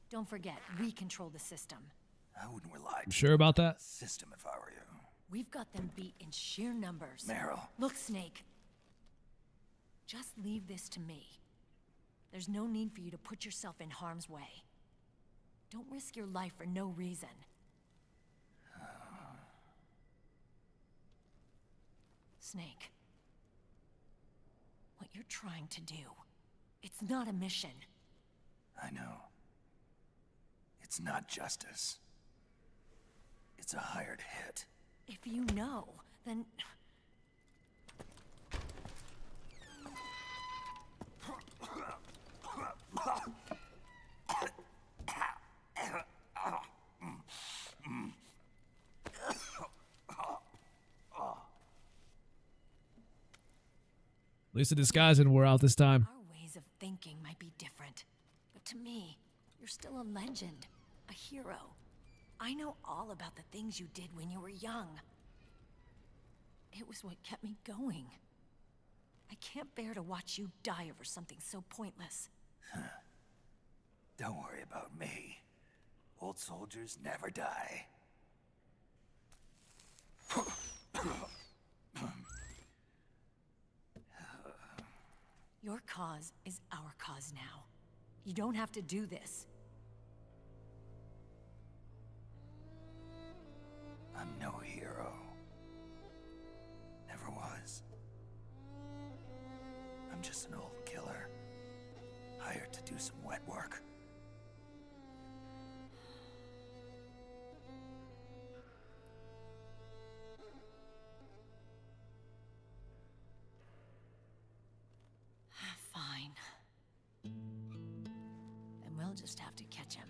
Don't forget, we control the system. I wouldn't rely You sure about on that? the system if I were you. We've got them beat in sheer numbers. Meryl. Look, Snake. Just leave this to me. There's no need for you to put yourself in harm's way. Don't risk your life for no reason. Snake. What you're trying to do, it's not a mission. I know. It's not justice. It's a hired hit. If you know, then... At least the disguise didn't wear out this time. Our ways of thinking might be different, but to me, you're still a legend, a hero. I know all about the things you did when you were young. It was what kept me going. I can't bear to watch you die over something so pointless. Don't worry about me. Old soldiers never die. Your cause is our cause now. You don't have to do this. I'm no hero. Never was. I'm just an old killer. Hired to do some wet work. Fine. Then we'll just have to catch him.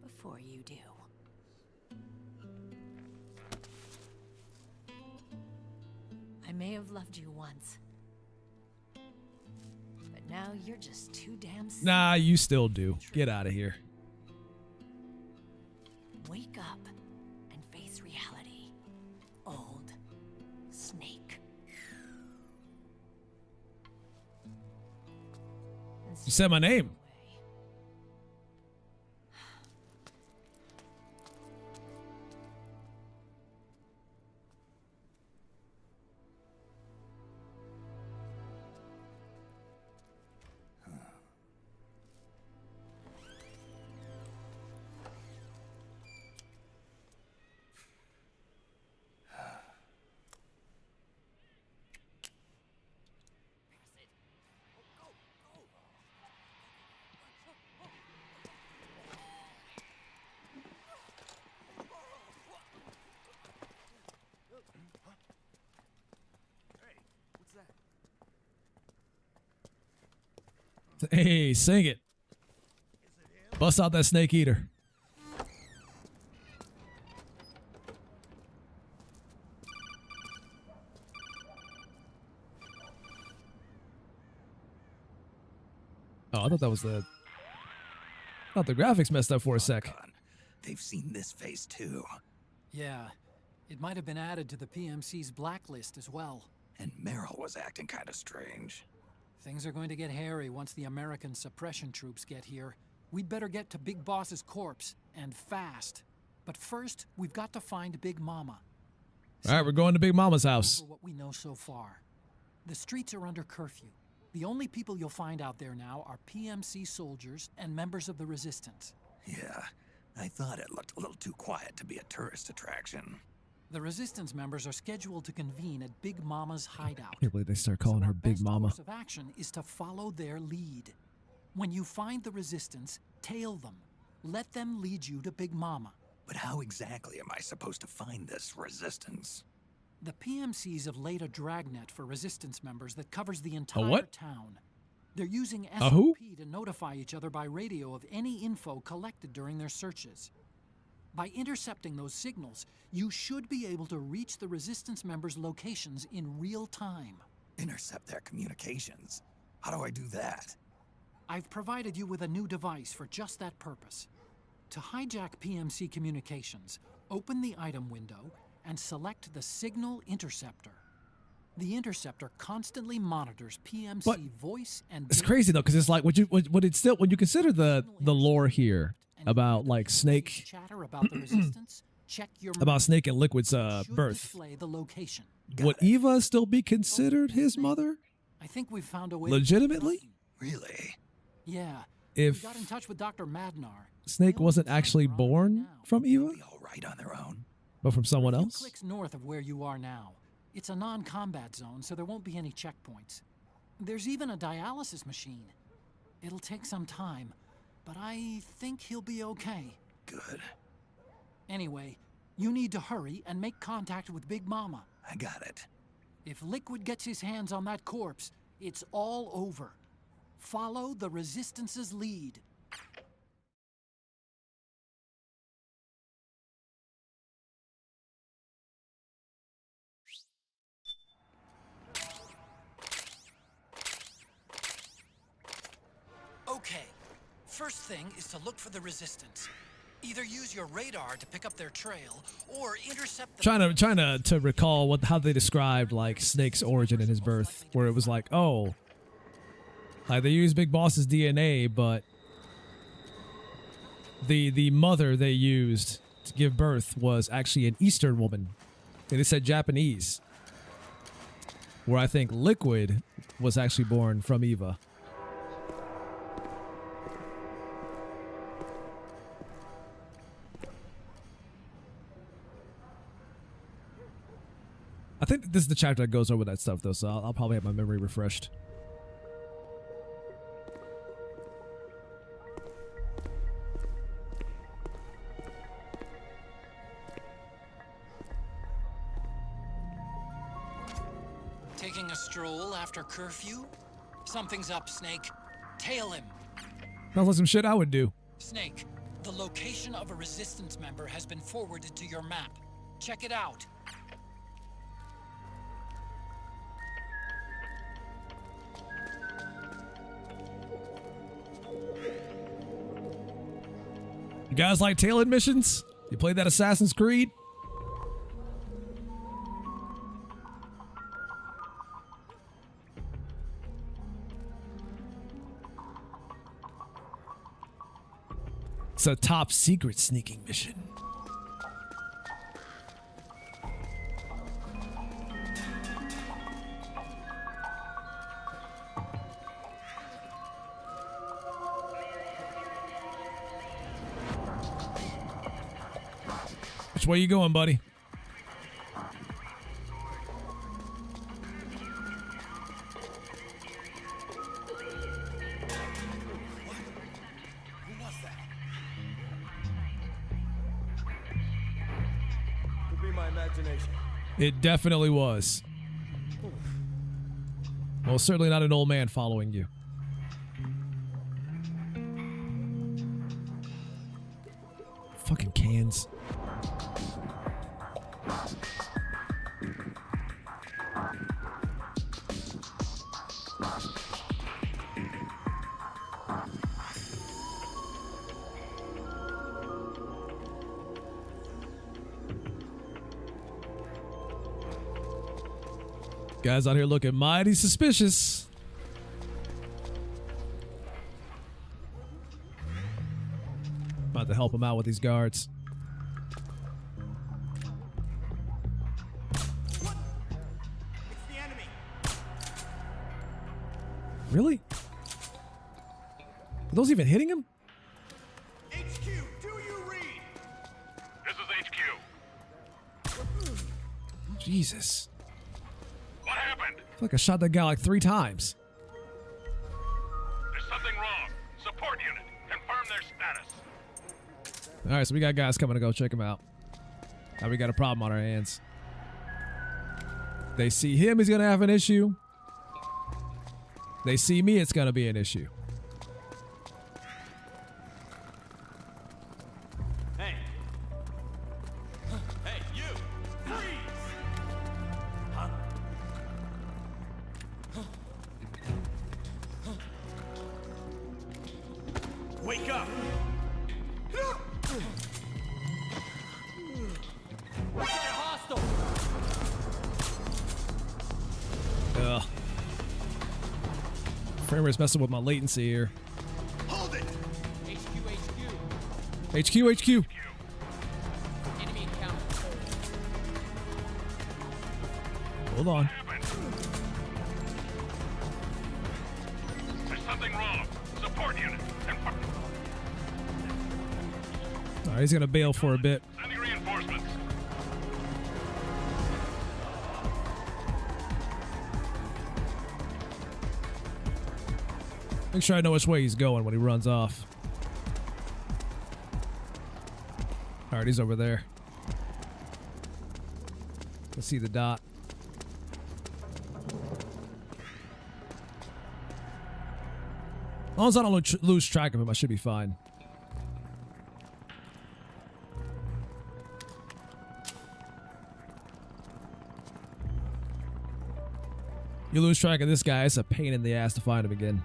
Before you do. I may have loved you once. But now you're just too damn sick. Nah, you still do. Get out of here. Wake up and face reality. Old Snake. You said my name. Hey, sing it. Bust out that snake eater. Oh, I thought that was the... I thought the graphics messed up for a sec. They've seen this face too. Yeah, it might have been added to the PMC's blacklist as well. And Meryl was acting kind of strange. Things are going to get hairy once the American suppression troops get here. We'd better get to Big Boss's corpse, and fast. But first, we've got to find Big Mama. All right, we're going to Big Mama's house. For what we know so far. The streets are under curfew. The only people you'll find out there now are PMC soldiers and members of the Resistance. Yeah, I thought it looked a little too quiet to be a tourist attraction. The Resistance members are scheduled to convene at Big Mama's hideout. I can't believe they start calling her Big Mama. Course of action is to follow their lead. When you find the Resistance, tail them. Let them lead you to Big Mama. But how exactly am I supposed to find this Resistance? The PMCs have laid a dragnet for Resistance members that covers the entire what? town. They're using who? SOP to notify each other by radio of any info collected during their searches. By intercepting those signals, you should be able to reach the Resistance members' locations in real time. Intercept their communications? How do I do that? I've provided you with a new device for just that purpose. To hijack PMC communications, open the item window and select the Signal Interceptor. The interceptor constantly monitors PMC voice and... It's crazy though, because it's like when you consider the lore here about like Snake, chatter about the Resistance, check your about Snake and Liquid's birth. display the location. Would Eva still be considered his mother? I think we've found a way. Legitimately? Really? Yeah. If we got in touch with Dr. Madnar. Snake wasn't actually born from Eva, All right on their own. but from someone else? Clicks north of where you are now. It's a non-combat zone, so there won't be any checkpoints. There's even a dialysis machine. It'll take some time, but I think he'll be okay. Good. Anyway, you need to hurry and make contact with Big Mama. I got it. If Liquid gets his hands on that corpse, it's all over. Follow the Resistance's lead. Okay, first thing is to look for the Resistance. Either use your radar to pick up their trail, or intercept the... Trying to recall how they described like Snake's origin and his birth, where it was like, oh, like they used Big Boss's DNA, but the mother they used to give birth was actually an Eastern woman. And they said Japanese, where I think Liquid was actually born from Eva. I think this is the chapter that goes over that stuff, though, so I'll probably have my memory refreshed. Taking a stroll after curfew? Something's up, Snake. Tail him. Sounds like some shit I would do. Snake, the location of a Resistance member has been forwarded to your map. Check it out. You guys like tailored missions? You played that Assassin's Creed? It's a top secret sneaking mission. Which way you going, buddy? Who was that? Could be my imagination. It definitely was. Well, certainly not an old man following you. Fucking cans. Guys out here looking mighty suspicious. About to help him out with these guards. It's the enemy. Really? Are those even hitting him? HQ, do you read? This is HQ. Jesus. What happened? I feel like I shot that guy like 3 times. There's something wrong. Support unit, confirm their status. All right, so we got guys coming to go check him out. Now we got a problem on our hands. They see him, he's going to have an issue. They see me, it's going to be an issue. Hey. Hey, you. Freeze. Huh? Wake up. Hostile. Ugh. Frame rate's messing with my latency here. Hold it. HQ. Enemy encounter. Hold on. There's something wrong. Support unit, confirm. All right, he's going to bail for a bit. Sending reinforcements. Make sure I know which way he's going when he runs off. All right, he's over there. Let's see the dot. As long as I don't lose track of him, I should be fine. You lose track of this guy, it's a pain in the ass to find him again.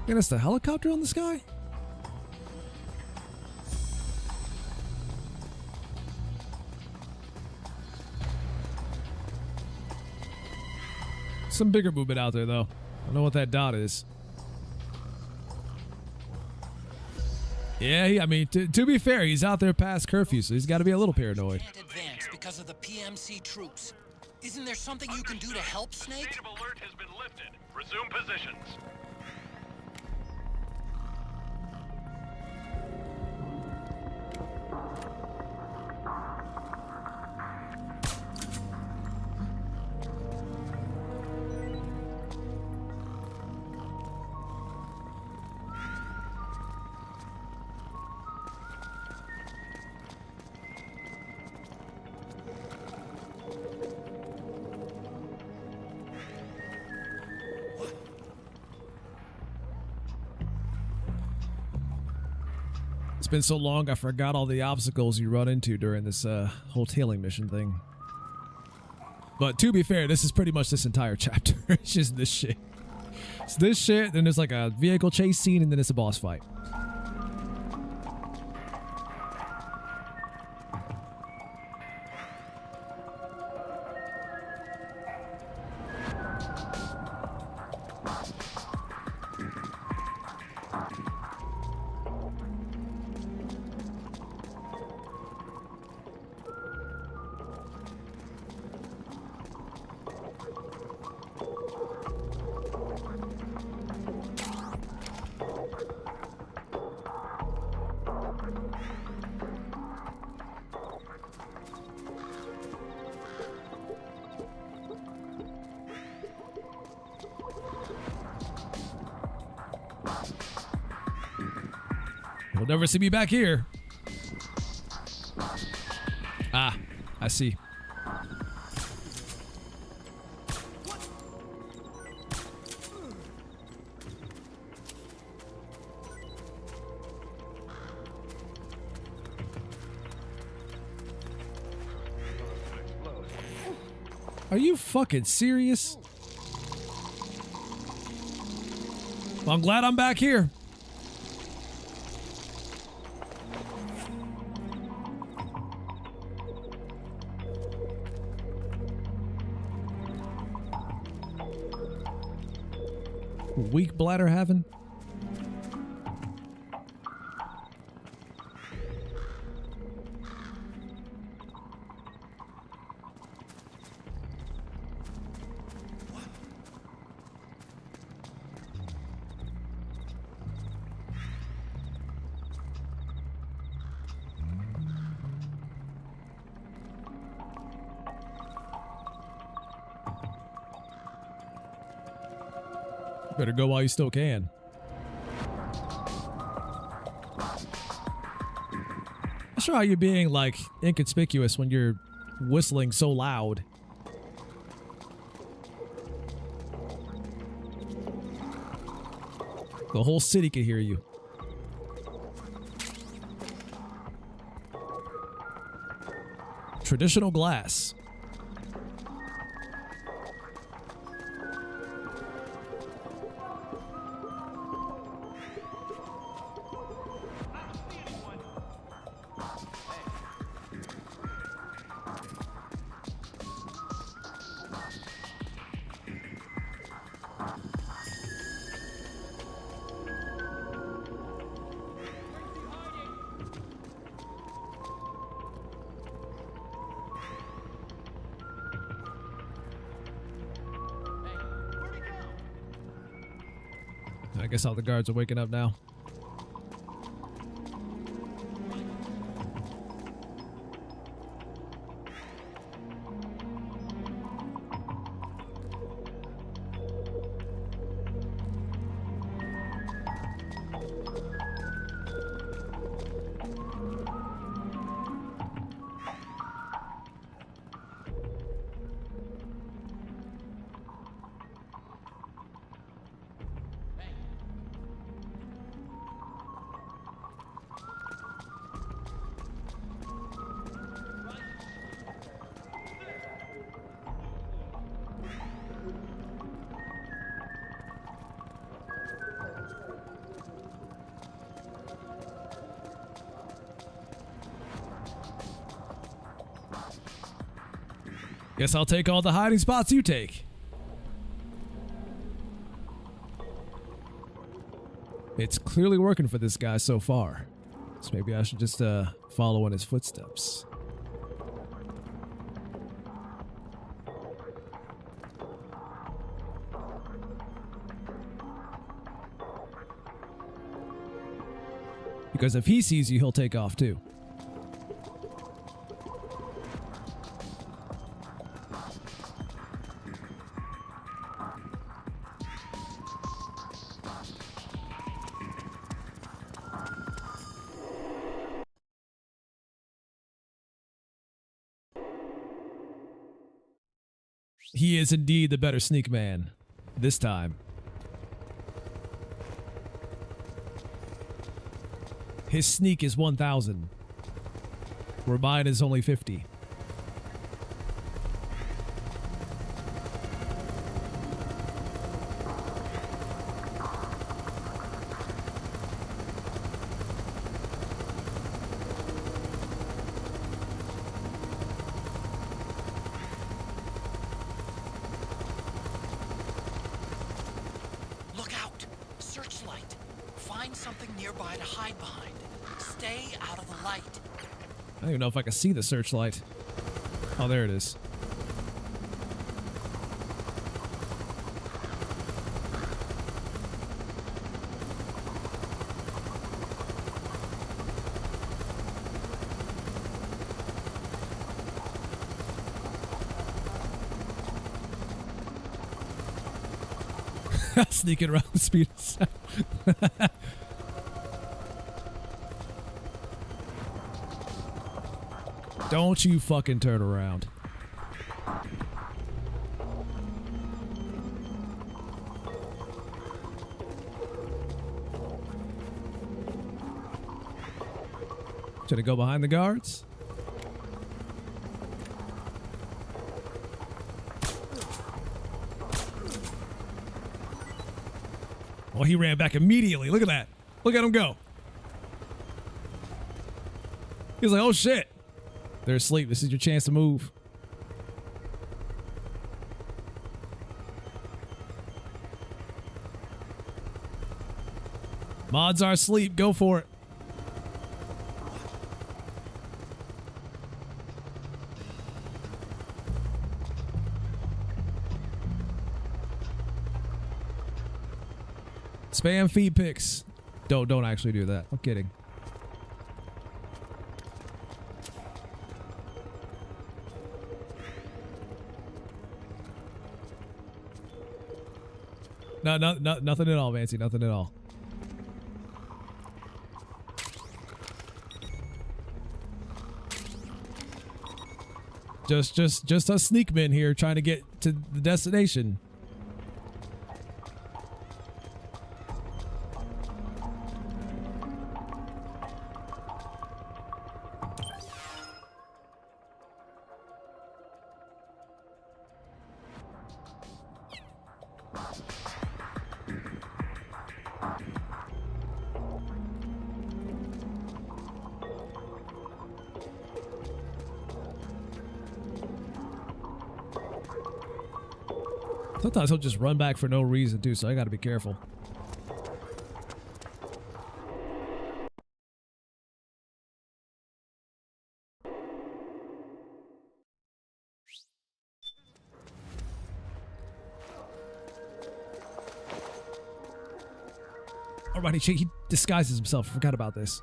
And it's the helicopter on the sky? Some bigger movement out there, though. I don't know what that dot is. Yeah, I mean, to be fair, he's out there past curfew, so he's got to be a little paranoid. Can't advance because of the PMC troops. Isn't there something you can do to help, Snake? State of alert has been lifted. Resume positions. It's been so long, I forgot all the obstacles you run into during this whole tailing mission thing. But to be fair, this is pretty much this entire chapter. It's just this shit. It's this shit, then there's like a vehicle chase scene, and then it's a boss fight. You'll never see me back here. Ah, I see. Are you fucking serious? Well, I'm glad I'm back here. Weak bladder having? Better go while you still can. I'm sure how you're being like inconspicuous when you're whistling so loud. The whole city could hear you. Traditional glass. I guess all the guards are waking up now. Guess I'll take all the hiding spots you take. It's clearly working for this guy so far. So maybe I should just follow in his footsteps. Because if he sees you, he'll take off too. He is indeed the better sneak man. This time. His sneak is 1,000. Where mine is only 50. I don't even know if I can see the searchlight. Oh, there it is. Sneaking around the speed of sound. Don't you fucking turn around. Should I go behind the guards? Well, he ran back immediately. Look at that. Look at him go. He's like, oh shit. They're asleep. This is your chance to move. Mods are asleep. Go for it. Spam feed pics. Don't actually do that. I'm kidding. No, nothing at all, Mancy. Nothing at all. Just us sneak men here trying to get to the destination. Sometimes he'll just run back for no reason too, so I gotta be careful. Alrighty, he disguises himself. I forgot about this.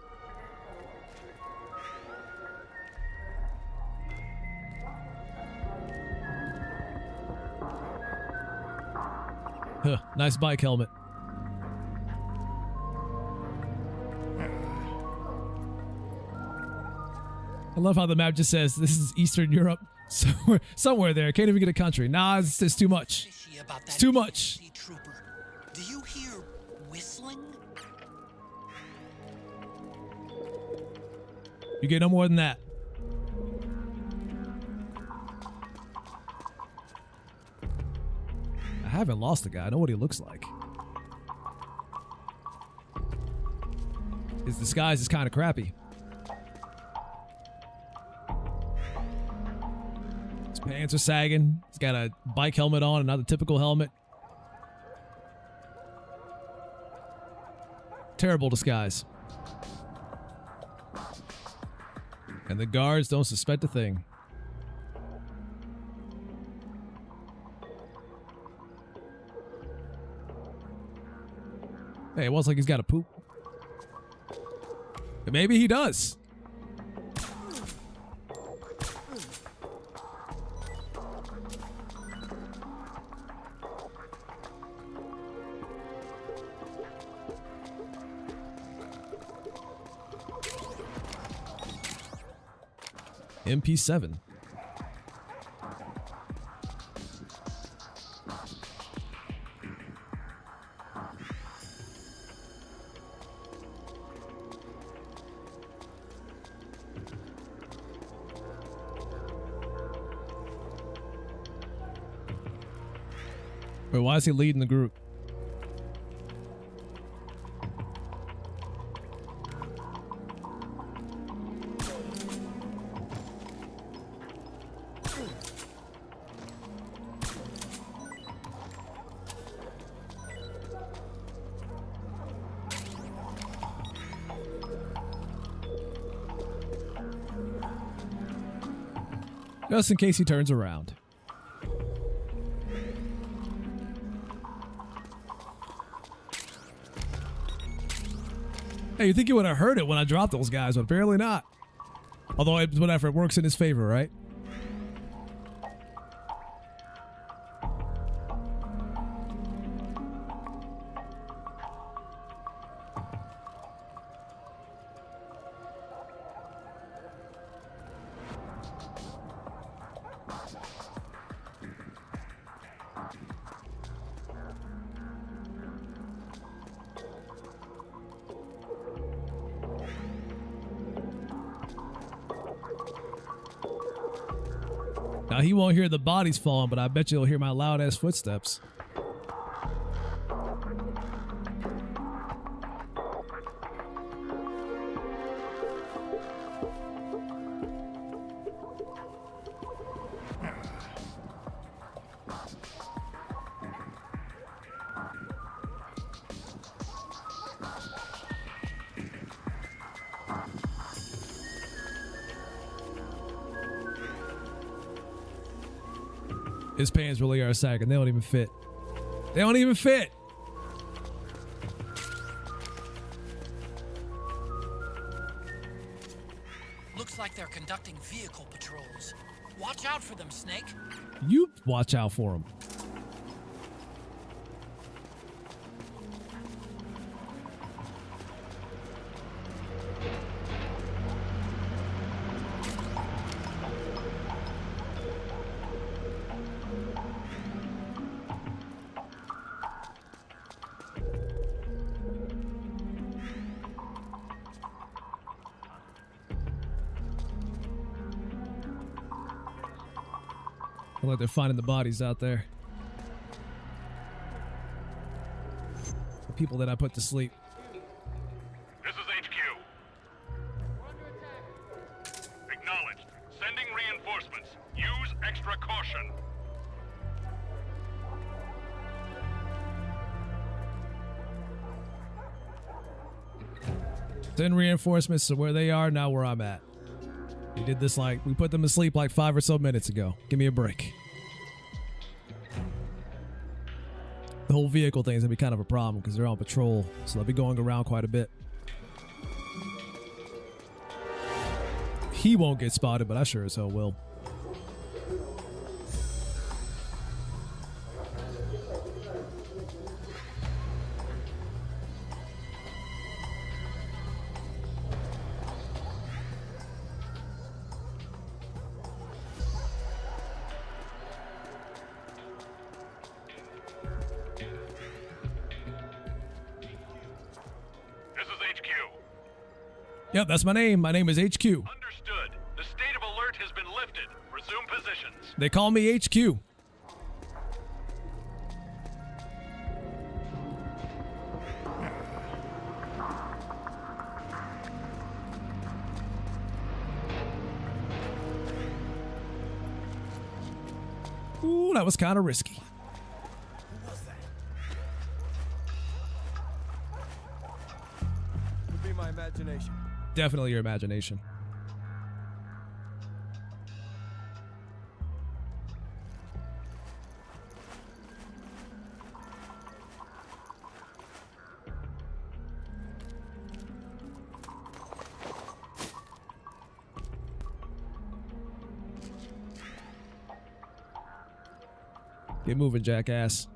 Huh, nice bike helmet. I love how the map just says this is Eastern Europe. Somewhere there. Can't even get a country. Nah, it's too much. It's too much. Do you hear whistling? You get no more than that. I haven't lost the guy. I know what he looks like. His disguise is kind of crappy. His pants are sagging. He's got a bike helmet on, not the typical helmet. Terrible disguise. And the guards don't suspect a thing. Hey, it was like he's got a poop. But maybe he does. MP7. Wait, why is he leading the group? Just in case he turns around. Hey, you think you would have heard it when I dropped those guys, but apparently not. Although, whatever, it works in his favor, right? Now, he won't hear the bodies falling, but I bet you'll hear my loud-ass footsteps. His pants really are sagging. They don't even fit. They don't even fit. Looks like they're conducting vehicle patrols. Watch out for them, Snake. You watch out for him. Look like they're finding the bodies out there. The people that I put to sleep. This is HQ. Acknowledged. Sending reinforcements. Use extra caution. Send reinforcements to where they are, now where I'm at. We did this we put them to sleep like 5 or so minutes ago. Give me a break. The whole vehicle thing is going to be kind of a problem because they're on patrol. So they'll be going around quite a bit. He won't get spotted, but I sure as hell will. Yep, that's my name. My name is HQ. Understood. The state of alert has been lifted. Resume positions. They call me HQ. Ooh, that was kind of risky. Could be my imagination. Definitely your imagination. Get moving, jackass.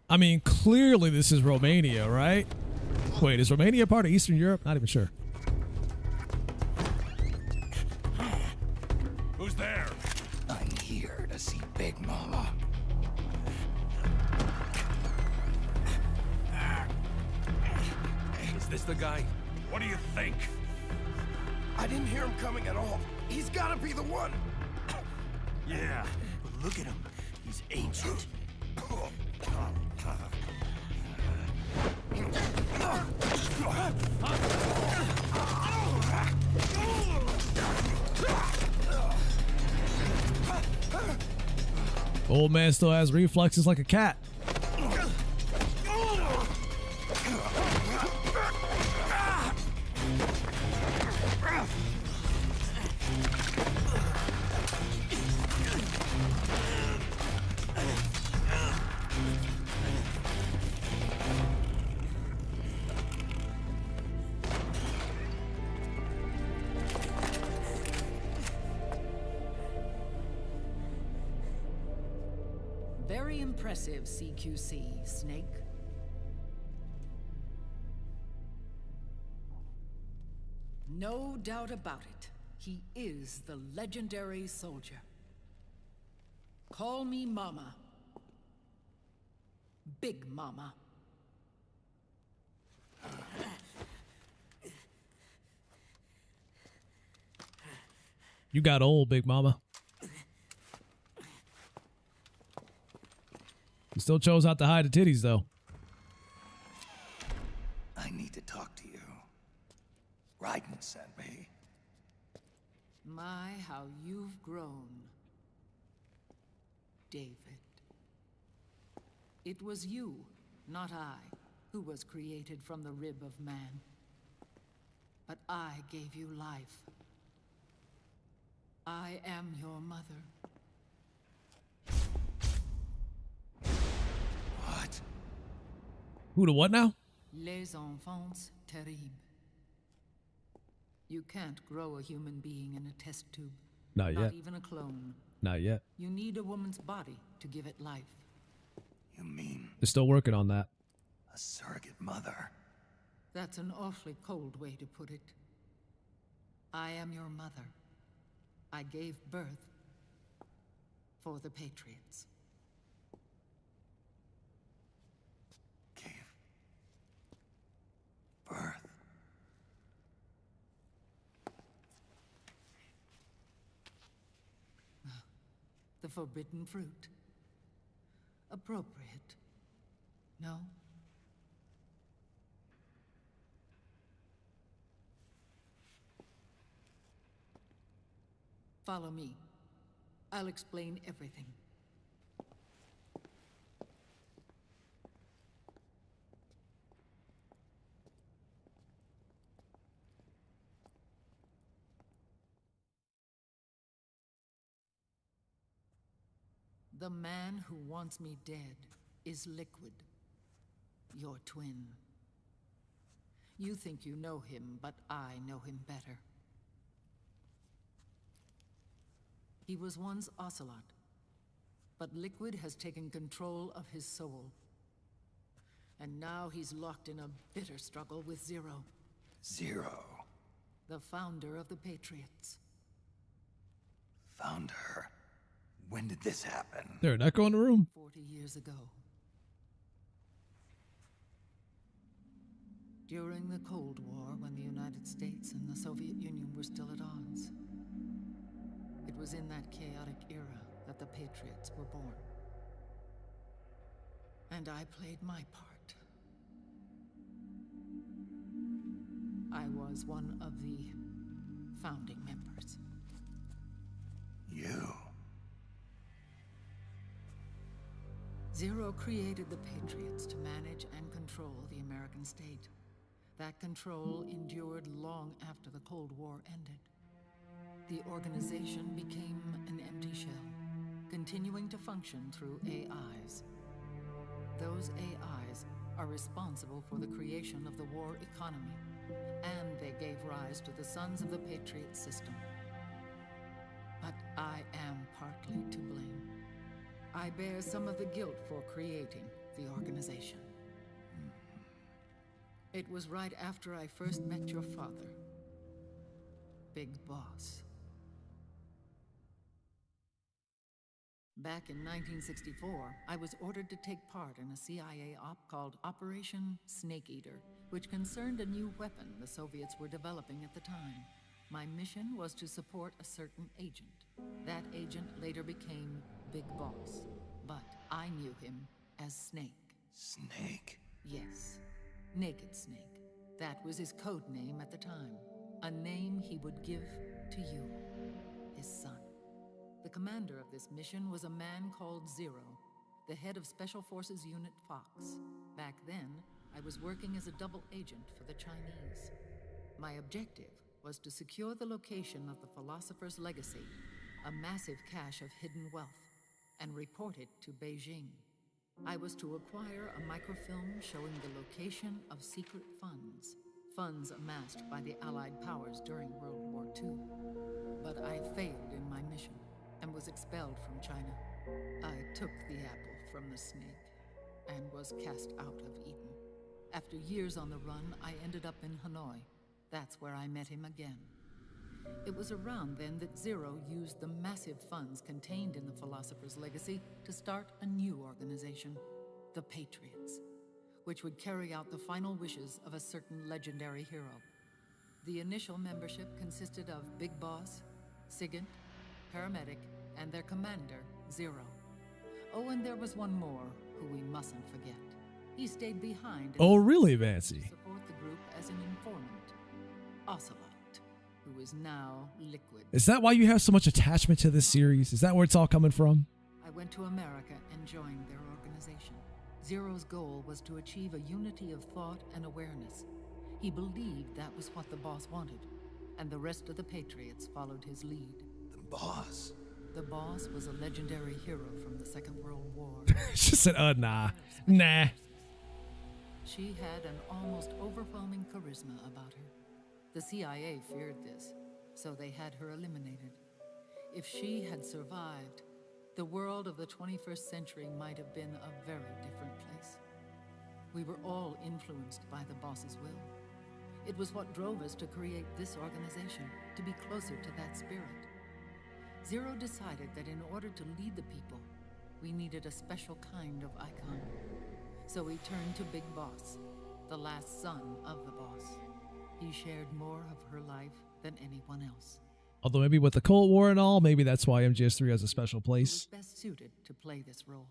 I mean, clearly this is Romania, right? Wait, is Romania part of Eastern Europe? Not even sure. Who's there? I'm here to see Big Mama. Is this the guy? What do you think? I didn't hear him coming at all. He's gotta be the one. Yeah, but look at him. He's ancient. Old man still has reflexes like a cat. Very impressive, CQC, Snake. No doubt about it. He is the legendary soldier. Call me Mama. Big Mama. You got old, Big Mama. You still chose not to hide the titties, though. I need to talk to you. Raiden sent me. My, how you've grown, David. It was you, not I, who was created from the rib of man. But I gave you life. I am your mother. What? Who to what now? Les enfants terribles. You can't grow a human being in a test tube. Not yet. Not even a clone. Not yet. You need a woman's body to give it life. You mean They're still working on that. a surrogate mother? That's an awfully cold way to put it. I am your mother. I gave birth for the Patriots. Birth. The forbidden fruit. Appropriate. No? Follow me. I'll explain everything. The man who wants me dead is Liquid, your twin. You think you know him, but I know him better. He was once Ocelot, but Liquid has taken control of his soul. And now he's locked in a bitter struggle with Zero. Zero. The founder of the Patriots. Founder? When did this happen? There, an echo in the room. 40 years ago. During the Cold War, when the United States and the Soviet Union were still at odds. It was in that chaotic era that the Patriots were born. And I played my part. I was one of the founding members. You? Zero created the Patriots to manage and control the American state. That control endured long after the Cold War ended. The organization became an empty shell, continuing to function through AIs. Those AIs are responsible for the creation of the war economy, and they gave rise to the Sons of the Patriot system. But I am partly to blame. I bear some of the guilt for creating the organization. It was right after I first met your father, Big Boss. Back in 1964, I was ordered to take part in a CIA op called Operation Snake Eater, which concerned a new weapon the Soviets were developing at the time. My mission was to support a certain agent. That agent later became Big Boss, but I knew him as Snake. Snake? Yes, Naked Snake. That was his code name at the time. A name he would give to you, his son. The commander of this mission was a man called Zero, the head of Special Forces Unit Fox. Back then, I was working as a double agent for the Chinese. My objective was to secure the location of the Philosopher's Legacy, a massive cache of hidden wealth, and report it to Beijing. I was to acquire a microfilm showing the location of secret funds, funds amassed by the Allied powers during World War II. But I failed in my mission and was expelled from China. I took the apple from the snake and was cast out of Eden. After years on the run, I ended up in Hanoi. That's where I met him again. It was around then that Zero used the massive funds contained in the Philosopher's Legacy to start a new organization, the Patriots, which would carry out the final wishes of a certain legendary hero. The initial membership consisted of Big Boss, Sigint, Paramedic, and their commander, Zero. Oh, and there was one more who we mustn't forget. He stayed behind. Oh, really, Vancy? To support the group as an informant, Ocelot, who is now Liquid. Is that why you have so much attachment to this series? Is that where it's all coming from? I went to America and joined their organization. Zero's goal was to achieve a unity of thought and awareness. He believed that was what the boss wanted, and the rest of the Patriots followed his lead. The boss? The boss was a legendary hero from the Second World War. She said, nah. She had an almost overwhelming charisma about her. The CIA feared this, so they had her eliminated. If she had survived, the world of the 21st century might have been a very different place. We were all influenced by the boss's will. It was what drove us to create this organization, to be closer to that spirit. Zero decided that in order to lead the people, we needed a special kind of icon. So we turned to Big Boss, the last son of the boss. He shared more of her life than anyone else. Although maybe with the Cold War and all, maybe that's why MGS3 has a special place. He was best suited to play this role.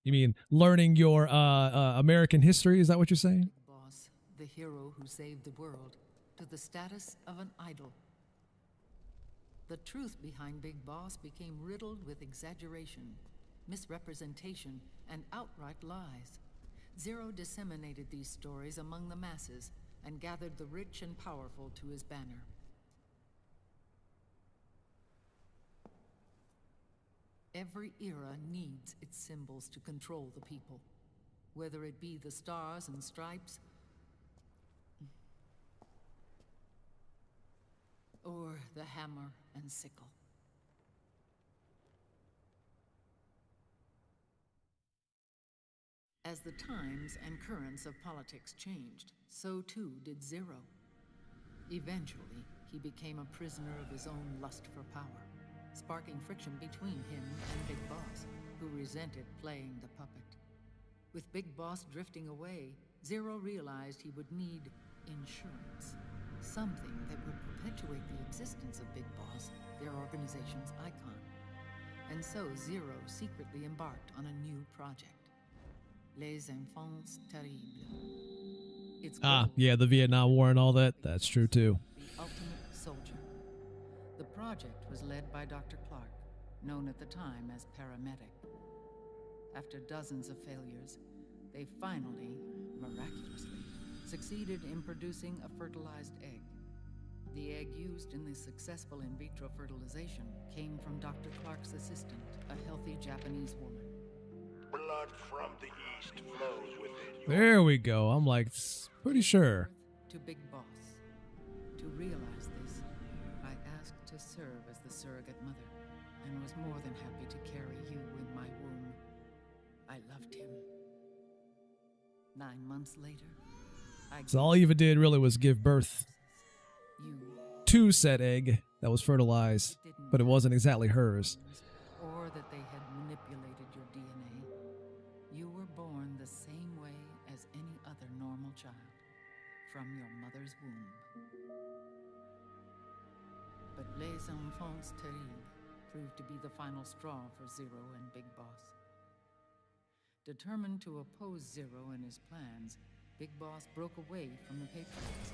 You mean learning your American history? Is that what you're saying? Big Boss, the hero who saved the world, to the status of an idol. The truth behind Big Boss became riddled with exaggeration, misrepresentation, and outright lies. Zero disseminated these stories among the masses and gathered the rich and powerful to his banner. Every era needs its symbols to control the people, whether it be the stars and stripes, or the hammer and sickle. As the times and currents of politics changed, so too did Zero. Eventually, he became a prisoner of his own lust for power, sparking friction between him and Big Boss, who resented playing the puppet. With Big Boss drifting away, Zero realized he would need insurance. Something that would perpetuate the existence of Big Boss, their organization's icon. And so Zero secretly embarked on a new project. Les Enfants Terribles. Its yeah, the Vietnam War and all that. That's true too. The Ultimate Soldier. The project was led by Dr. Clark, known at the time as Paramedic. After dozens of failures, they finally, miraculously, succeeded in producing a fertilized egg. The egg used in the successful in vitro fertilization came from Dr. Clark's assistant, a healthy Japanese woman. Blood from the east flows within you. There we go. I'm like, pretty sure. To Big Boss. To realize this, I asked to serve as the surrogate mother, and was more than happy to carry you in my womb. I loved him. 9 months later, So all Eva did really was give birth to said egg that was fertilized, but it wasn't exactly hers. Or that they had manipulated your DNA. You were born the same way as any other normal child, from your mother's womb. But Les Enfants Terribles proved to be the final straw for Zero and Big Boss. Determined to oppose Zero and his plans, Big Boss broke away from the Patriots.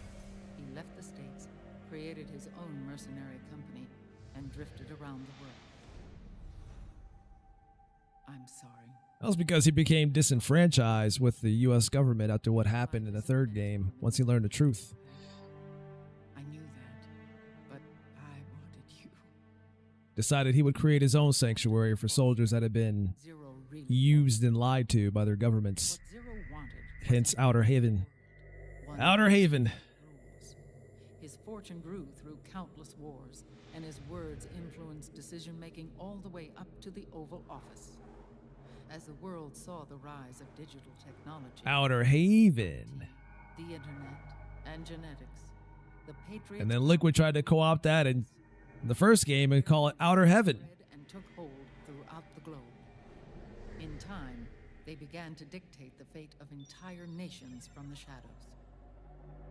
He left the States, created his own mercenary company, and drifted around the world. I'm sorry. That was because he became disenfranchised with the U.S. government after what happened in the third game, once he learned the truth. I knew that, but I wanted you. Decided he would create his own sanctuary for soldiers that had been used and lied to by their governments. Hence Outer Haven. Outer Haven. His fortune grew through countless wars, and his words influenced decision-making all the way up to the Oval Office. As the world saw the rise of digital technology, Outer Haven. the internet, and genetics, the Patriots And then Liquid tried to co-opt that in the first game and call it Outer Heaven. and took hold throughout the globe. In time, they began to dictate the fate of entire nations from the shadows.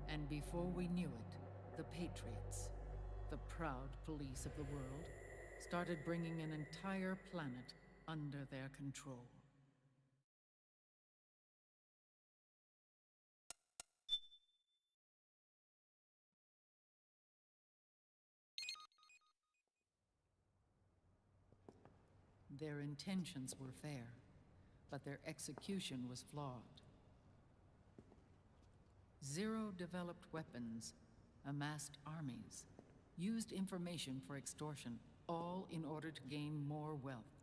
And before we knew it, the Patriots, the proud police of the world, started bringing an entire planet under their control. Their intentions were fair, but their execution was flawed. Zero developed weapons, amassed armies, used information for extortion, all in order to gain more wealth.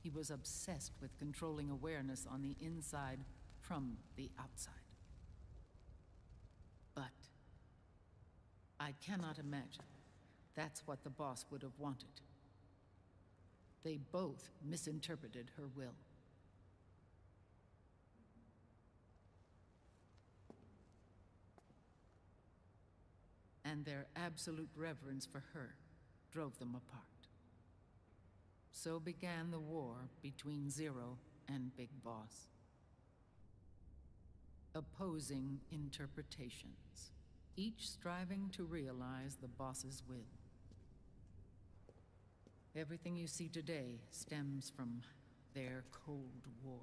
He was obsessed with controlling awareness on the inside from the outside. But I cannot imagine that's what the boss would have wanted. They both misinterpreted her will. And their absolute reverence for her drove them apart. So began the war between Zero and Big Boss. Opposing interpretations, each striving to realize the boss's will. Everything you see today stems from their Cold War.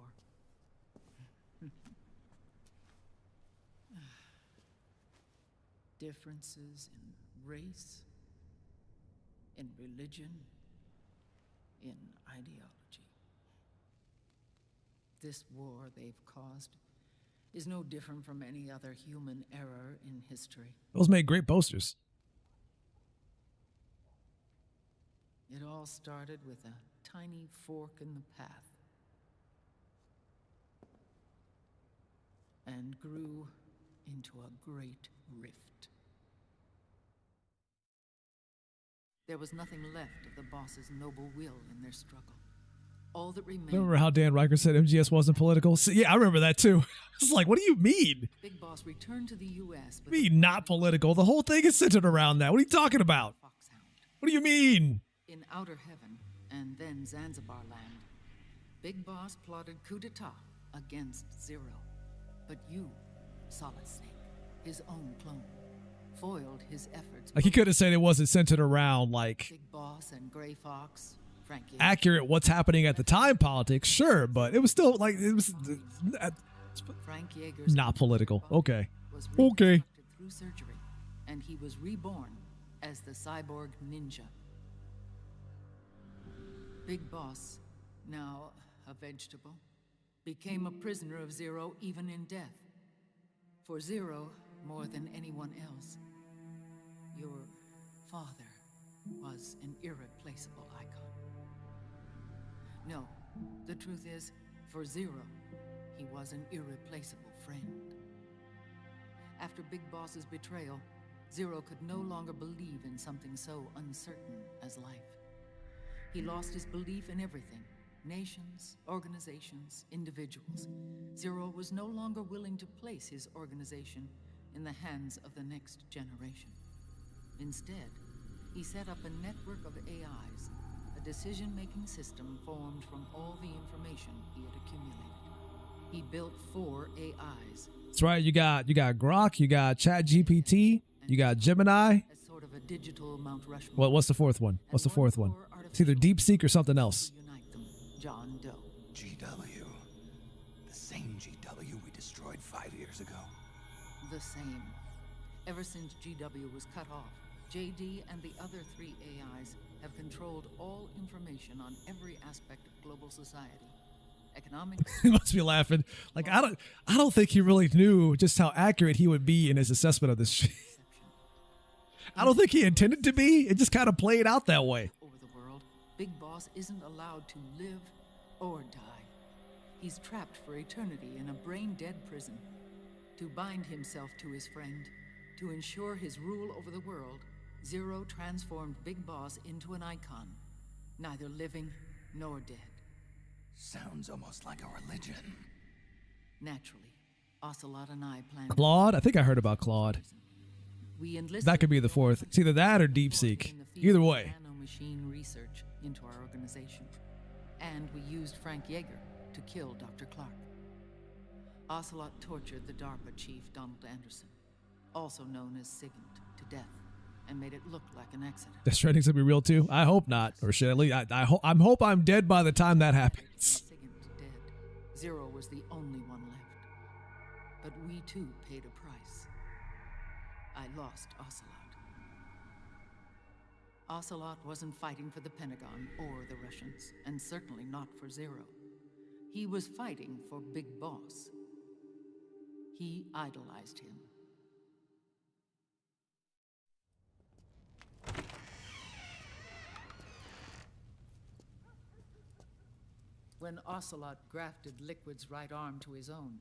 Differences in race, in religion, in ideology. This war they've caused is no different from any other human error in history. Those made great posters. It all started with a tiny fork in the path and grew into a great rift. There was nothing left of the boss's noble will in their struggle. All that remained... Remember how Dan Riker said MGS wasn't political? See, yeah, I remember that too. It's like, what do you mean? Big Boss returned to the U.S. What do you mean not political? The whole thing is centered around that. What are you talking about? What do you mean? In Outer Heaven, and then Zanzibar land, Big Boss plotted coup d'etat against Zero. But you, Solid Snake, his own clone, foiled his efforts. Like, he could have said it wasn't centered around, like, Big Boss and Gray Fox, Frankie. accurate what's happening at the time politics, sure, but it was still, like, it was Frank Yeager's not political. Okay. was Okay. reconstructed through surgery, and he was reborn as the cyborg ninja. Big Boss, now a vegetable, became a prisoner of Zero even in death. For Zero, more than anyone else, your father was an irreplaceable icon. No, the truth is, for Zero, he was an irreplaceable friend. After Big Boss's betrayal, Zero could no longer believe in something so uncertain as life. He lost his belief in everything. Nations, organizations, individuals. Zero was no longer willing to place his organization in the hands of the next generation. Instead, he set up a network of AIs, a decision-making system formed from all the information he had accumulated. He built 4 AIs. That's right. You got Grok, you got ChatGPT, you got Gemini. As sort of a digital Mount Rushmore. What's the fourth one? What's the fourth one? It's either DeepSeek or something else. Unite them, John Doe. GW. The same GW we destroyed 5 years ago. The same. Ever since GW was cut off, JD and the other 3 AIs have controlled all information on every aspect of global society. Economics. He must be laughing. Like, I don't think he really knew just how accurate he would be in his assessment of this shit. I don't think he intended to be. It just kind of played out that way. Over the world, Big Boss isn't allowed to live or die. He's trapped for eternity in a brain-dead prison. To bind himself to his friend, to ensure his rule over the world, Zero transformed Big Boss into an icon, neither living nor dead. Sounds almost like a religion. Naturally, Ocelot and I planned. Claude? I think I heard about Claude. We enlisted That could be the fourth. It's either that or DeepSeek. Either way. Nanomachine research into our organization, and we used Frank Yeager to kill Dr. Clark. Ocelot tortured the DARPA chief, Donald Anderson, also known as Sigint, to death, and made it look like an accident. Death Stranding's gonna be real too? I hope not. Or should at least I hope I'm dead by the time that happens. Sigint dead. Zero was the only one left. But we too paid a price. I lost Ocelot. Ocelot wasn't fighting for the Pentagon or the Russians, and certainly not for Zero. He was fighting for Big Boss. He idolized him. When Ocelot grafted Liquid's right arm to his own,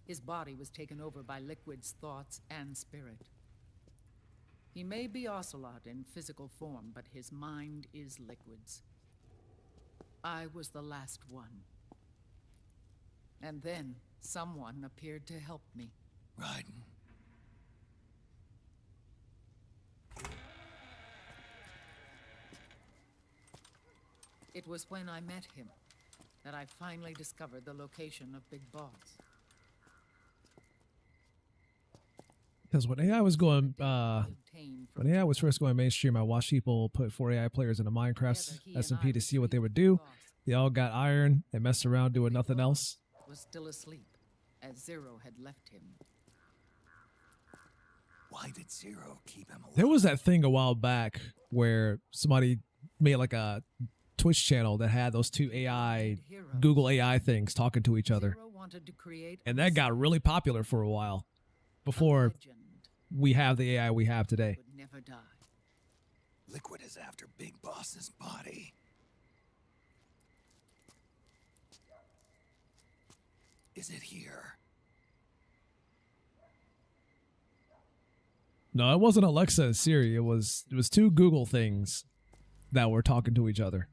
his body was taken over by Liquid's thoughts and spirit. He may be Ocelot in physical form, but his mind is Liquid's. I was the last one. And then someone appeared to help me. Raiden. It was when I met him that I finally discovered the location of Big Boss. Because when AI was going, when AI was first going mainstream, I watched people put 4 AI players into Minecraft SMP to see what they would do. They all got iron and messed around doing nothing else. Was still asleep, as Zero had left him. Why did Zero keep him alive? There was that thing a while back where somebody made like a Twitch channel that had those two AI, Google AI things talking to each other. And that got really popular for a while before we have the AI we have today. Never die. Liquid is after Big Boss's body. Is it here? No, it wasn't Alexa and Siri. It was two Google things that were talking to each other.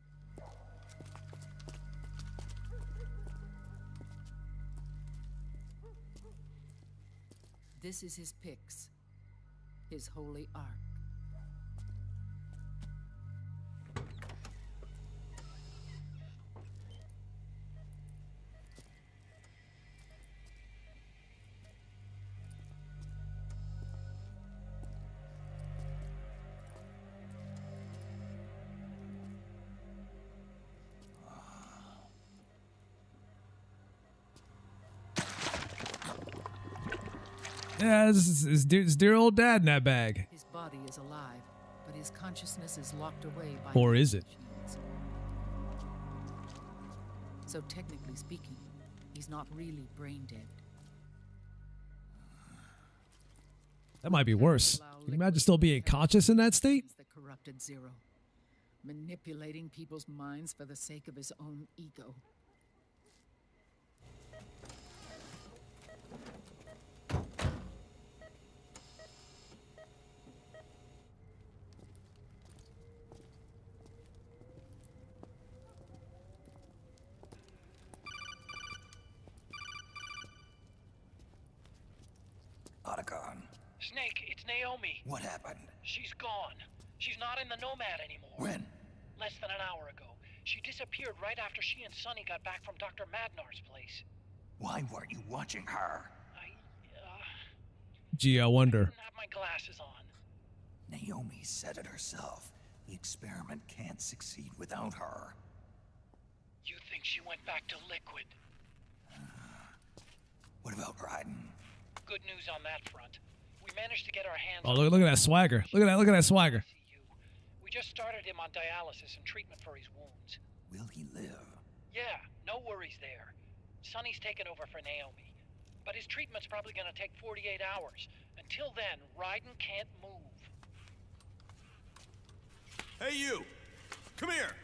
This is his pyx, his holy ark. Yeah, this is dear old dad in that bag. His body is alive, but his consciousness is locked away by... Or is it? So technically speaking, he's not really brain dead. That might be worse. Can you imagine still being conscious in that state? The corrupted Zero, manipulating people's minds for the sake of his own ego. Otacon. Snake, it's Naomi. What happened? She's gone. She's not in the Nomad anymore. When? Less than an hour ago. She disappeared right after she and Sonny got back from Dr. Madnar's place. Why weren't you watching her? Gee, I wonder. I didn't have my glasses on. Naomi said it herself. The experiment can't succeed without her. You think she went back to Liquid? What about Raiden? Good news on that front. We managed to get our hands Oh, on look at that swagger. Look at that swagger. We just started him on dialysis and treatment for his wounds. Will he live? Yeah, no worries there. Sonny's taken over for Naomi. But his treatment's probably gonna take 48 hours. Until then, Raiden can't move. Hey, you! Come here!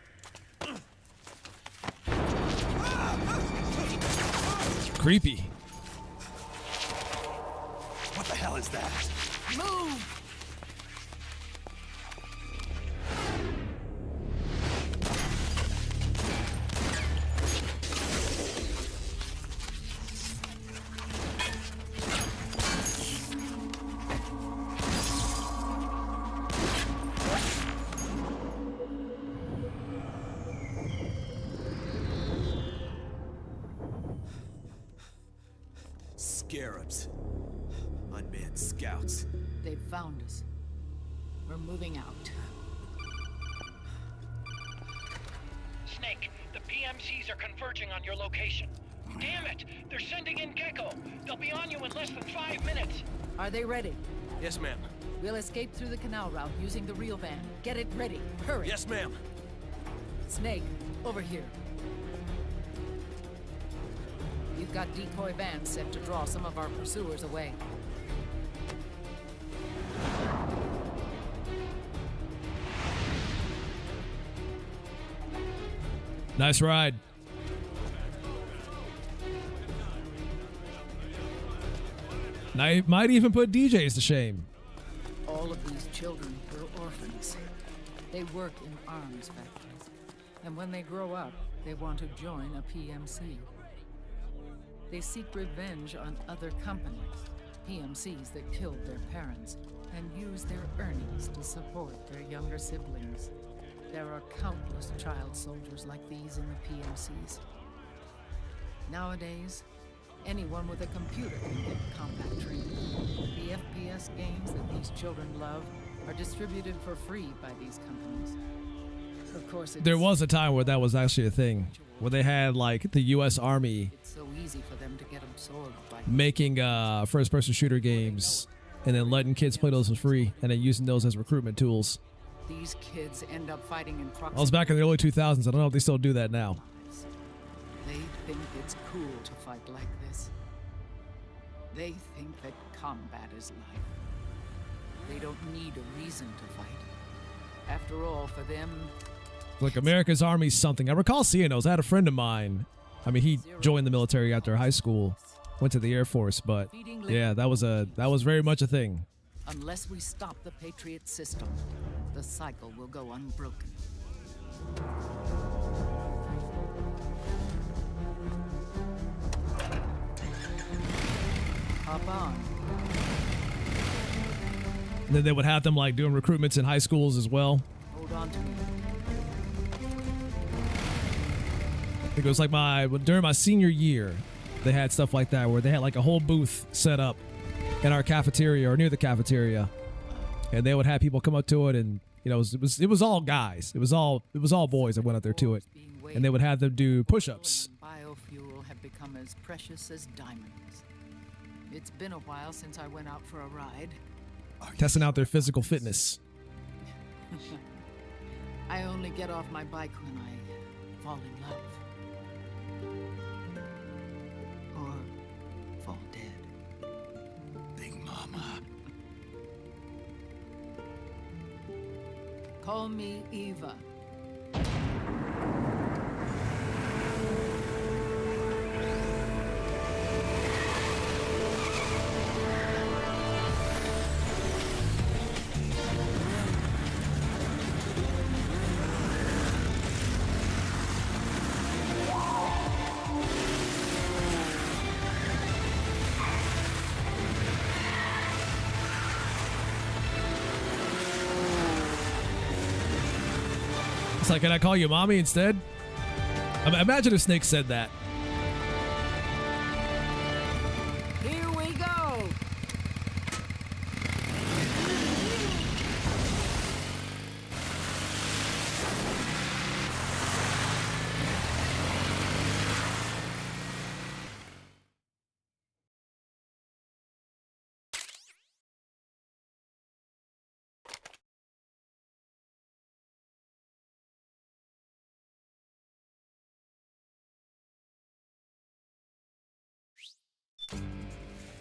Creepy. What the hell is that? Move! Scarabs. Unmanned scouts. They've found us. We're moving out. Snake, the PMCs are converging on your location. Damn it! They're sending in Gecko. They'll be on you in less than 5 minutes. Are they ready? Yes, ma'am. We'll escape through the canal route using the real van. Get it ready. Hurry. Yes, ma'am. Snake, over here. We've got decoy vans set to draw some of our pursuers away. Nice ride. Might even put DJs to shame. All of these children were orphans. They work in arms factories. And when they grow up, they want to join a PMC. They seek revenge on other companies, PMCs that killed their parents, and use their earnings to support their younger siblings. There are countless child soldiers like these in the PMCs. Nowadays, anyone with a computer can get combat training. The FPS games that these children love are distributed for free by these companies. Of course, There was a time where that was actually a thing, where they had like the U.S. Army it's so easy for them to get absorbed by making first-person shooter games and then letting kids play those for free and then using those as recruitment tools. these kids end up fighting in proximity. I was back in the early 2000s. I don't know if they still do that now. They think it's cool to fight like this. They think that combat is life. They don't need a reason to fight. After all, for them, Like America's Army's something. I recall seeing those. I had a friend of mine. I mean, he joined the military after high school, went to the Air Force, but yeah, that was very much a thing. unless we stop the Patriot system, the cycle will go unbroken. Hop on. And then they would have them like doing recruitments in high schools as well. Hold on to me. I think it was like during my senior year, they had stuff like that where they had like a whole booth set up in our cafeteria or near the cafeteria, and they would have people come up to it, and you know it was all guys, it was all boys that went up there to it, and they would have them do push-ups. Biofuel have become as precious as diamonds. It's been a while since I went out for a ride. Testing out their physical fitness. I only get off my bike when I fall in love. Or fall dead. Big Mama. Call me Eva. It's like, can I call you mommy instead? Imagine if Snake said that. Here we go.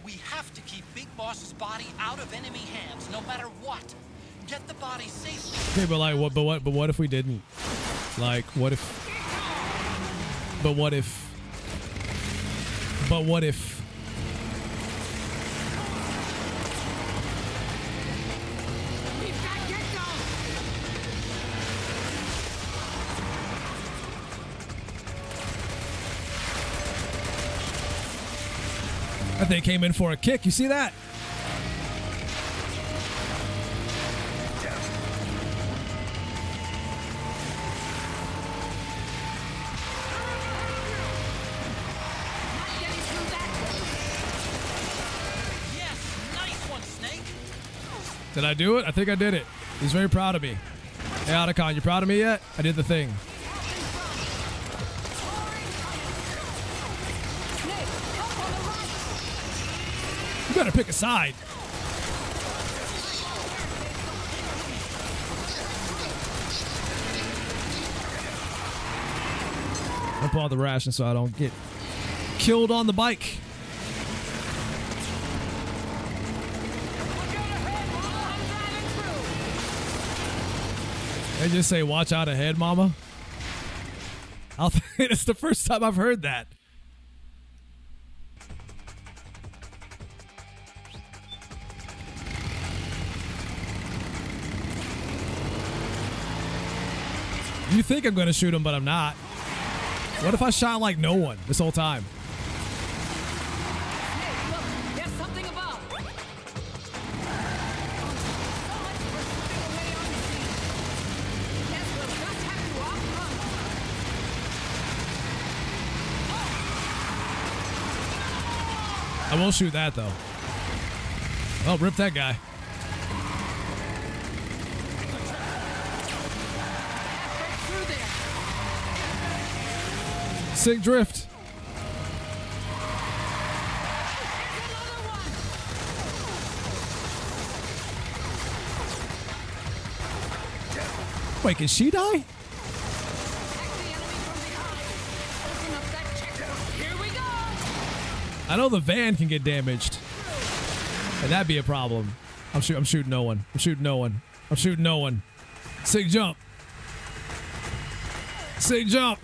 We have to keep Big Boss's body out of enemy hands, no matter what. Get the body safely. Okay, but like, what? But what if we didn't? Like, what if? But what if? But what if? I think came in for a kick. You see that? Did I do it? I think I did it. He's very proud of me. Hey, Otacon, you proud of me yet? I did the thing. You better pick a side. I pull out the ration so I don't get killed on the bike. They just say, watch out ahead, mama. It's the first time I've heard that. You think I'm going to shoot him, but I'm not. What if I shot like no one this whole time? I won't shoot that though. Oh, rip that guy. Sick drift. Wait, can she die? I know the van can get damaged, and that'd be a problem. I'm shooting no one. I'm shooting no one. I'm shooting no one. Sick jump. Sick jump.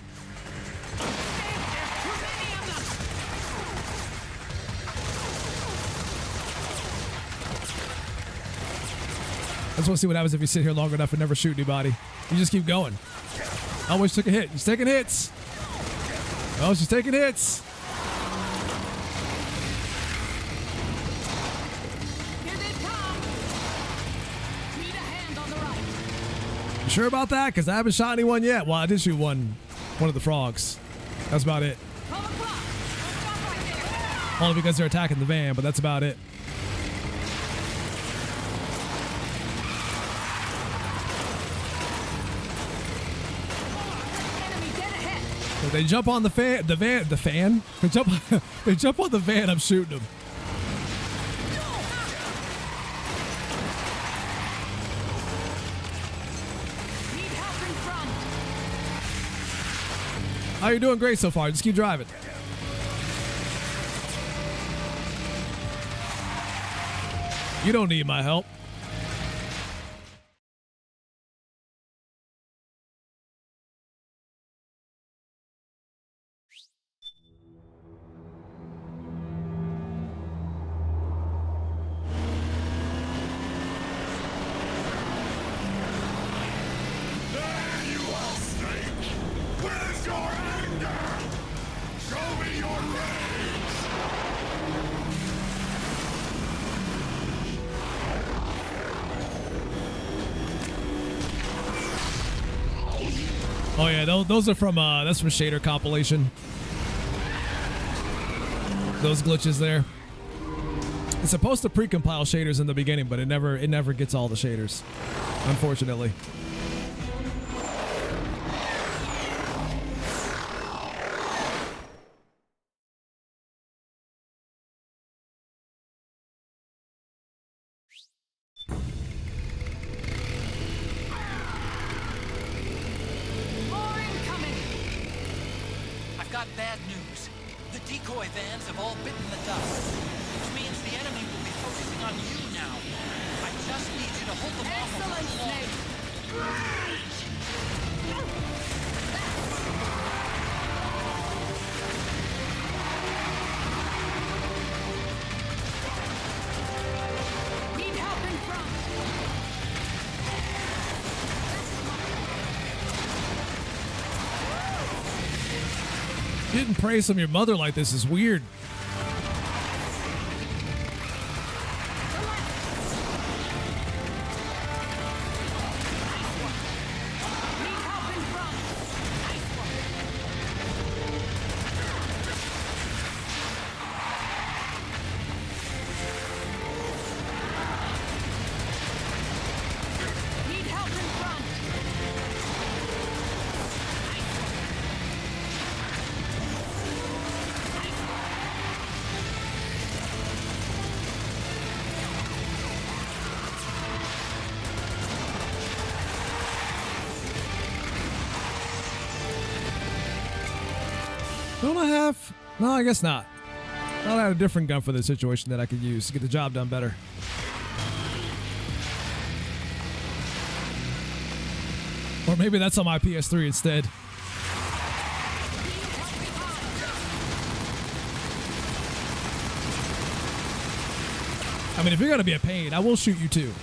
I just want to see what happens if you sit here long enough and never shoot anybody. You just keep going. Oh, she took a hit. She's taking hits. Oh, she's taking hits. You sure about that? Because I haven't shot anyone yet. Well, I did shoot one of the frogs. That's about it. Only because they're attacking the van, but that's about it. If they jump on the fan. They jump on the van. I'm shooting them. Oh, you're doing great so far. Just keep driving. You don't need my help. Oh yeah, those are from that's from Shader compilation. Those glitches there. It's supposed to pre-compile shaders in the beginning, but it never gets all the shaders, unfortunately. Getting praise from your mother like this is weird. Don't I have? No, I guess not. I thought I had a different gun for this situation that I could use to get the job done better. Or maybe that's on my PS3 instead. I mean, if you're gonna be a pain, I will shoot you too.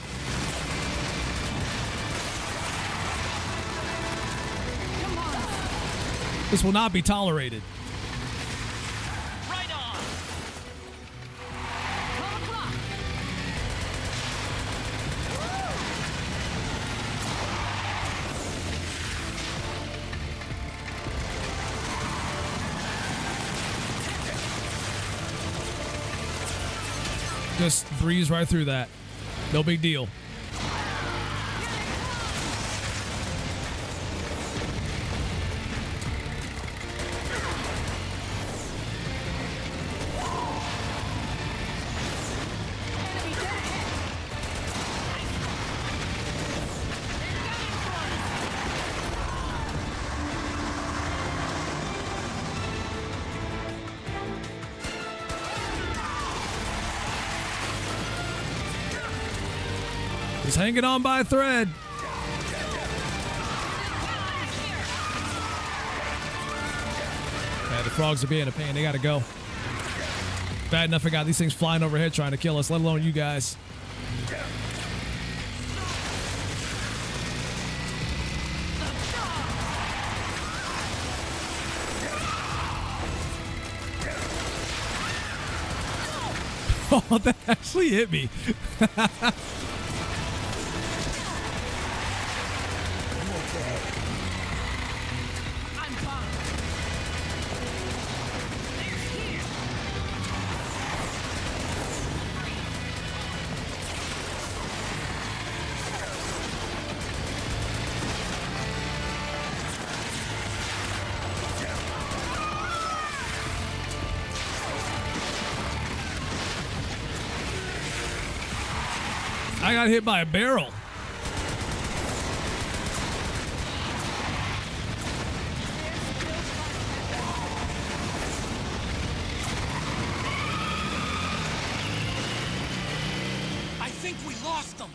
This will not be tolerated. Right on. Just breeze right through that. No big deal. Just hanging on by a thread. Yeah, the frogs are being a pain. They gotta go. Bad enough I got these things flying overhead trying to kill us, let alone you guys. Oh, that actually hit me. I got hit by a barrel. I think we lost them.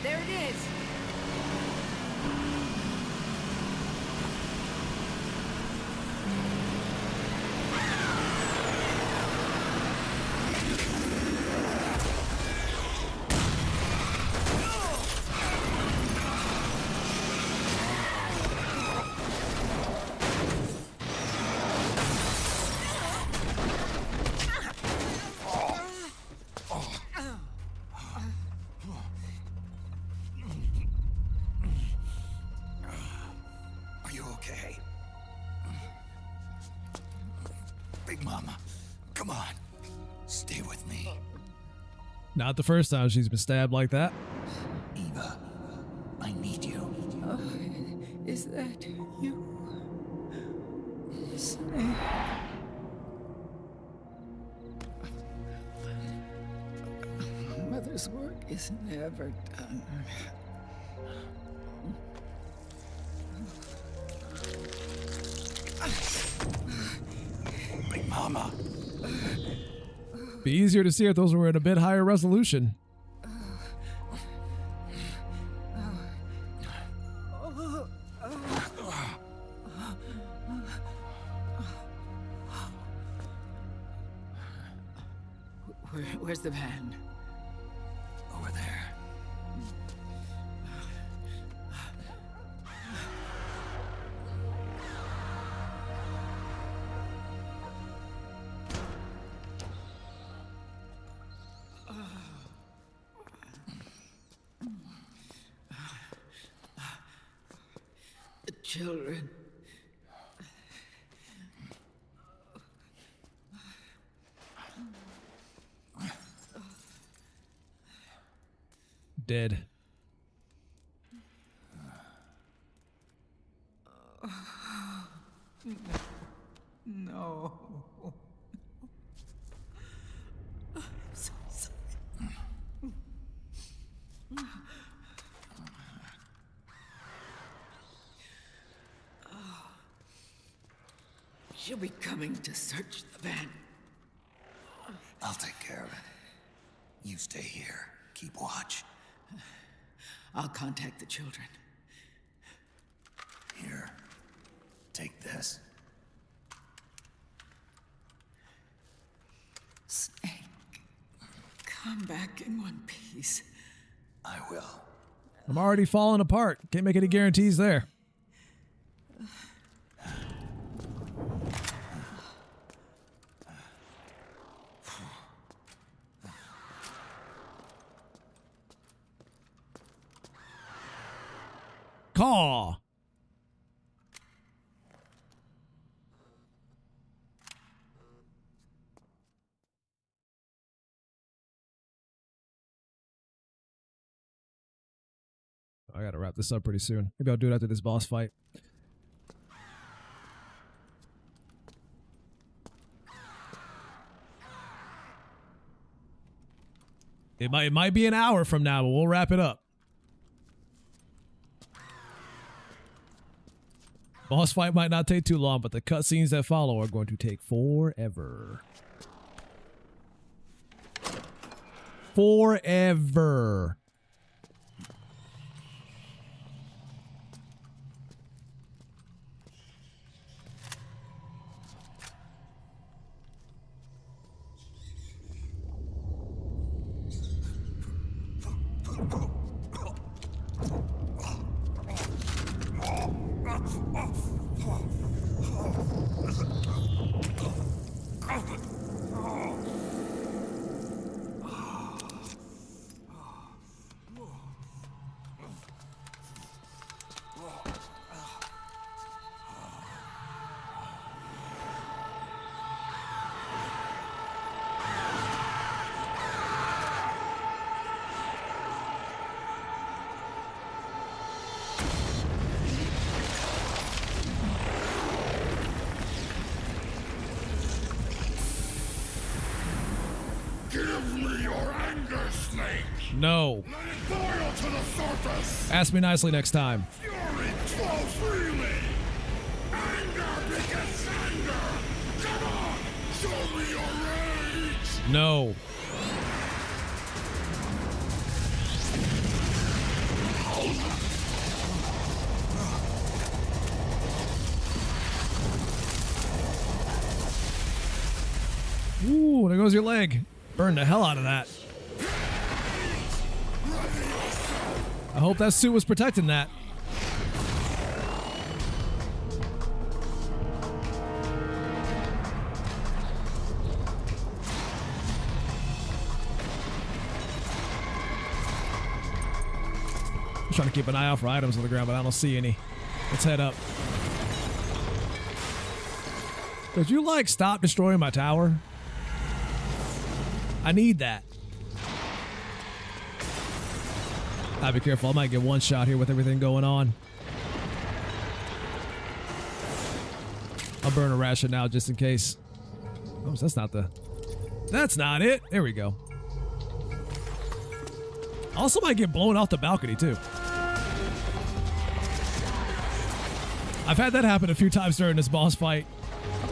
There it is. Are you okay? Big Mama, come on. Stay with me. Not the first time she's been stabbed like that. Eva, I need you. Is that you? Snake. Mother's work is never done. Big Mama. Be easier to see if those were at a bit higher resolution. Where's the van? Over there. The children. dead. No. I'm so sorry. She'll be coming to search the van. I'll take care of it. You stay here. Keep watch. I'll contact the children. Here. Take this. Snake, come back in one piece. I will. I'm already falling apart. Can't make any guarantees there. Caw. I gotta wrap this up pretty soon. Maybe I'll do it after this boss fight. It might be an hour from now, but we'll wrap it up. Boss fight might not take too long, but the cutscenes that follow are going to take forever. Forever. Give me your anger, Snake! No. Let it boil to the surface! Ask me nicely next time. Fury flow freely! Anger begets anger! Come on! Show me your rage! No. Ooh, there goes your leg. Burn the hell out of that. I hope that suit was protecting that. I'm trying to keep an eye out for items on the ground, but I don't see any. Let's head up. Could you, like, stop destroying my tower? I need that. I'll be careful. I might get one shot here with everything going on. I'll burn a ration now just in case. Oh, that's not the... That's not it. There we go. Also might get blown off the balcony, too. I've had that happen a few times during this boss fight.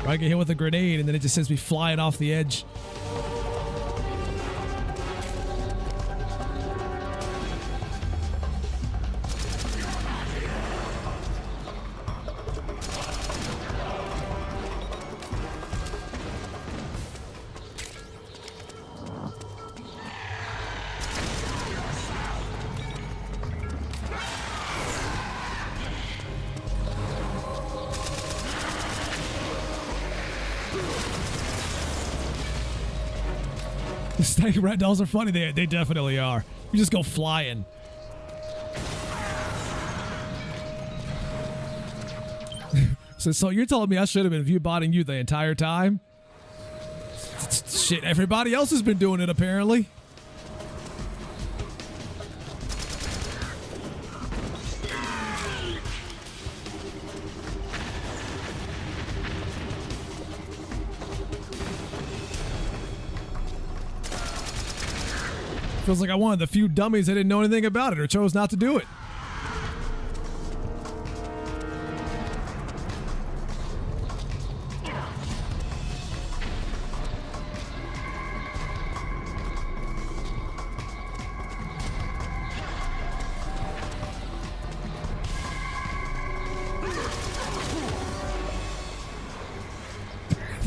Where I get hit with a grenade and then it just sends me flying off the edge. Snake red dolls are funny. They definitely are. You just go flying. So you're telling me I should have been view-botting you the entire time? Shit, everybody else has been doing it apparently. Feels like I'm one of the few dummies that didn't know anything about it or chose not to do it.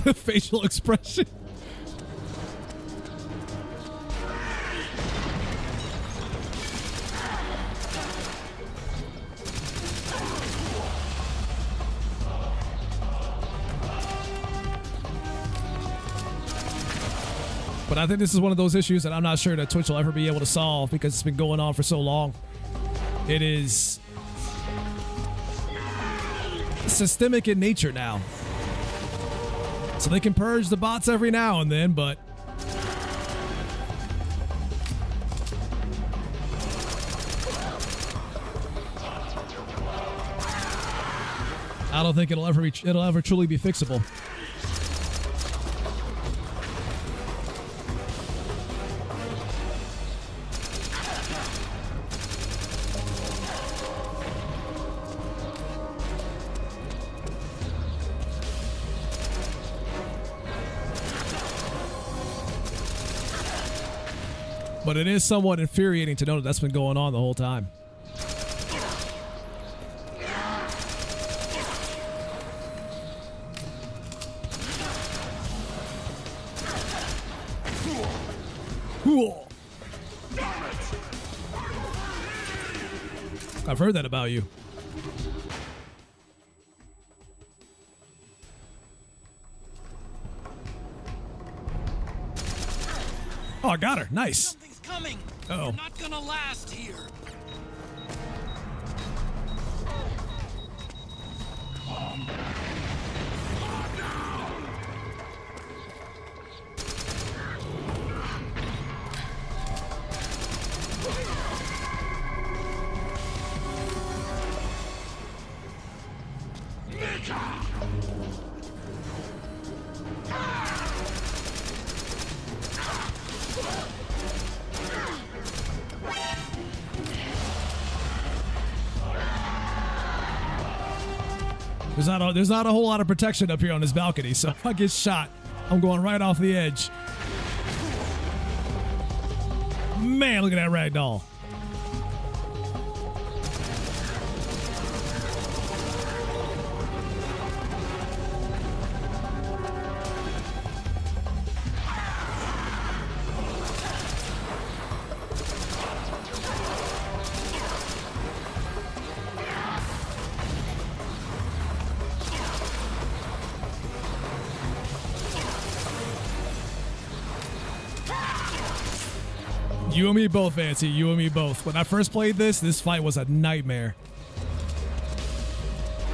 The facial expression. But I think this is one of those issues that I'm not sure that Twitch will ever be able to solve because it's been going on for so long. It is systemic in nature now. So they can purge the bots every now and then, but I don't think it'll ever truly be fixable. But it is somewhat infuriating to know that that's been going on the whole time. Cool. I've heard that about you. Oh, I got her. Nice. Coming. Uh-oh. We're not gonna last here. There's not a whole lot of protection up here on this balcony, so if I get shot, I'm going right off the edge. Man, look at that ragdoll. You and me both, Fancy. You and me both. When I first played this fight was a nightmare.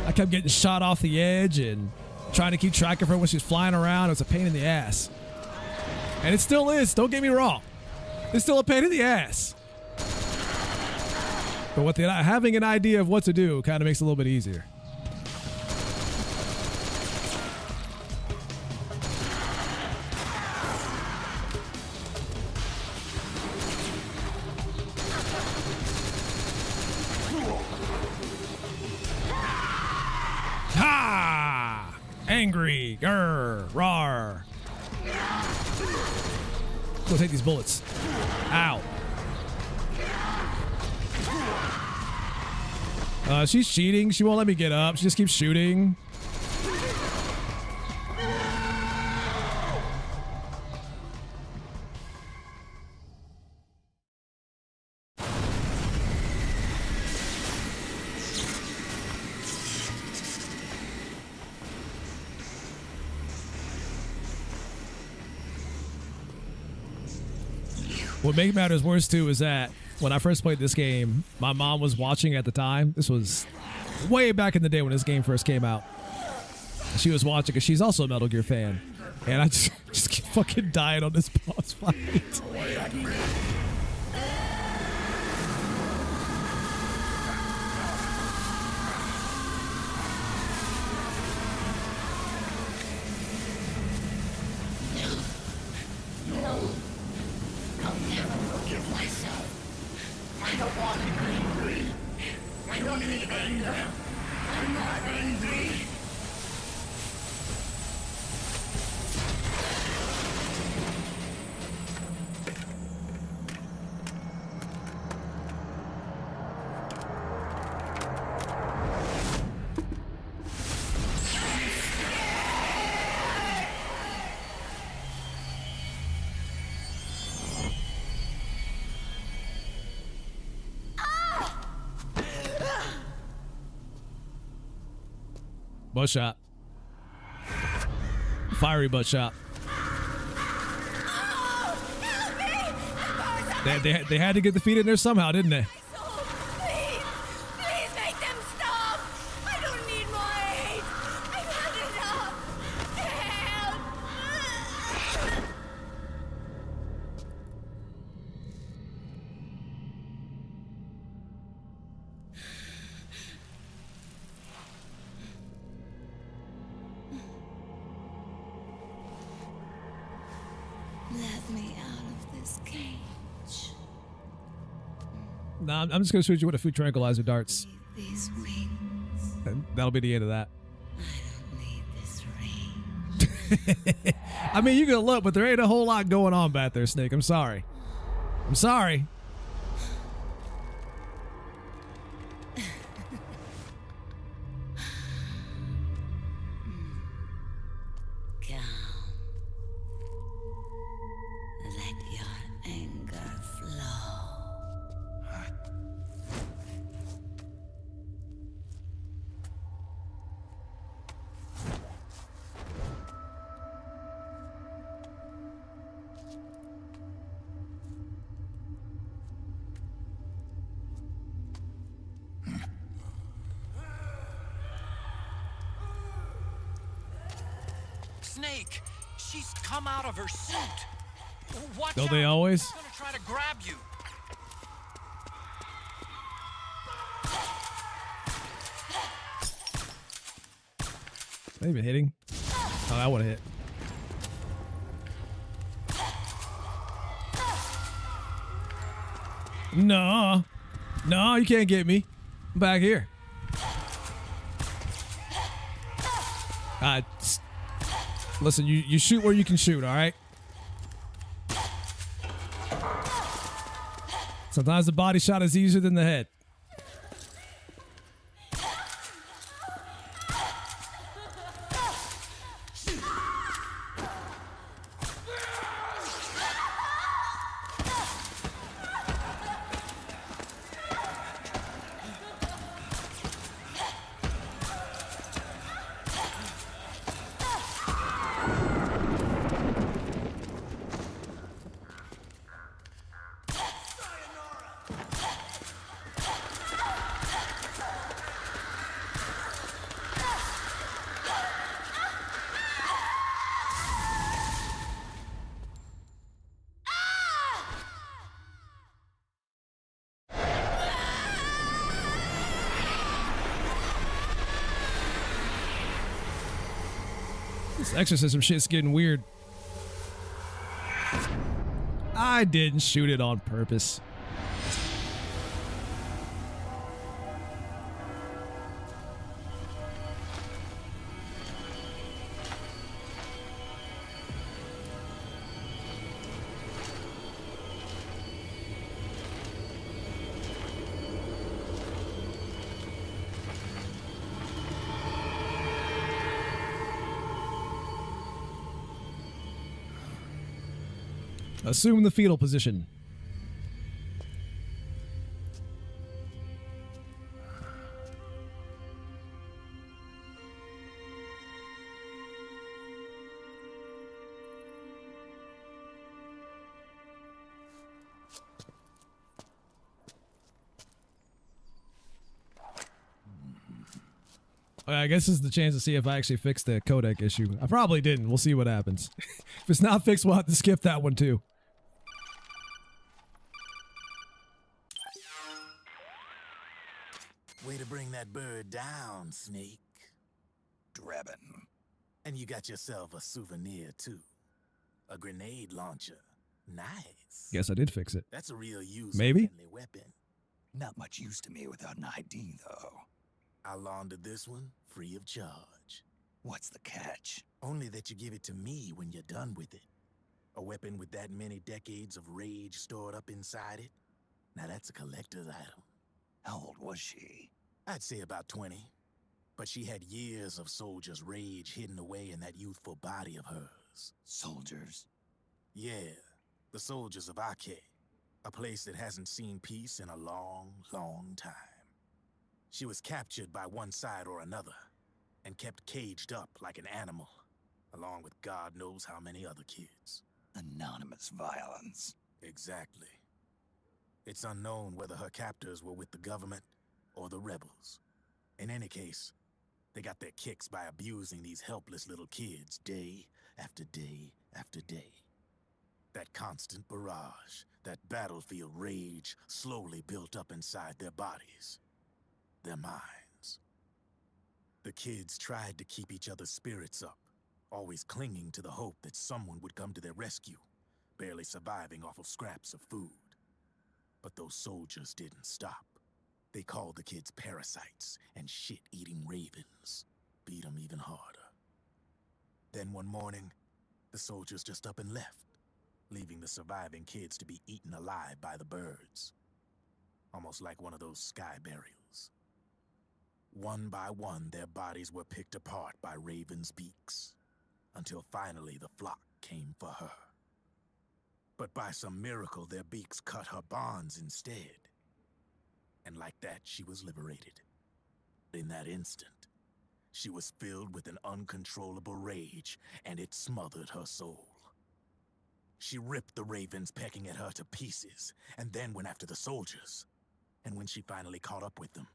I kept getting shot off the edge and trying to keep track of her when she's flying around. It was a pain in the ass. And it still is. Don't get me wrong. It's still a pain in the ass. But having an idea of what to do kind of makes it a little bit easier. Angry, grr, rawr. Go take these bullets. Ow. She's cheating. She won't let me get up. She just keeps shooting. What makes matters worse too is that when I first played this game, my mom was watching at the time. This was way back in the day when this game first came out. She was watching because she's also a Metal Gear fan. And I just keep fucking dying on this boss fight. I'll never forgive my need anger. I'm not angry. Butt shot. Fiery butt shot. They had to get the feet in there somehow, didn't they? Please, please make them stop. I don't need more aid. I've had enough. Help. Let me out of this cage. Nah, I'm just gonna shoot you with a few tranquilizer darts. These wings. And that'll be the end of that. Need this range. I mean, you can look, but there ain't a whole lot going on back there, Snake. I'm sorry. I'm sorry. Calm. Let your anger flow. Snake, she's come out of her suit. Watch Don't out. they always? She's gonna try to grab you. Maybe hitting. Oh, that would have hit. No. No, you can't get me. I'm back here. Listen, you shoot where you can shoot, all right? Sometimes the body shot is easier than the head. This exorcism shit's getting weird. I didn't shoot it on purpose. Assume the fetal position. I guess this is the chance to see if I actually fixed the codec issue. I probably didn't. We'll see what happens. If it's not fixed, we'll have to skip that one too. Way to bring that bird down, Snake. Drebin. And you got yourself a souvenir, too. A grenade launcher. Nice. Guess I did fix it. That's a real Maybe? user-friendly weapon. Not much use to me without an ID, though. I'll launder this one free of charge. What's the catch? Only that you give it to me when you're done with it. A weapon with that many decades of rage stored up inside it? Now that's a collector's item. How old was she? I'd say about 20. But she had years of soldiers' rage hidden away in that youthful body of hers. Soldiers? Yeah, the soldiers of Ake. A place that hasn't seen peace in a long, long time. She was captured by one side or another, and kept caged up like an animal, along with God knows how many other kids. Anonymous violence. Exactly. It's unknown whether her captors were with the government or the rebels. In any case, they got their kicks by abusing these helpless little kids day after day after day. That constant barrage, that battlefield rage slowly built up inside their bodies, their minds. The kids tried to keep each other's spirits up, always clinging to the hope that someone would come to their rescue, barely surviving off of scraps of food. But those soldiers didn't stop. They called the kids parasites and shit-eating ravens, beat them even harder. Then one morning, the soldiers just up and left, leaving the surviving kids to be eaten alive by the birds. Almost like one of those sky burials. One by one, their bodies were picked apart by ravens' beaks, until finally the flock came for her. But by some miracle, their beaks cut her bonds instead. And like that, she was liberated. In that instant, she was filled with an uncontrollable rage, and it smothered her soul. She ripped the ravens pecking at her to pieces, and then went after the soldiers. And when she finally caught up with them,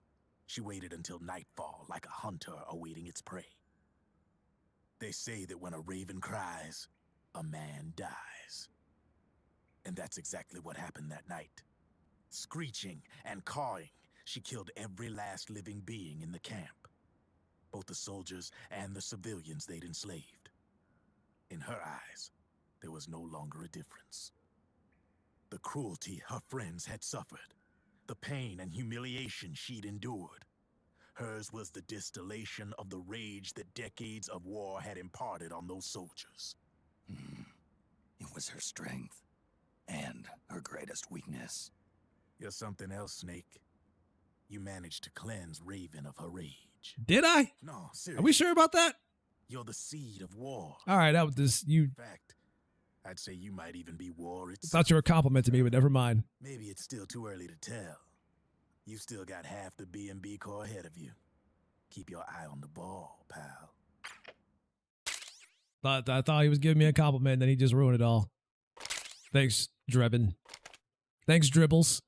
she waited until nightfall like a hunter awaiting its prey. They say that when a raven cries, a man dies. And that's exactly what happened that night. Screeching and cawing, she killed every last living being in the camp. Both the soldiers and the civilians they'd enslaved. In her eyes, there was no longer a difference. The cruelty her friends had suffered, the pain and humiliation she'd endured. Hers was the distillation of the rage that decades of war had imparted on those soldiers. It was her strength, and her greatest weakness. You're something else, Snake. You managed to cleanse Raven of her rage. Did I? No, seriously. Are we sure about that? You're the seed of war. All right, that was this. You In fact, I'd say you might even be war itself. thought you were complimenting me, but never mind. Maybe it's still too early to tell. You still got half the B&B Corps ahead of you. Keep your eye on the ball, pal. I thought he was giving me a compliment, and then he just ruined it all. Thanks, Drebin. Thanks, Dribbles.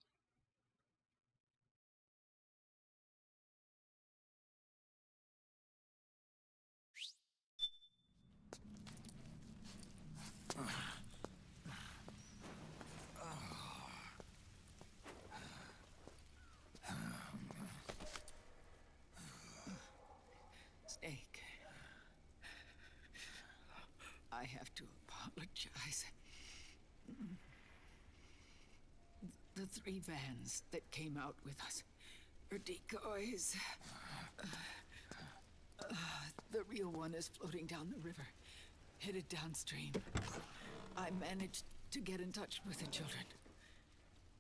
Snake, I have to apologize. The 3 vans that came out with us are decoys. The real one is floating down the river, headed downstream. I managed to get in touch with the children.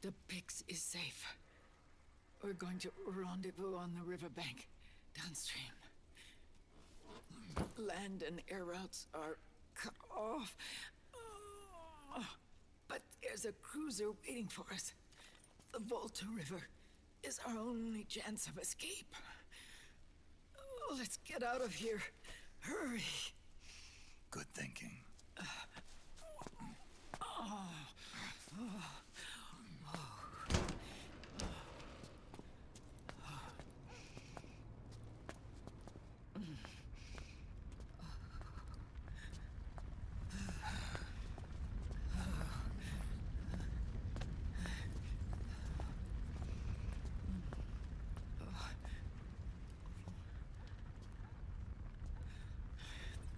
The Pix is safe. We're going to rendezvous on the riverbank, downstream. Land and air routes are cut off. But there's a cruiser waiting for us. The Volta River is our only chance of escape. Let's get out of here. Hurry. Good thinking.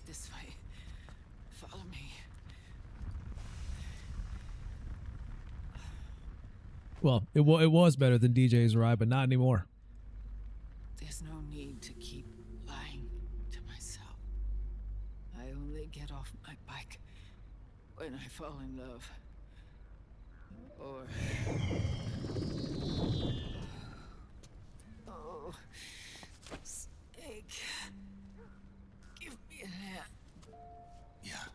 This way. Follow me. Well, it was better than DJ's Ride, but not anymore. There's no need to keep lying to myself. I only get off my bike when I fall in love. Or... Oh, Snake. Give me a hand. Yeah.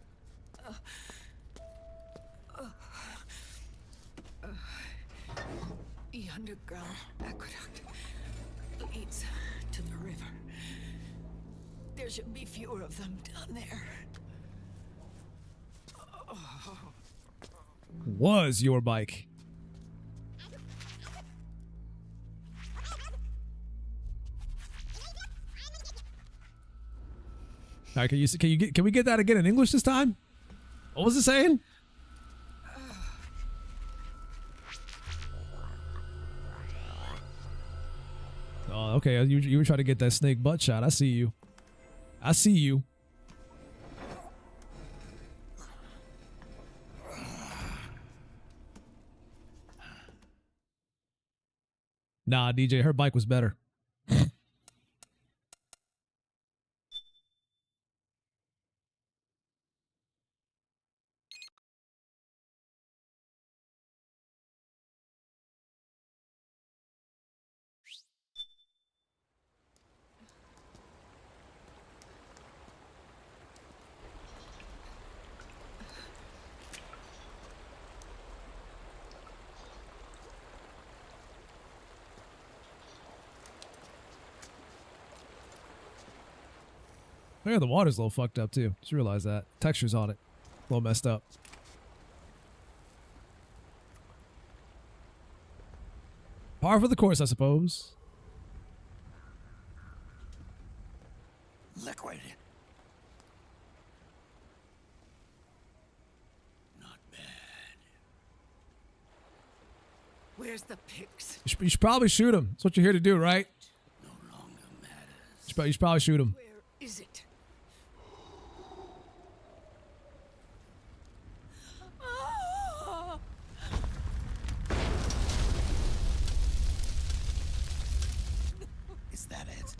The underground aqueduct leads to the river. There should be fewer of them down there. Oh. Was your bike? All right, can we get that again in English this time? What was it saying? Oh, okay. You were trying to get that snake butt shot. I see you. I see you. Nah, DJ, her bike was better. Yeah, the water's a little fucked up too. Just realize that. Texture's on it. A little messed up. Par for the course, I suppose. Liquid. Where's the pigs? You should probably shoot him. That's what you're here to do, right? No longer matters. You should probably shoot him. Where is it? Ah! Is that it?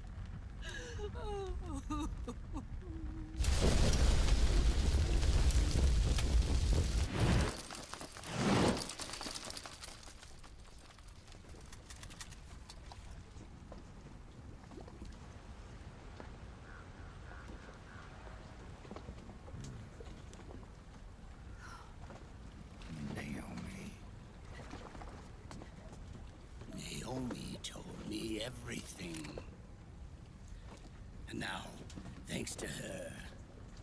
Naomi told me everything. And now, thanks to her,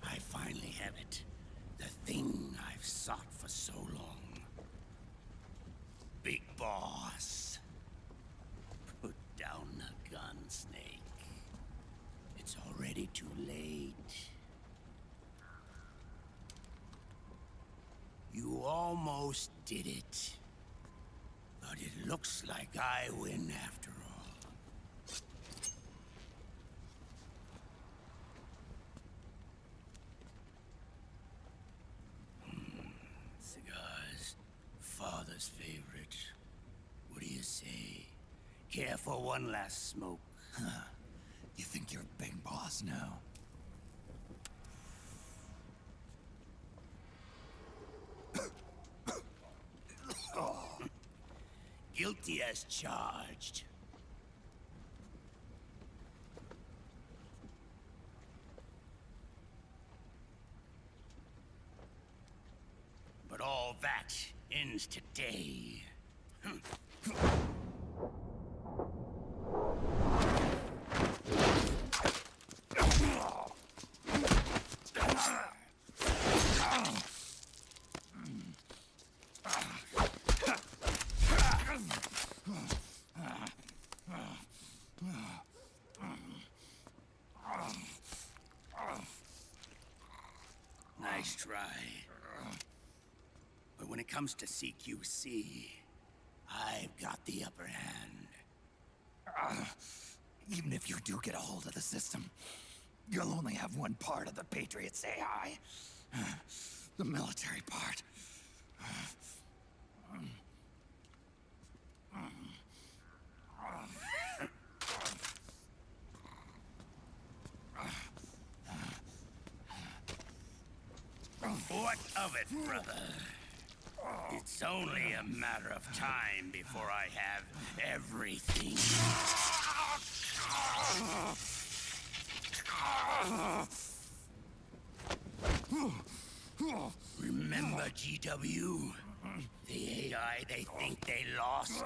I finally have it. The thing I've sought for so long. Big Boss. Put down the gun, Snake. It's already too late. You almost did it. But it looks like I win after all. Cigars, father's favorite. What do you say? Care for one last smoke? Huh. You think you're Big Boss now? Guilty as charged. But all that ends today. Nice try. But when it comes to CQC, I've got the upper hand. Even if you do get a hold of the system, you'll only have one part of the Patriots AI. The military part. of it, brother. It's only a matter of time before I have everything. Remember GW? The AI they think they lost?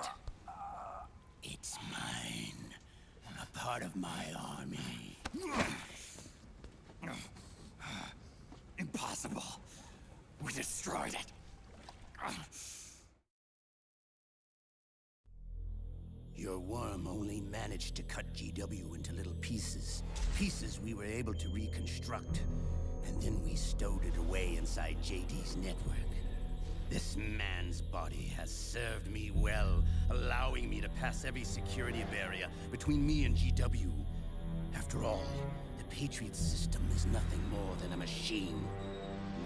It's mine. A part of my army. Impossible. We destroyed it. Your worm only managed to cut GW into little pieces. Pieces we were able to reconstruct. And then we stowed it away inside JD's network. This man's body has served me well, allowing me to pass every security barrier between me and GW. After all, the Patriot system is nothing more than a machine.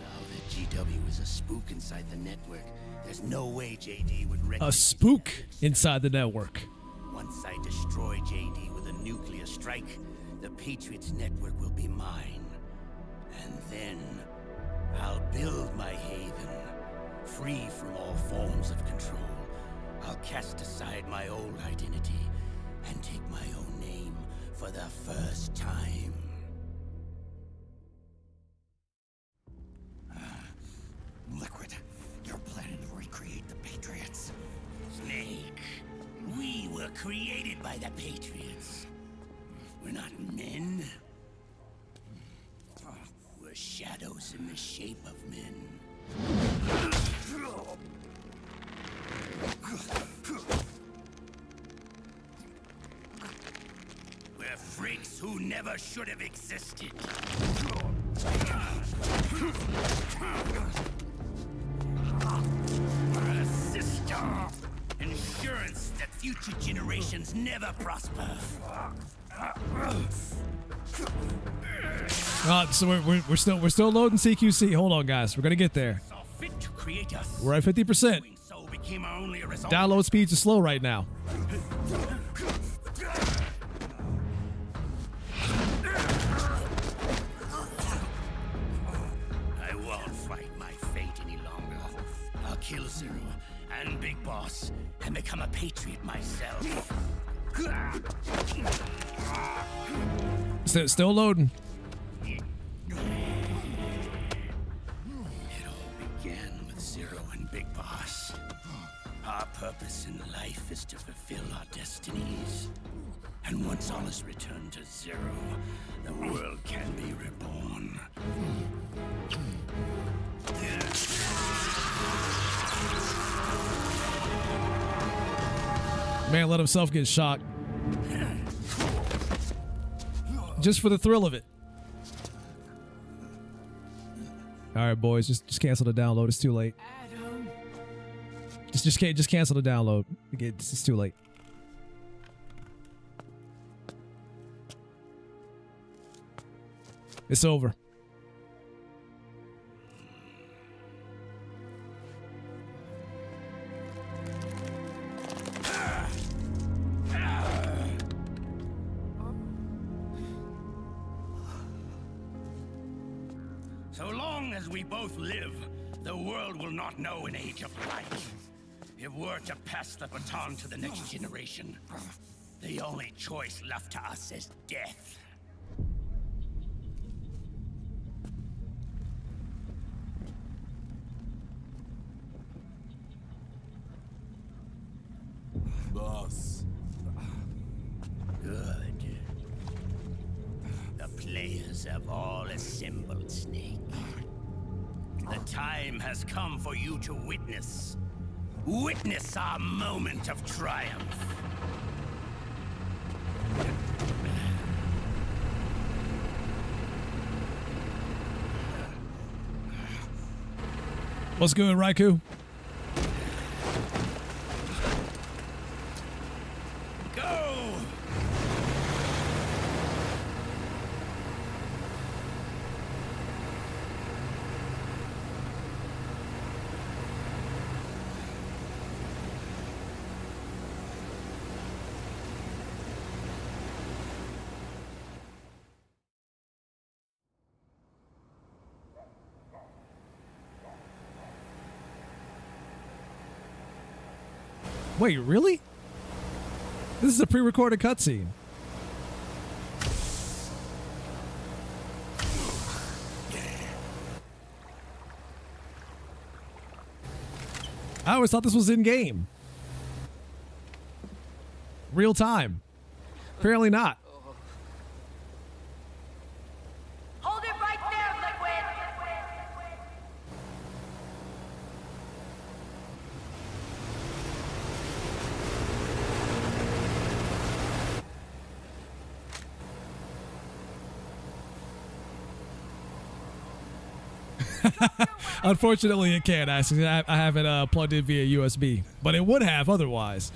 Now that GW is a spook inside the network, there's no way JD would recognize A spook inside the network. Once I destroy JD with a nuclear strike, the Patriots network will be mine. And then I'll build my haven, free from all forms of control. I'll cast aside my old identity and take my own name for the first time. Liquid, you're planning to recreate the Patriots. Snake, we were created by the Patriots. We're not men. We're shadows in the shape of men. We're freaks who never should have existed. We're a system. Insurance that future generations never prosper. So we're still loading CQC. Hold on, guys. We're gonna get there. We're at 50%. Download speeds are slow right now. I won't fight my fate any longer. I'll kill Zero and Big Boss and become a patriot myself. Still loading. It all began with Zero and Big Boss. Our purpose in life is to fulfill our destinies. And once all is returned to Zero, the world can be reborn. Man let himself get shot. Just for the thrill of it. All right, boys, just cancel the download. It's too late. Just cancel the download. It's too late. It's over. So long as we both live, the world will not know an age of light. If we're to pass the baton to the next generation, the only choice left to us is death. Boss. Good. The players have all assembled, Snake. The time has come for you to witness our moment of triumph. What's good, Raikou? Go! Wait, really? This is a pre-recorded cutscene. I always thought this was in-game. Real time. Apparently not. Hold it right there, Liquid! Unfortunately, it can't. I have it plugged in via USB, but it would have otherwise.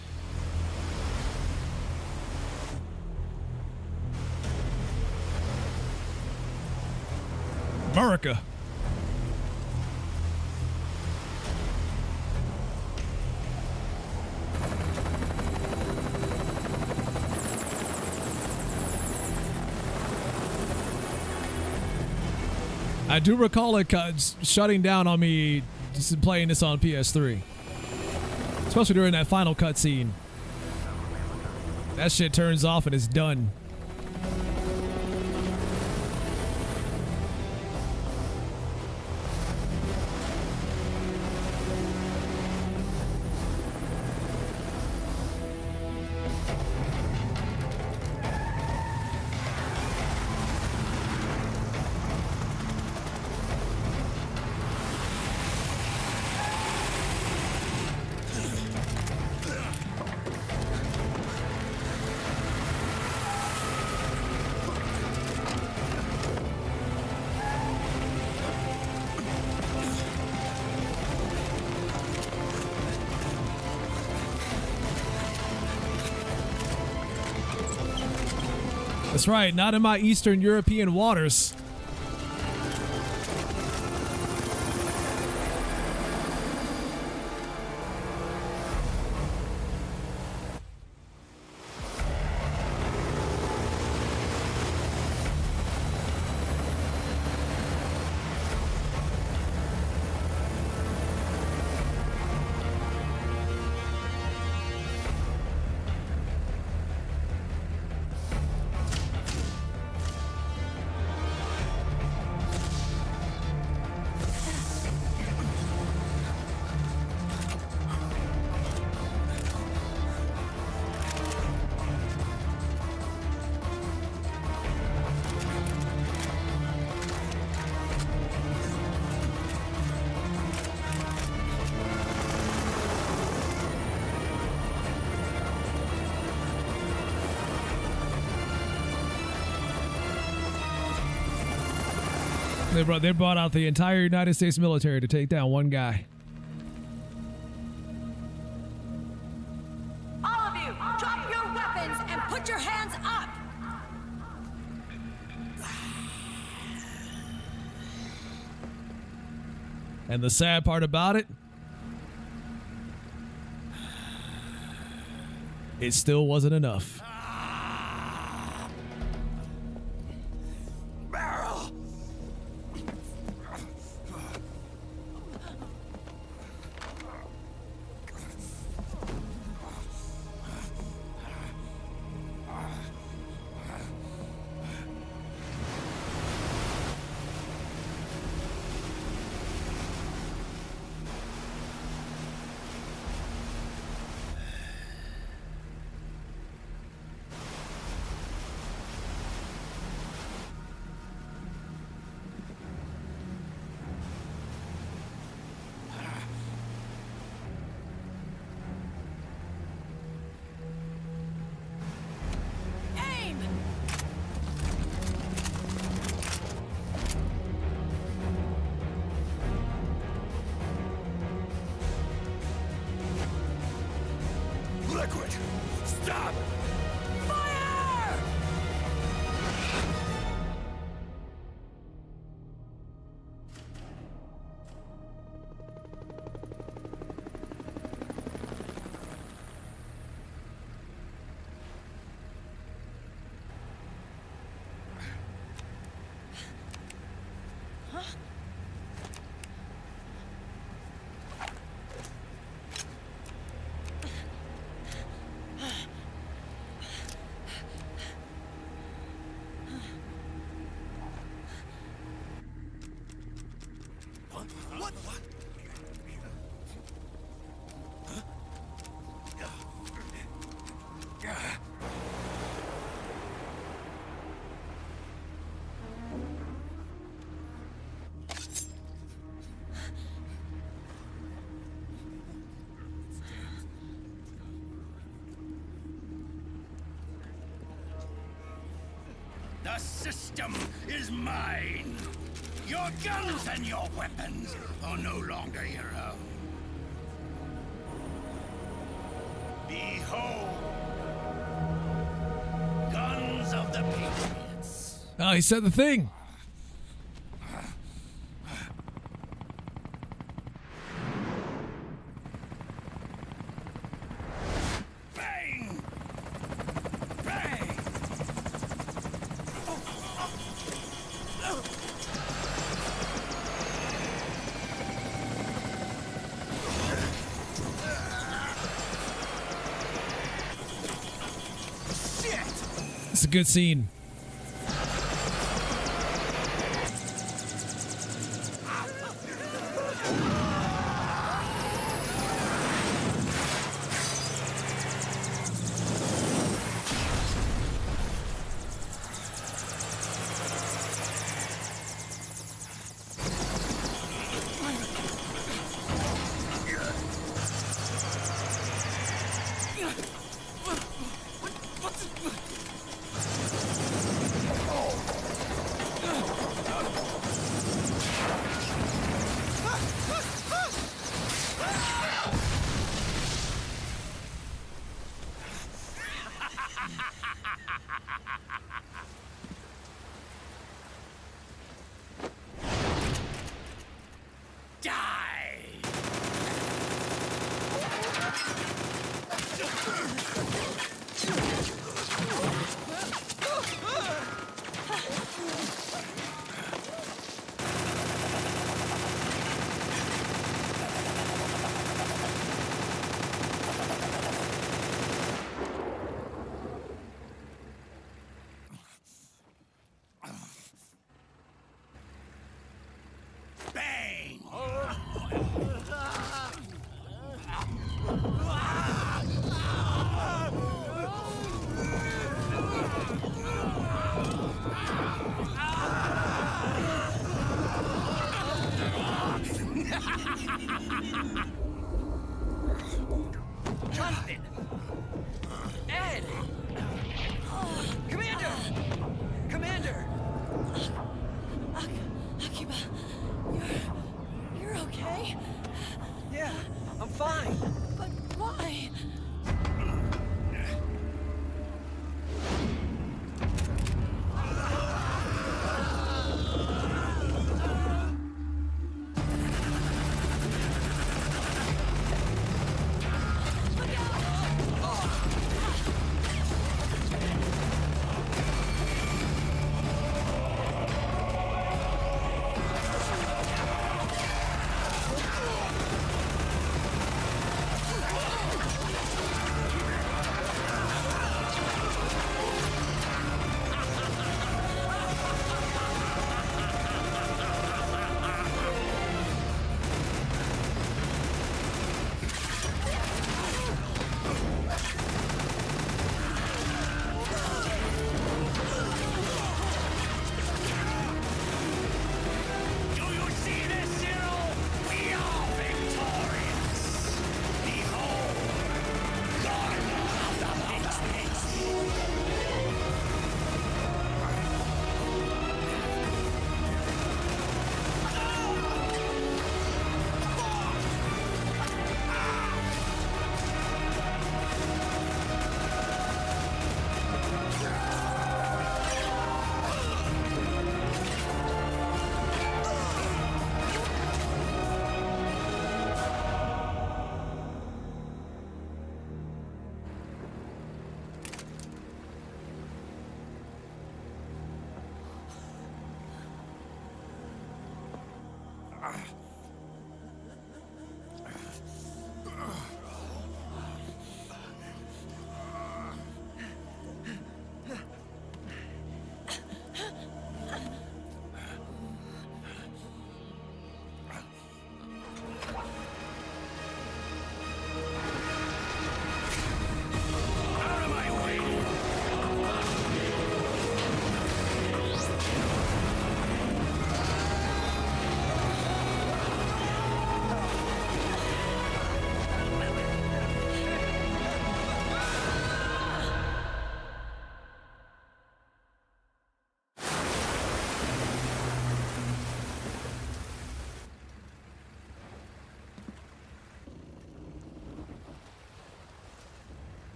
America. I do recall it shutting down on me just playing this on PS3. Especially during that final cutscene. That shit turns off and it's done. That's right, not in my Eastern European waters. They brought out the entire United States military to take down one guy. All of you, drop your weapons and put your hands up! And the sad part about it, it still wasn't enough. The system is mine. Your guns and your weapons are no longer your own. Behold, guns of the Patriots. Oh, he said the thing. Bang! Bang! It's a good scene.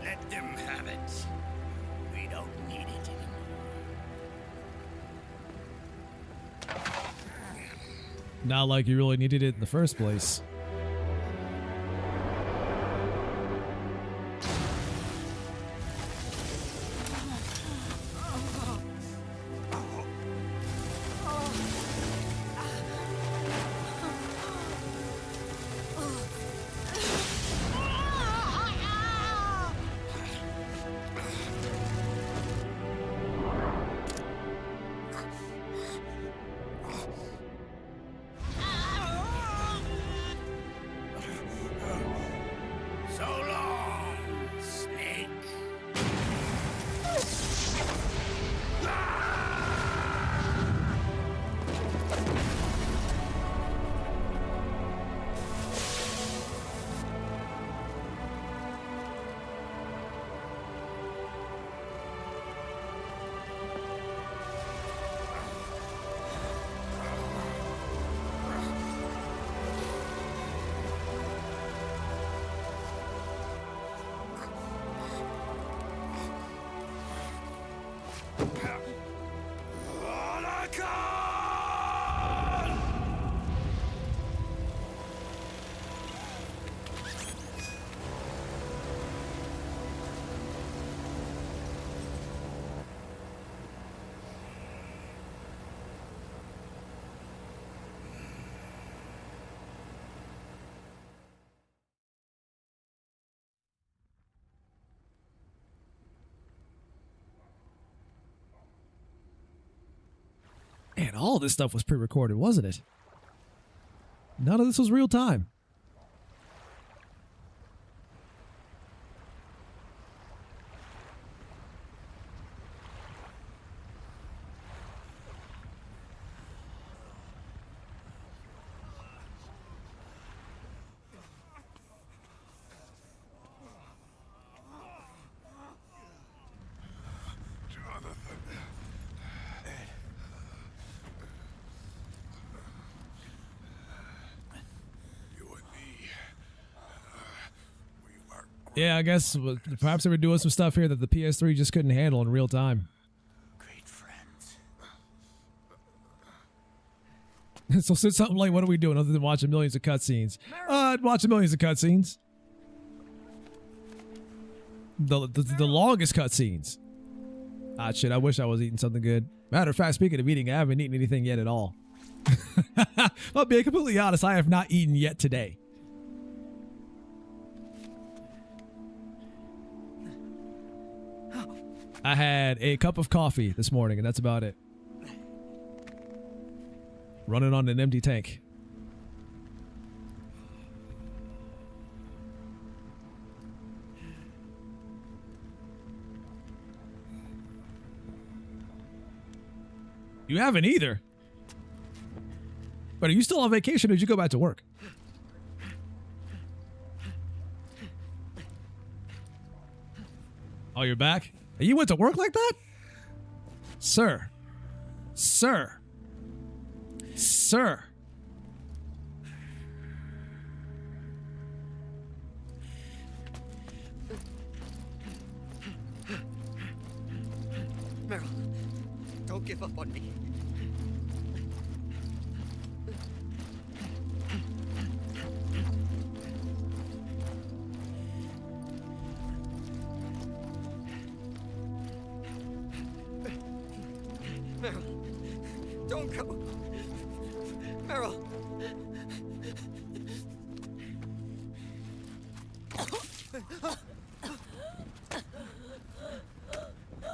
Let them have it. We don't need it anymore. Not like you really needed it in the first place. So long, Snake. Man, all this stuff was pre-recorded, wasn't it? None of this was real time. Yeah, I guess perhaps they were doing some stuff here that the PS3 just couldn't handle in real time. Great friends. So since something like, what are we doing other than watching millions of cutscenes? Watching millions of cutscenes. The longest cutscenes. Ah, shit, I wish I was eating something good. Matter of fact, speaking of eating, I haven't eaten anything yet at all. I'll be completely honest, I have not eaten yet today. I had a cup of coffee this morning, and that's about it. Running on an empty tank. You haven't either. But are you still on vacation or did you go back to work? Oh, you're back? You went to work like that? Sir. Sir. Sir. Meryl, don't give up on me. Meryl, don't go. Meryl.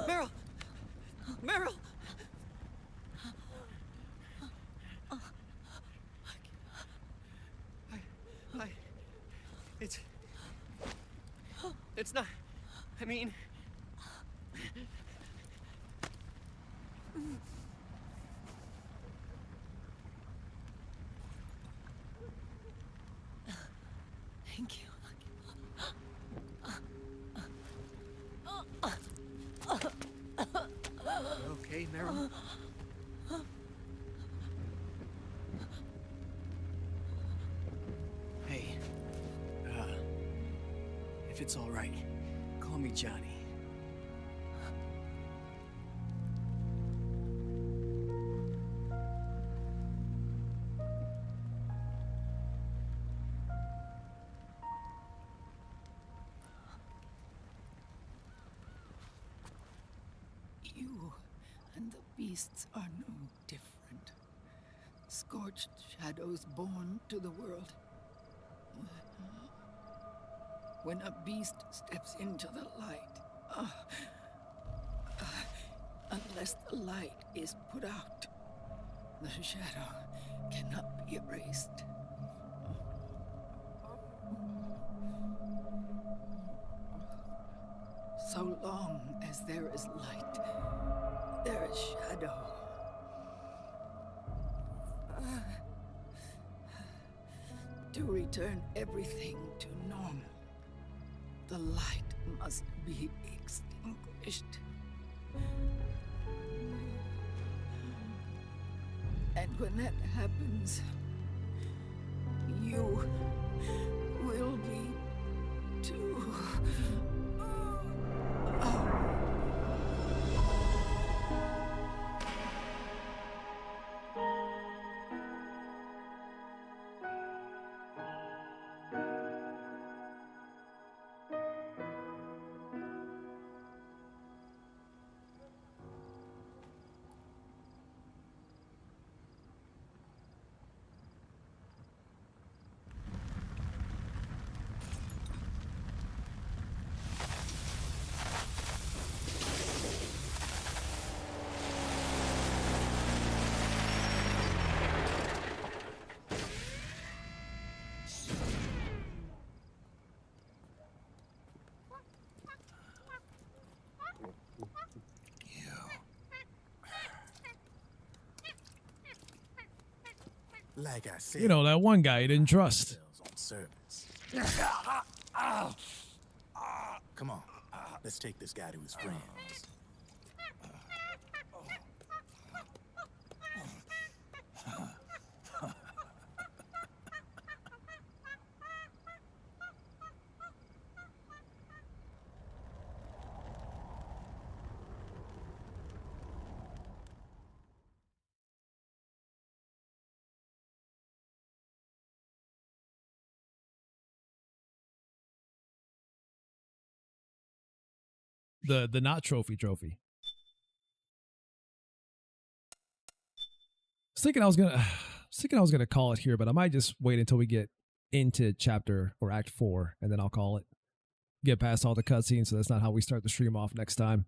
Meryl. Meryl. It's not. I mean. Thank you. Okay, Meryl. If it's all right, call me Johnny. You and the beasts are no different. Scorched shadows born to the world. When a beast steps into the light, unless the light is put out, the shadow cannot be erased. So long as there is light, there is shadow. To return everything to normal, the light must be extinguished. And when that happens, you will be too. Like I said, You know, that one guy you didn't trust. on servants. Come on, let's take this guy to his friends. The not trophy. I was thinking I was gonna call it here, but I might just wait until we get into chapter or act 4, and then I'll call it. Get past all the cutscenes, so that's not how we start the stream off next time.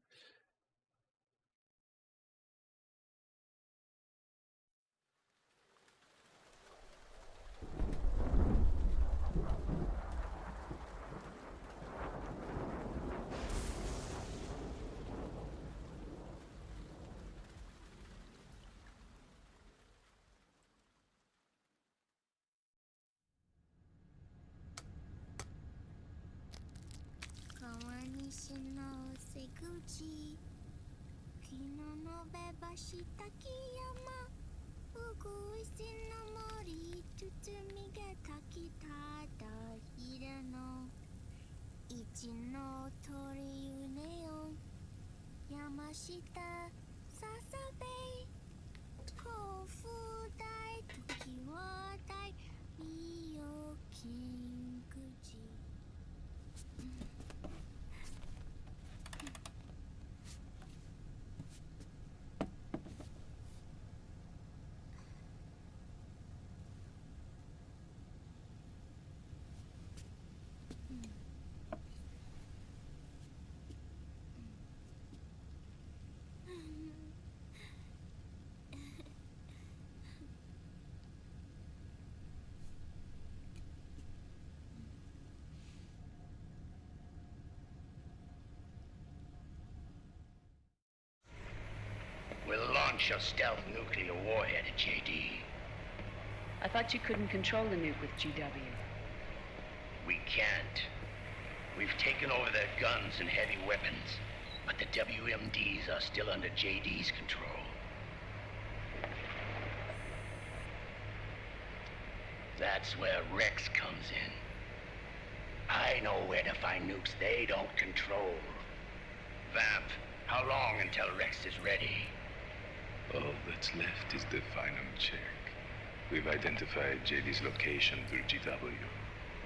We'll launch a stealth nuclear warhead at JD. I thought you couldn't control the nuke with GW. We can't. We've taken over their guns and heavy weapons, but the WMDs are still under JD's control. That's where Rex comes in. I know where to find nukes they don't control. Vamp, how long until Rex is ready? All that's left is the final check. We've identified JD's location through GW,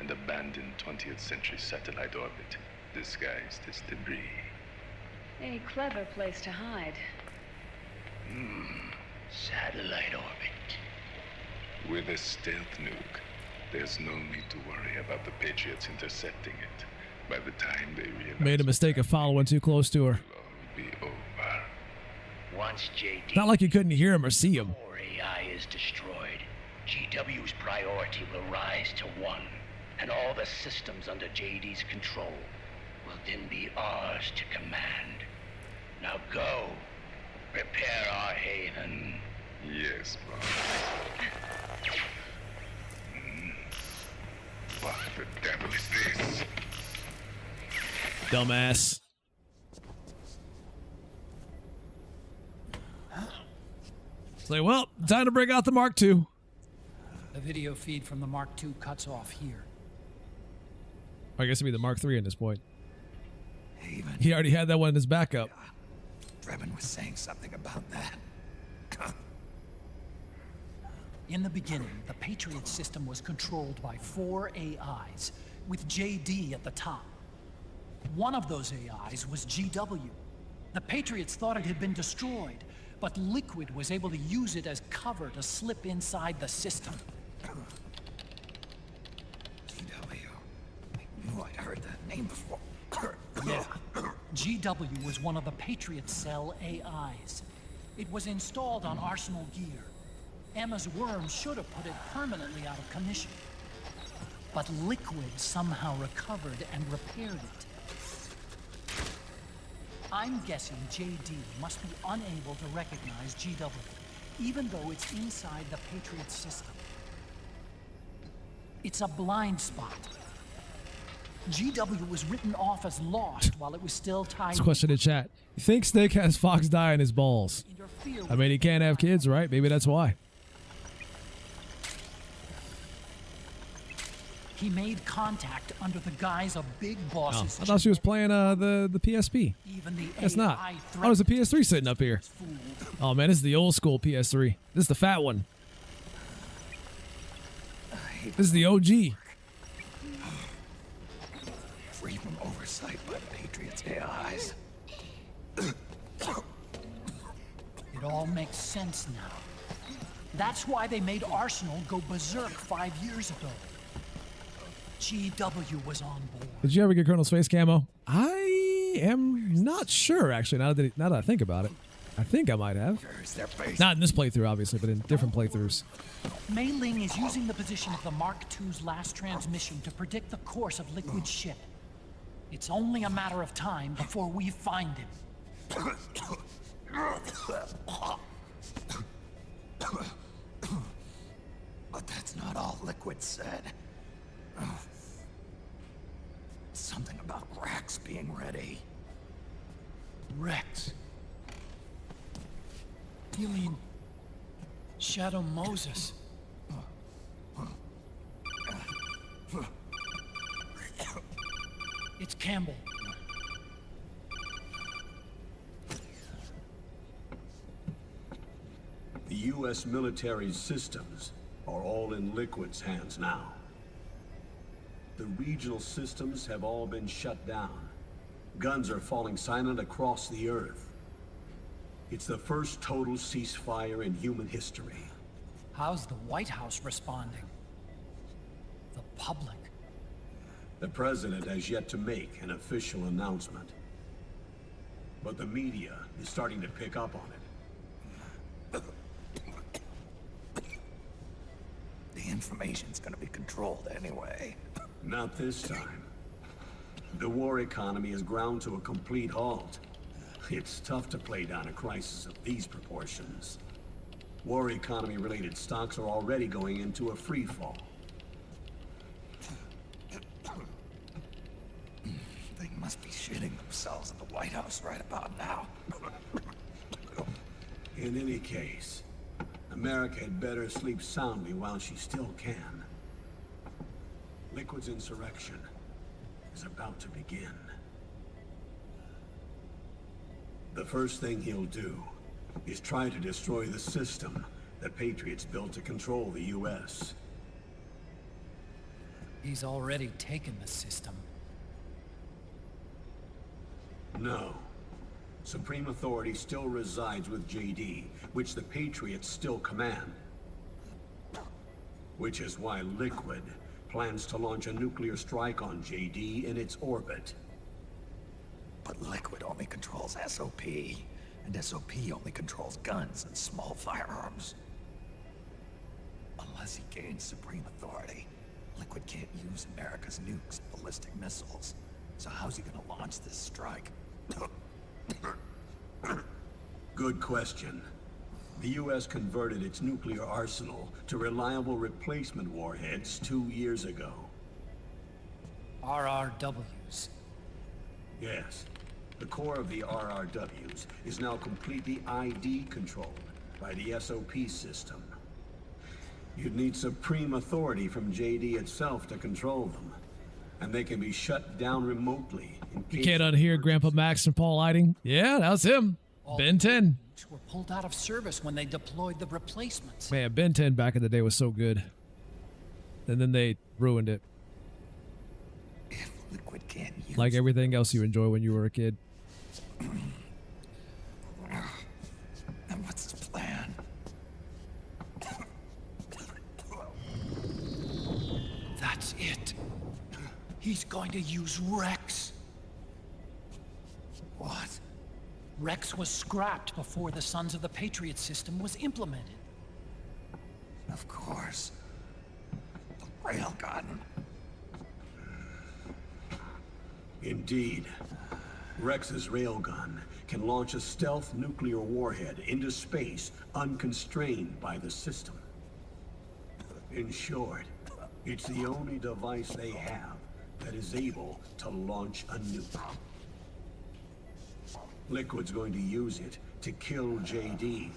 an abandoned 20th century satellite orbit, disguised as debris. A clever place to hide. Satellite orbit. With a stealth nuke, there's no need to worry about the Patriots intercepting it. By the time they realize Made a mistake of following too close to her. it'll be over. Once JD Not like you couldn't hear him or see him. or AI is destroyed, GW's priority will rise to 1, and all the systems under JD's control will then be ours to command. Now go. Prepare our haven. Yes, boss. What the devil is this? Dumbass. Say, well, time to bring out the Mark II. The video feed from the Mark II cuts off here. I guess it'd be the Mark III at this point. He already had that one in his backup. Drebin was saying something about that. In the beginning, the Patriot system was controlled by 4 AIs, with JD at the top. One of those AIs was GW. The Patriots thought it had been destroyed, but Liquid was able to use it as cover to slip inside the system. GW. I knew I'd heard that name before. Yeah. GW was one of the Patriot Cell AIs. It was installed on Arsenal gear. Emma's worm should have put it permanently out of commission. But Liquid somehow recovered and repaired it. I'm guessing JD must be unable to recognize GW, even though it's inside the Patriot system. It's a blind spot. GW was written off as lost while it was still tied. This question in chat. You think Snake has Fox die in his balls? I mean, he can't have kids, right? Maybe that's why. He made contact under the guise of Big Oh, Boss's. I thought she was playing the PSP. Even the It's not. AI Oh, there's a PS3 sitting up here. Oh man, this is the old school PS3. This is the fat one. This is the OG. Free from oversight by the Patriots' AIs. It all makes sense now. That's why they made Arsenal go berserk 5 years ago. GW was on board. Did you ever get Colonel's face camo? I am not sure, actually, now that I think about it. I think I might have. Not in this playthrough, obviously, but in different playthroughs. Mei Ling is using the position of the Mark II's last transmission to predict the course of Liquid's ship. It's only a matter of time before we find him. But that's not all Liquid said. Something about Rex being ready. Rex? You mean Shadow Moses? It's Campbell. The U.S. military's systems are all in Liquid's hands now. The regional systems have all been shut down. Guns are falling silent across the Earth. It's the first total ceasefire in human history. How's the White House responding? The public? The president has yet to make an official announcement. But the media is starting to pick up on it. The information's gonna be controlled anyway. Not this time. The war economy has ground to a complete halt. It's tough to play down a crisis of these proportions. War economy-related stocks are already going into a free fall. They must be shitting themselves at the White House right about now. In any case, America had better sleep soundly while she still can. Liquid's insurrection is about to begin. The first thing he'll do is try to destroy the system the Patriots built to control the U.S. He's already taken the system. No. Supreme authority still resides with JD, which the Patriots still command. Which is why Liquid plans to launch a nuclear strike on JD in its orbit. But Liquid only controls SOP, and SOP only controls guns and small firearms. Unless he gains supreme authority, Liquid can't use America's nukes and ballistic missiles. So how's he gonna launch this strike? Good question. The U.S. converted its nuclear arsenal to reliable replacement warheads 2 years ago. RRWs. Yes. The core of the RRWs is now completely ID controlled by the SOP system. You'd need supreme authority from JD itself to control them, and they can be shut down remotely. You can't unhear Grandpa Max and Paul Lighting. Yeah, that was him. Ben 10. Were pulled out of service when they deployed the replacements. Man, Ben 10 back in the day was so good. And then they ruined it. If Liquid can't use like everything else you enjoy when you were a kid. Then what's his plan? That's it. He's going to use Rex. What? Rex was scrapped before the Sons of the Patriot system was implemented. Of course. The railgun. Indeed. Rex's railgun can launch a stealth nuclear warhead into space unconstrained by the system. In short, it's the only device they have that is able to launch a nuke. Liquid's going to use it to kill JD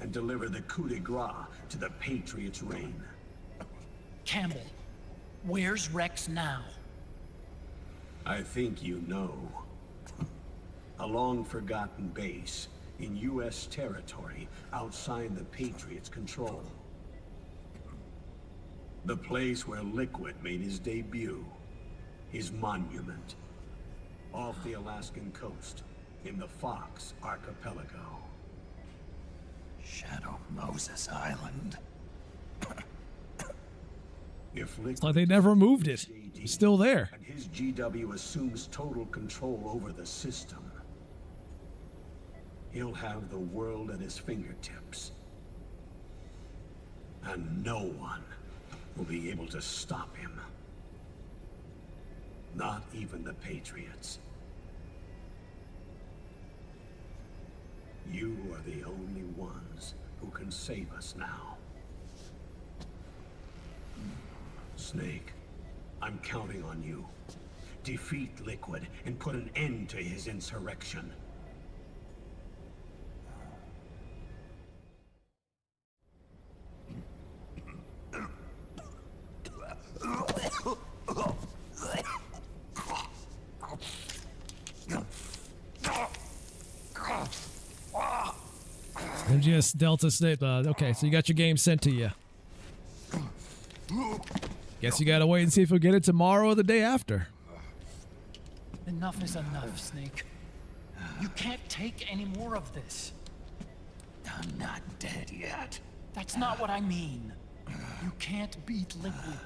and deliver the coup de grace to the Patriots' reign. Campbell, where's Rex now? I think you know. A long-forgotten base in U.S. territory outside the Patriots' control. The place where Liquid made his debut, his monument, off the Alaskan coast in the Fox Archipelago. Shadow Moses Island. If Liquid It's like they never moved it. It's still there. and his GW assumes total control over the system, he'll have the world at his fingertips. And no one will be able to stop him. Not even the Patriots. You are the only ones who can save us now. Snake, I'm counting on you. Defeat Liquid and put an end to his insurrection. MGS Delta Snake. Okay, so you got your game sent to you. Guess you gotta wait and see if we'll get it tomorrow or the day after. Enough is enough, Snake. You can't take any more of this. I'm not dead yet. That's not what I mean. You can't beat Liquid.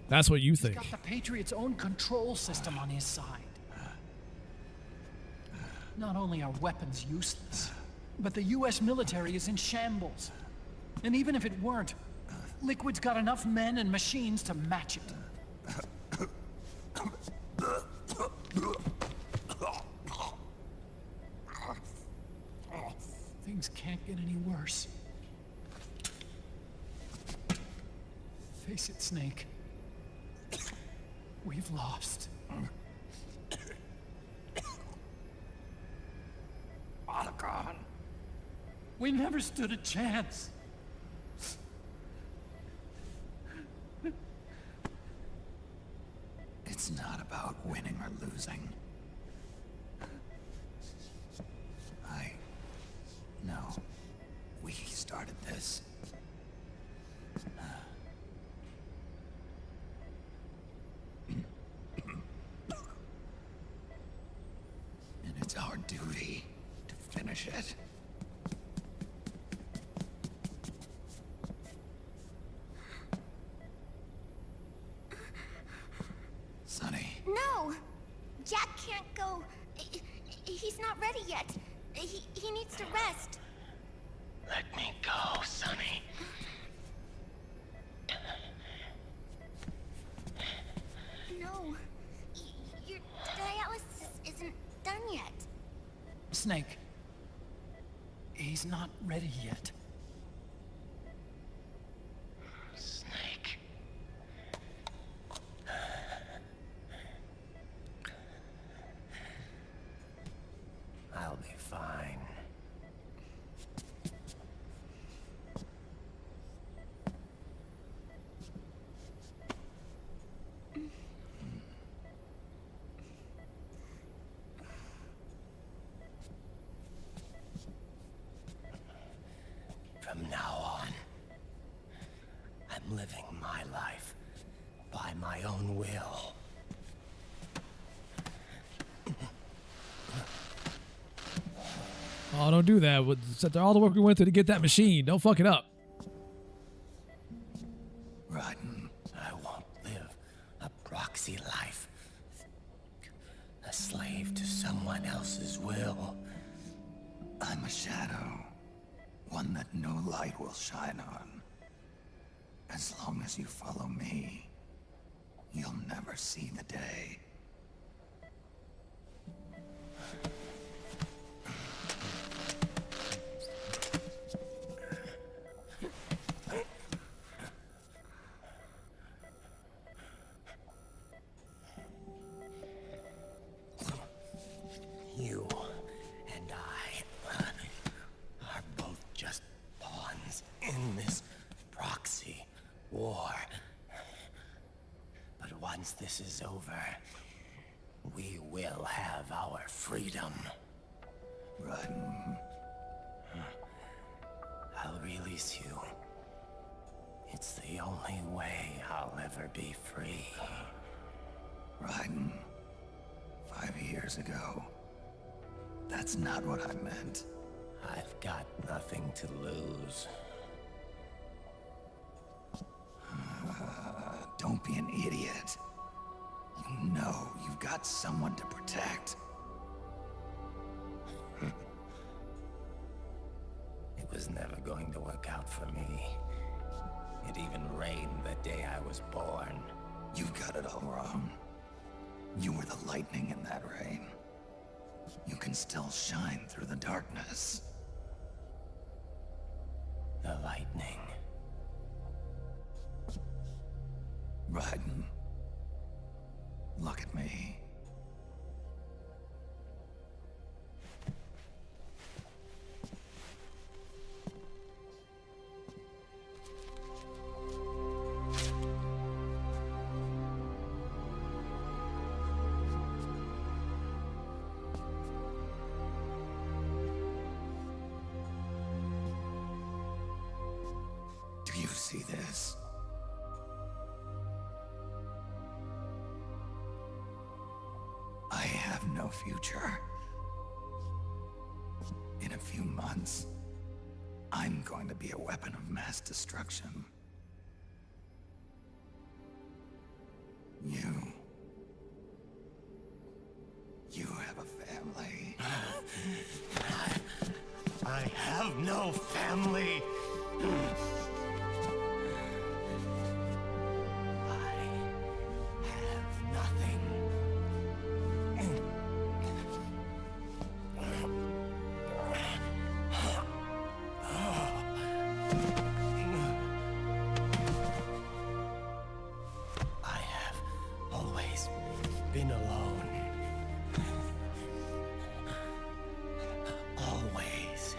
That's what you think. He's got the Patriots' own control system on his side. Not only are weapons useless, but the US military is in shambles. And even if it weren't, Liquid's got enough men and machines to match it. Things can't get any worse. Face it, Snake. We've lost. Otacon. We never stood a chance. winning or losing. No. We started this. And it's our duty to finish it. Sonny. No! Jack can't go. He's not ready yet. He needs to rest. Let me go, Sonny. No. Your dialysis isn't done yet. Snake. He's not ready yet. Snake. I'll be fine. From now on, I'm living my life by my own will. Oh, don't do that. After all the work we went through to get that machine, don't fuck it up. Raiden, I won't live a proxy life. A slave to someone else's will. I'm a shadow. One that no light will shine on. As long as you follow me, you'll never see the day. You and I are both just pawns in this proxy war. But once this is over, we will have our freedom. Raiden. I'll release you. It's the only way I'll ever be free. Raiden. 5 years ago. That's not what I meant. I've got nothing to lose. Don't be an idiot. You know you've got someone to protect. It was never going to work out for me. It even rained the day I was born. You've got it all wrong. You were the lightning in that rain. You can still shine through the darkness. The lightning. Raiden. Look at me. Do you see this? I have no future. In a few months, I'm going to be a weapon of mass destruction. You have a family. I have no family. Been alone. Always.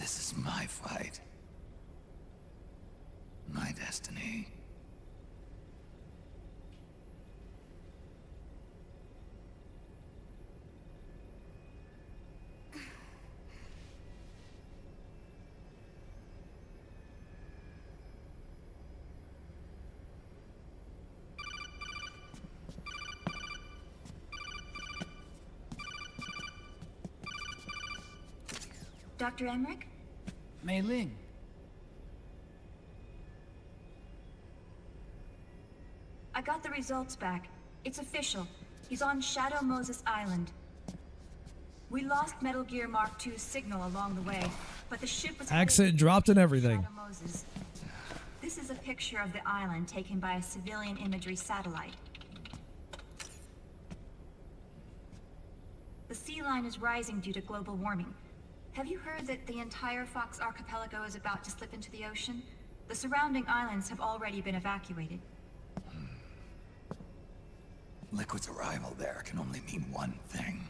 This is my fight. My destiny. Dr. Emmerich? Mei Ling. I got the results back. It's official. He's on Shadow Moses Island. We lost Metal Gear Mark II's signal along the way, but the ship was Accent dropped and everything. Shadow Moses. This is a picture of the island taken by a civilian imagery satellite. The sea line is rising due to global warming. Have you heard that the entire Fox archipelago is about to slip into the ocean? The surrounding islands have already been evacuated. Liquid's arrival there can only mean one thing.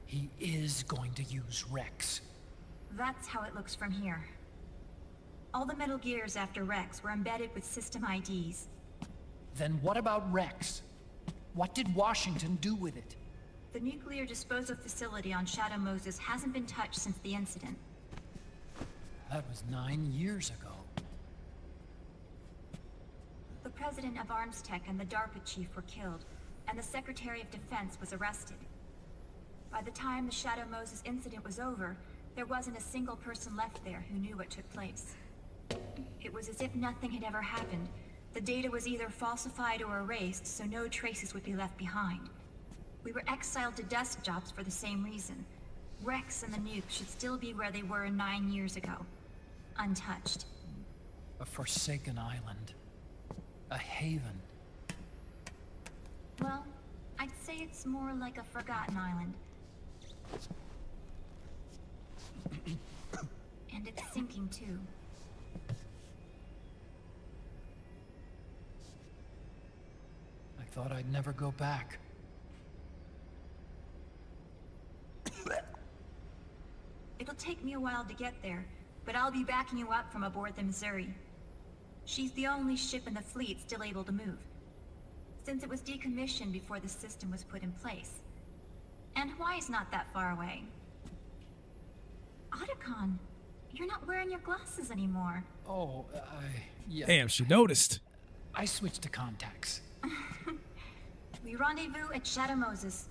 He is going to use Rex. That's how it looks from here. All the Metal Gears after Rex were embedded with system IDs. Then what about Rex? What did Washington do with it? The nuclear disposal facility on Shadow Moses hasn't been touched since the incident. That was 9 years ago. The president of Armstech and the DARPA chief were killed, and the Secretary of Defense was arrested. By the time the Shadow Moses incident was over, there wasn't a single person left there who knew what took place. It was as if nothing had ever happened. The data was either falsified or erased, so no traces would be left behind. We were exiled to desk jobs for the same reason. Rex and the nuke should still be where they were 9 years ago. Untouched. A forsaken island. A haven. Well, I'd say it's more like a forgotten island. And it's sinking too. I thought I'd never go back. It'll take me a while to get there, but I'll be backing you up from aboard the Missouri. She's the only ship in the fleet still able to move, since it was decommissioned before the system was put in place. And Hawaii's not that far away. Otacon, you're not wearing your glasses anymore. Oh, yeah. Damn, she noticed. I switched to contacts. We rendezvous at Shadow Moses.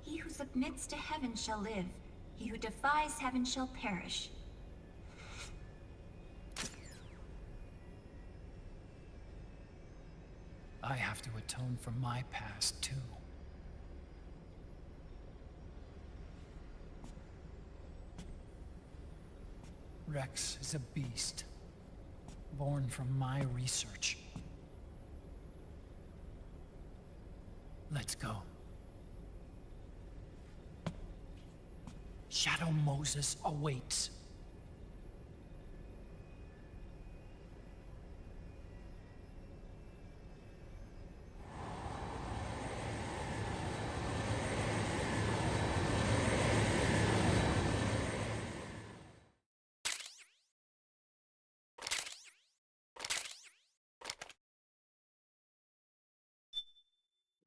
He who submits to heaven shall live. He who defies heaven shall perish. I have to atone for my past, too. Rex is a beast, born from my research. Let's go. Shadow Moses awaits.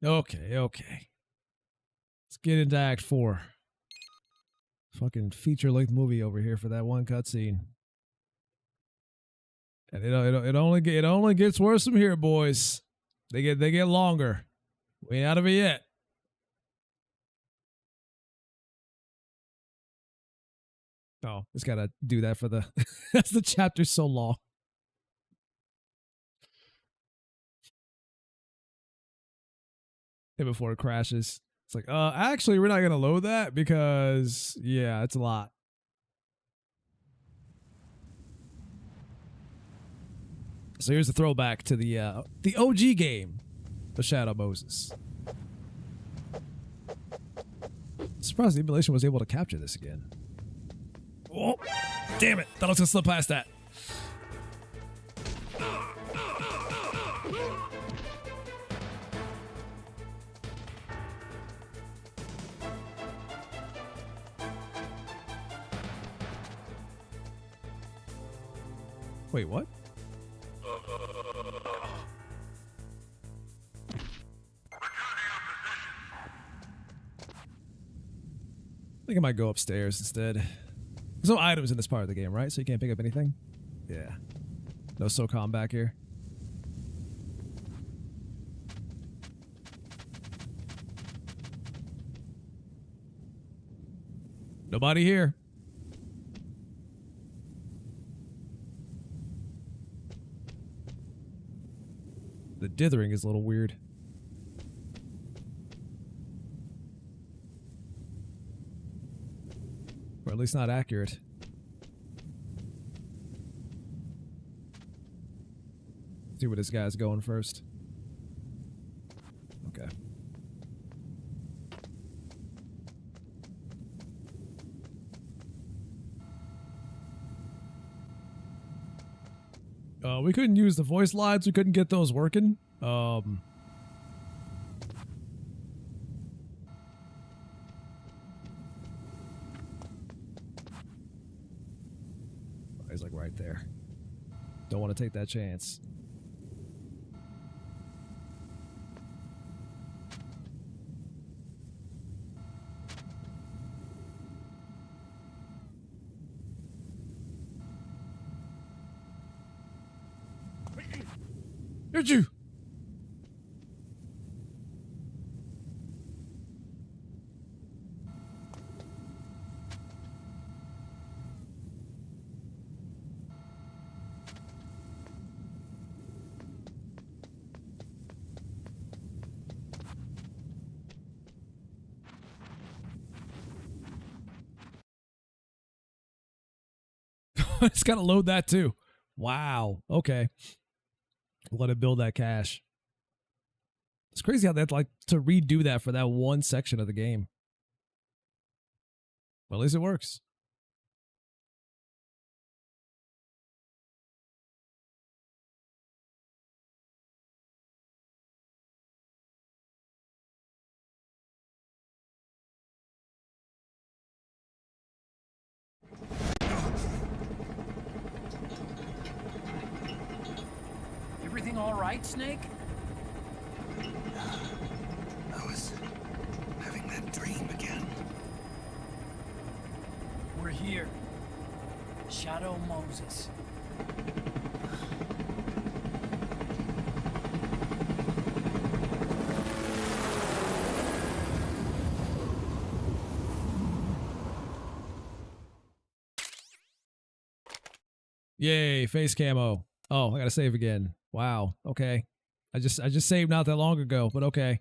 Okay. Let's get into Act 4. Fucking feature-length movie over here for that one cutscene. And it only gets worse from here, boys. They get longer. We ain't out of it yet. Oh, it's gotta do that for the that's the chapter's so long. And before it crashes. It's like, actually, we're not going to load that because, yeah, it's a lot. So here's a throwback to the OG game, The Shadow Moses. I'm surprised the emulation was able to capture this again. Oh, damn it. Thought I was going to slip past that. Wait, what? I think I might go upstairs instead. There's no items in this part of the game, right? So you can't pick up anything? Yeah. No SOCOM back here. Nobody here. The dithering is a little weird. Or at least not accurate. See where this guy's going first. Okay. We couldn't use the voice lines. We couldn't get those working. He's like right there. Don't want to take that chance. Did you? It's got to load that too. Wow. Okay. Let it build that cache. It's crazy how they have to, like, to redo that for that one section of the game. Well, at least it works. Everything all right, Snake? I was having that dream again. We're here. Shadow Moses. Yay, face camo. Oh, I gotta save again. Wow. Okay. I just saved not that long ago, but okay.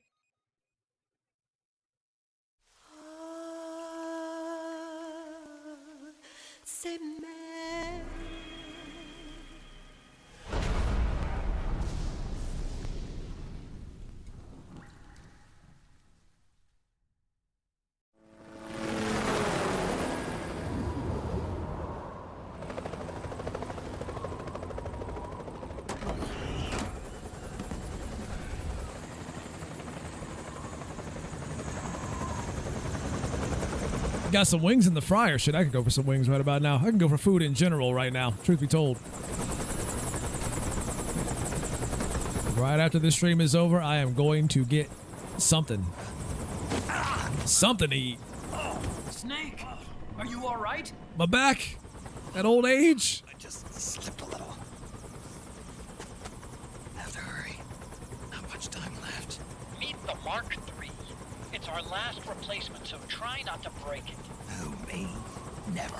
Got some wings in the fryer. Shit, I could go for some wings right about now. I can go for food in general right now, truth be told. Right after this stream is over, I am going to get something. Something to eat. Snake, are you all right? My back. At old age. I just slipped a little. I have to hurry. Not much time left. Meet the Mark III. It's our last replacement, so try not to break it. Who, me? Never.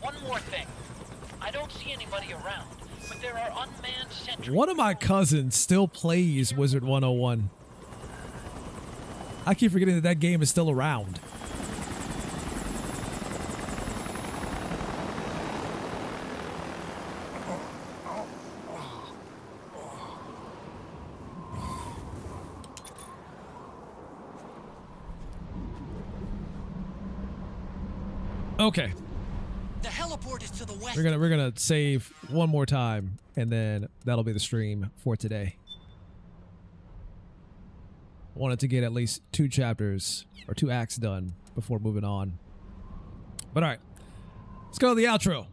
One more thing. I don't see anybody around, but there are unmanned sentries. One of my cousins still plays Wizard 101. I keep forgetting that that game is still around. Okay. The heliport is to the west. We're gonna save one more time, and then that'll be the stream for today. I wanted to get at least 2 chapters or 2 acts done before moving on. But all right, let's go to the outro.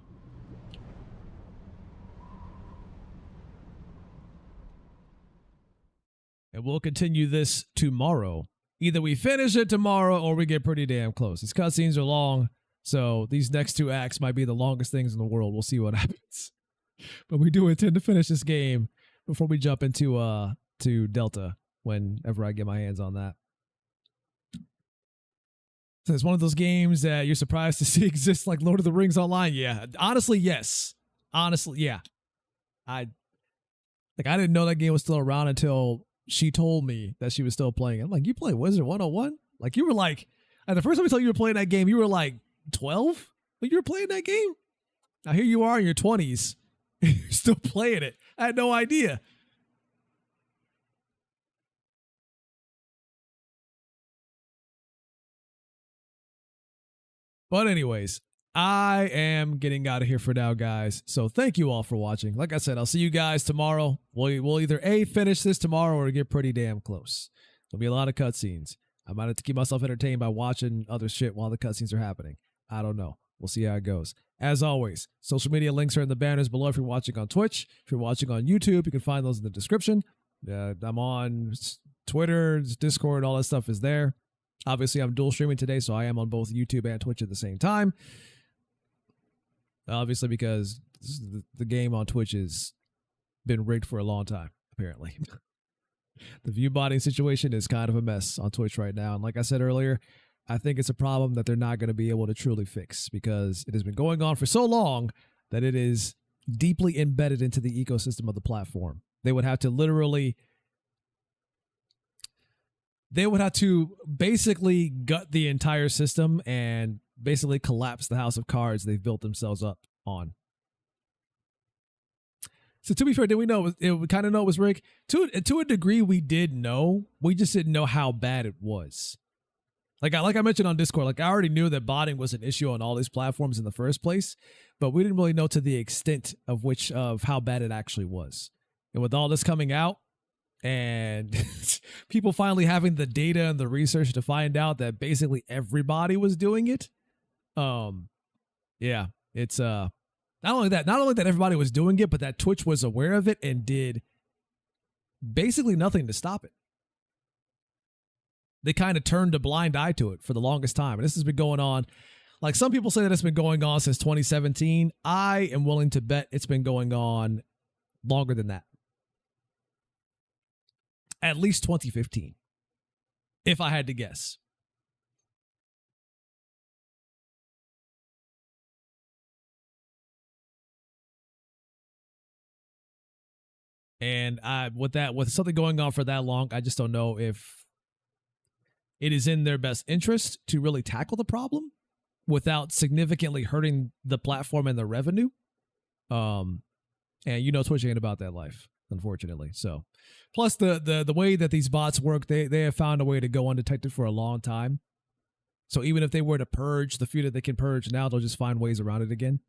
And we'll continue this tomorrow. Either we finish it tomorrow or we get pretty damn close. These cutscenes are long, so these next 2 acts might be the longest things in the world. We'll see what happens. But we do intend to finish this game before we jump into to Delta whenever I get my hands on that. So it's one of those games that you're surprised to see exist like Lord of the Rings Online. Yeah, honestly, yes. Honestly, yeah. I didn't know that game was still around until she told me that she was still playing it. I'm like, you play Wizard 101? Like, you were like, the first time I saw you were playing that game, you were like 12? Like, you were playing that game? Now here you are in your 20s. You're still playing it. I had no idea. But anyways, I am getting out of here for now, guys. So thank you all for watching. Like I said, I'll see you guys tomorrow. We'll either A, finish this tomorrow or get pretty damn close. There'll be a lot of cutscenes. I might have to keep myself entertained by watching other shit while the cutscenes are happening. I don't know. We'll see how it goes. As always, social media links are in the banners below if you're watching on Twitch. If you're watching on YouTube, you can find those in the description. I'm on Twitter, Discord, all that stuff is there. Obviously, I'm dual streaming today, so I am on both YouTube and Twitch at the same time. Obviously, because the game on Twitch has been rigged for a long time, apparently. The view botting situation is kind of a mess on Twitch right now. And like I said earlier, I think it's a problem that they're not going to be able to truly fix because it has been going on for so long that it is deeply embedded into the ecosystem of the platform. They would have to basically gut the entire system and basically collapse the house of cards they've built themselves up on. So to be fair, did we know we kind of know it was rigged? To a degree, we did know. We just didn't know how bad it was. Like I mentioned on Discord, like I already knew that botting was an issue on all these platforms in the first place, but we didn't really know to the extent of how bad it actually was. And with all this coming out, and people finally having the data and the research to find out that basically everybody was doing it. Yeah, it's not only that everybody was doing it, but that Twitch was aware of it and did basically nothing to stop it. They kind of turned a blind eye to it for the longest time. And this has been going on. Like some people say that it's been going on since 2017. I am willing to bet it's been going on longer than that. At least 2015, if I had to guess. And with something going on for that long, I just don't know if it is in their best interest to really tackle the problem without significantly hurting the platform and the revenue. And Twitch ain't about that life, unfortunately. So, plus the way that these bots work, they have found a way to go undetected for a long time. So even if they were to purge the few that they can purge now, they'll just find ways around it again.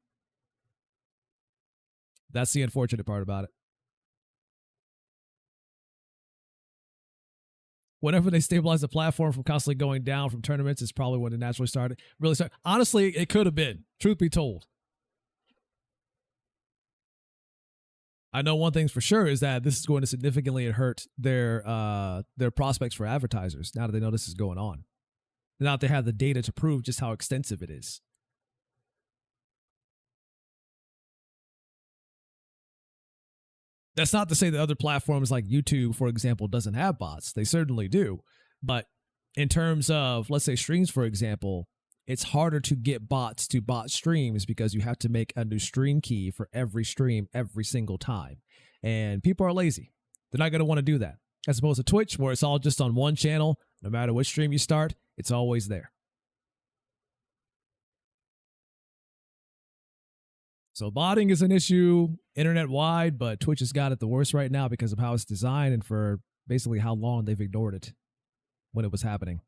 That's the unfortunate part about it. Whenever they stabilize the platform from constantly going down from tournaments, it's probably when it naturally started. Honestly, it could have been, truth be told. I know one thing for sure is that this is going to significantly hurt their prospects for advertisers now that they know this is going on. Now that they have the data to prove just how extensive it is. That's not to say that other platforms like YouTube, for example, doesn't have bots. They certainly do. But in terms of, let's say, streams, for example, it's harder to get bots to bot streams because you have to make a new stream key for every stream every single time. And people are lazy. They're not going to want to do that. As opposed to Twitch, where it's all just on one channel. No matter which stream you start, it's always there. So botting is an issue internet-wide, but Twitch has got it the worst right now because of how it's designed and for basically how long they've ignored it when it was happening.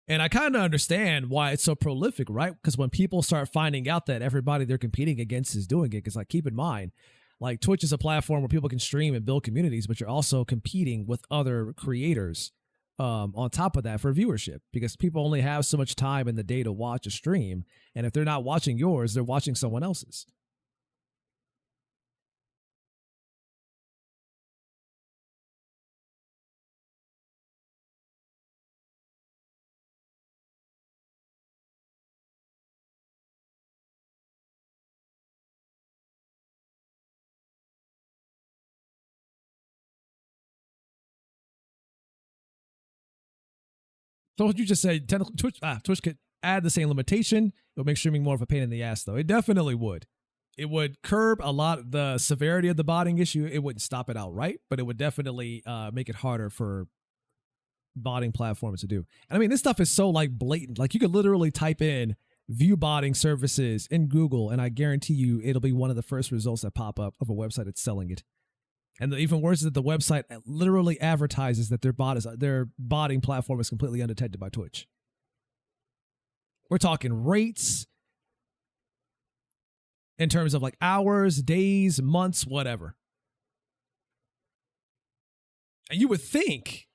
And I kind of understand why it's so prolific, right? Because when people start finding out that everybody they're competing against is doing it, because like keep in mind, like Twitch is a platform where people can stream and build communities, but you're also competing with other creators on top of that for viewership, because people only have so much time in the day to watch a stream. And if they're not watching yours, they're watching someone else's. So what you just said, Twitch could add the same limitation. It would make streaming more of a pain in the ass, though. It definitely would. It would curb a lot of the severity of the botting issue. It wouldn't stop it outright, but it would definitely make it harder for botting platforms to do. And I mean, this stuff is so like blatant. Like you could literally type in view botting services in Google, and I guarantee you it'll be one of the first results that pop up of a website that's selling it. And the even worse is that the website literally advertises that their botting platform is completely undetected by Twitch. We're talking rates in terms of like hours, days, months, whatever. And you would think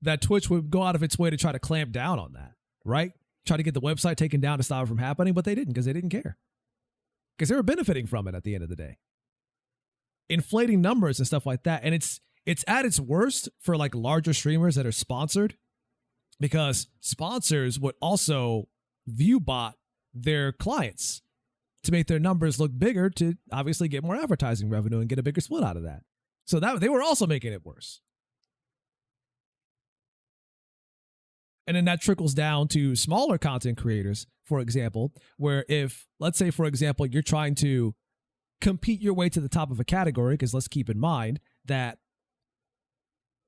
that Twitch would go out of its way to try to clamp down on that, right? Try to get the website taken down to stop it from happening, but they didn't because they didn't care. Because they were benefiting from it at the end of the day. Inflating numbers and stuff like that. And it's at its worst for like larger streamers that are sponsored, because sponsors would also view bot their clients to make their numbers look bigger, to obviously get more advertising revenue and get a bigger split out of that. So that they were also making it worse. And then that trickles down to smaller content creators, for example, where if, let's say, for example, you're trying to compete your way to the top of a category, because let's keep in mind that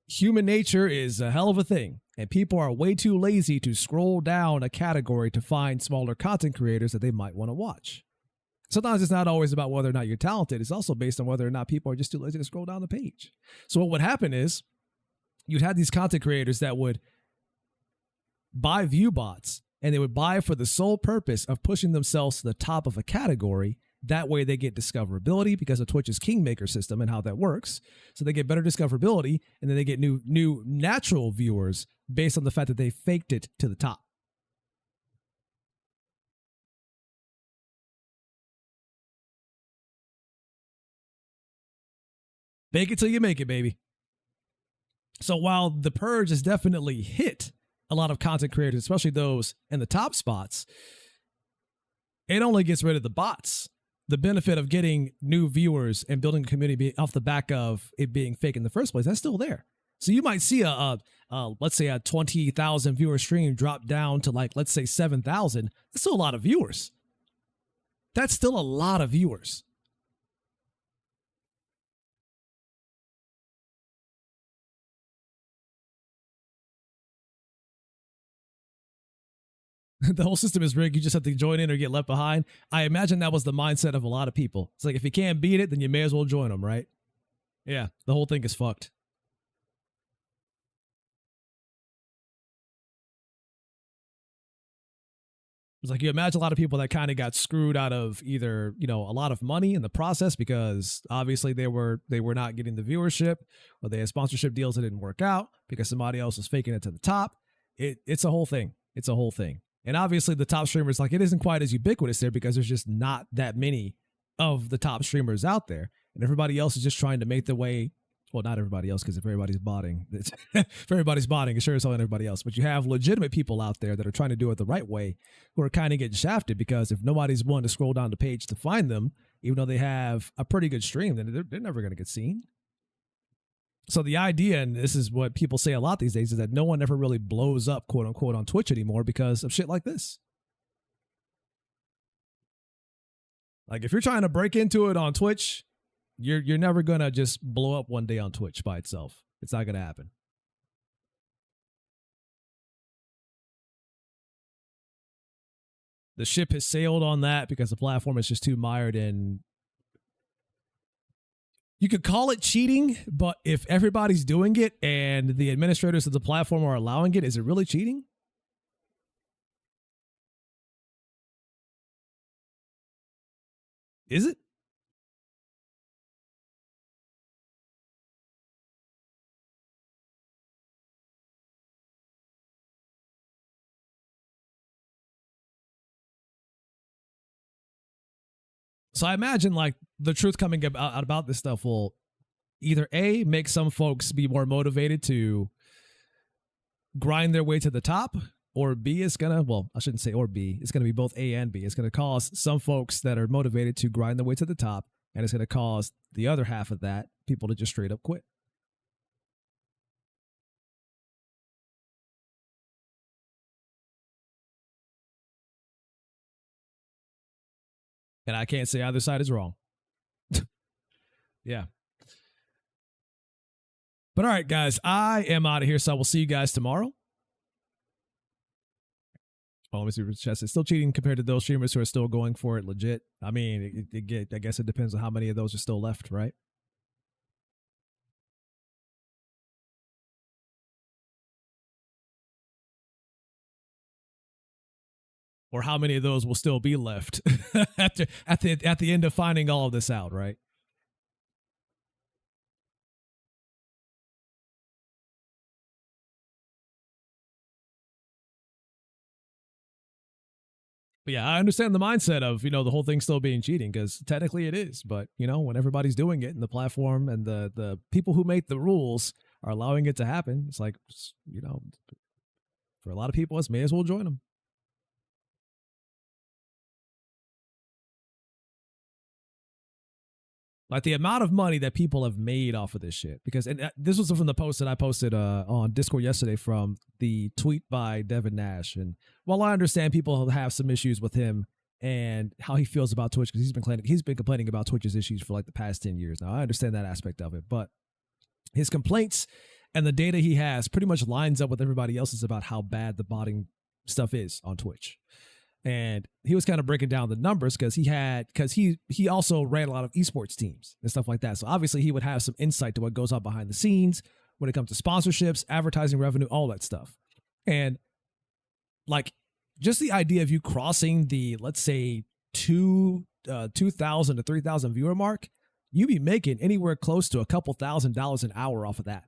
human nature is a hell of a thing, and people are way too lazy to scroll down a category to find smaller content creators that they might want to watch. Sometimes it's not always about whether or not you're talented. It's also based on whether or not people are just too lazy to scroll down the page. So what would happen is you'd have these content creators that would buy view bots, and they would buy for the sole purpose of pushing themselves to the top of a category. That way they get discoverability because of Twitch's Kingmaker system and how that works. So they get better discoverability, and then they get new natural viewers based on the fact that they faked it to the top. Fake it till you make it, baby. So while the purge has definitely hit a lot of content creators, especially those in the top spots, it only gets rid of the bots. The benefit of getting new viewers and building a community off the back of it being fake in the first place, that's still there. So you might see let's say a 20,000 viewer stream drop down to like, let's say 7,000. That's still a lot of viewers. That's still a lot of viewers. The whole system is rigged. You just have to join in or get left behind. I imagine that was the mindset of a lot of people. It's like, if you can't beat it, then you may as well join them, right? Yeah, the whole thing is fucked. It's like, you imagine a lot of people that kind of got screwed out of either, a lot of money in the process because obviously they were not getting the viewership, or they had sponsorship deals that didn't work out because somebody else was faking it to the top. It's a whole thing. It's a whole thing. And obviously the top streamers, like, it isn't quite as ubiquitous there because there's just not that many of the top streamers out there. And everybody else is just trying to make their way. Well, not everybody else, because if everybody's botting, if everybody's botting, it's sure as hell everybody else. But you have legitimate people out there that are trying to do it the right way, who are kind of getting shafted because if nobody's willing to scroll down the page to find them, even though they have a pretty good stream, then they're never going to get seen. So the idea, and this is what people say a lot these days, is that no one ever really blows up, quote unquote, on Twitch anymore because of shit like this. Like, if you're trying to break into it on Twitch, you're never going to just blow up one day on Twitch by itself. It's not going to happen. The ship has sailed on that because the platform is just too mired in. You could call it cheating, but if everybody's doing it and the administrators of the platform are allowing it, is it really cheating? Is it? So I imagine, like, the truth coming out about this stuff will either A, make some folks be more motivated to grind their way to the top, or B, it's gonna, well, I shouldn't say or B, it's gonna be both A and B. It's gonna cause some folks that are motivated to grind their way to the top, and it's gonna cause the other half of that, people to just straight up quit. And I can't say either side is wrong. Yeah. But all right, guys, I am out of here, so I will see you guys tomorrow. Oh, let me see. Chess is still cheating compared to those streamers who are still going for it legit. I mean, I guess it depends on how many of those are still left, right? Or how many of those will still be left at the end of finding all of this out, right? But yeah, I understand the mindset of, the whole thing still being cheating, because technically it is. But, when everybody's doing it and the platform and the people who make the rules are allowing it to happen, it's like, for a lot of people, it's may as well join them. Like the amount of money that people have made off of this shit. Because this was from the post that I posted on Discord yesterday from the tweet by Devin Nash. And while I understand people have some issues with him and how he feels about Twitch, because he's been complaining about Twitch's issues for like the past 10 years now. I understand that aspect of it. But his complaints and the data he has pretty much lines up with everybody else's about how bad the botting stuff is on Twitch. And he was kind of breaking down the numbers because he also ran a lot of esports teams and stuff like that. So obviously he would have some insight to what goes on behind the scenes when it comes to sponsorships, advertising revenue, all that stuff. And like just the idea of you crossing the, let's say, 2,000 to 3,000 viewer mark, you'd be making anywhere close to a couple $1,000s an hour off of that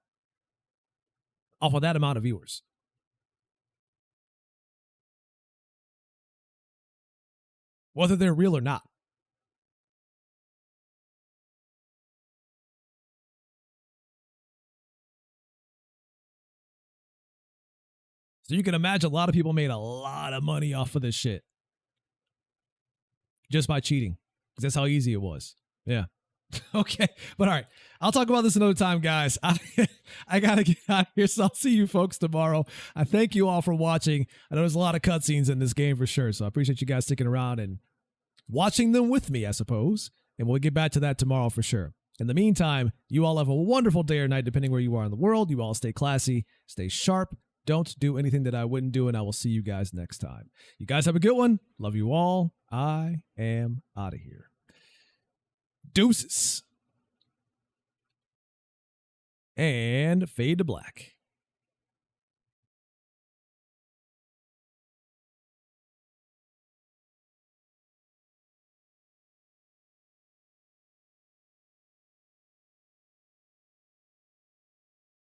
amount of viewers. Whether they're real or not. So you can imagine a lot of people made a lot of money off of this shit. Just by cheating. Because that's how easy it was. Yeah. Okay. But all right. I'll talk about this another time, guys. I got to get out of here. So I'll see you folks tomorrow. I thank you all for watching. I know there's a lot of cutscenes in this game for sure. So I appreciate you guys sticking around and watching them with me, I suppose. And we'll get back to that tomorrow for sure. In the meantime, you all have a wonderful day or night, depending where you are in the world. You all stay classy, stay sharp. Don't do anything that I wouldn't do, and I will see you guys next time. You guys have a good one. Love you all. I am out of here. Deuces. And fade to black.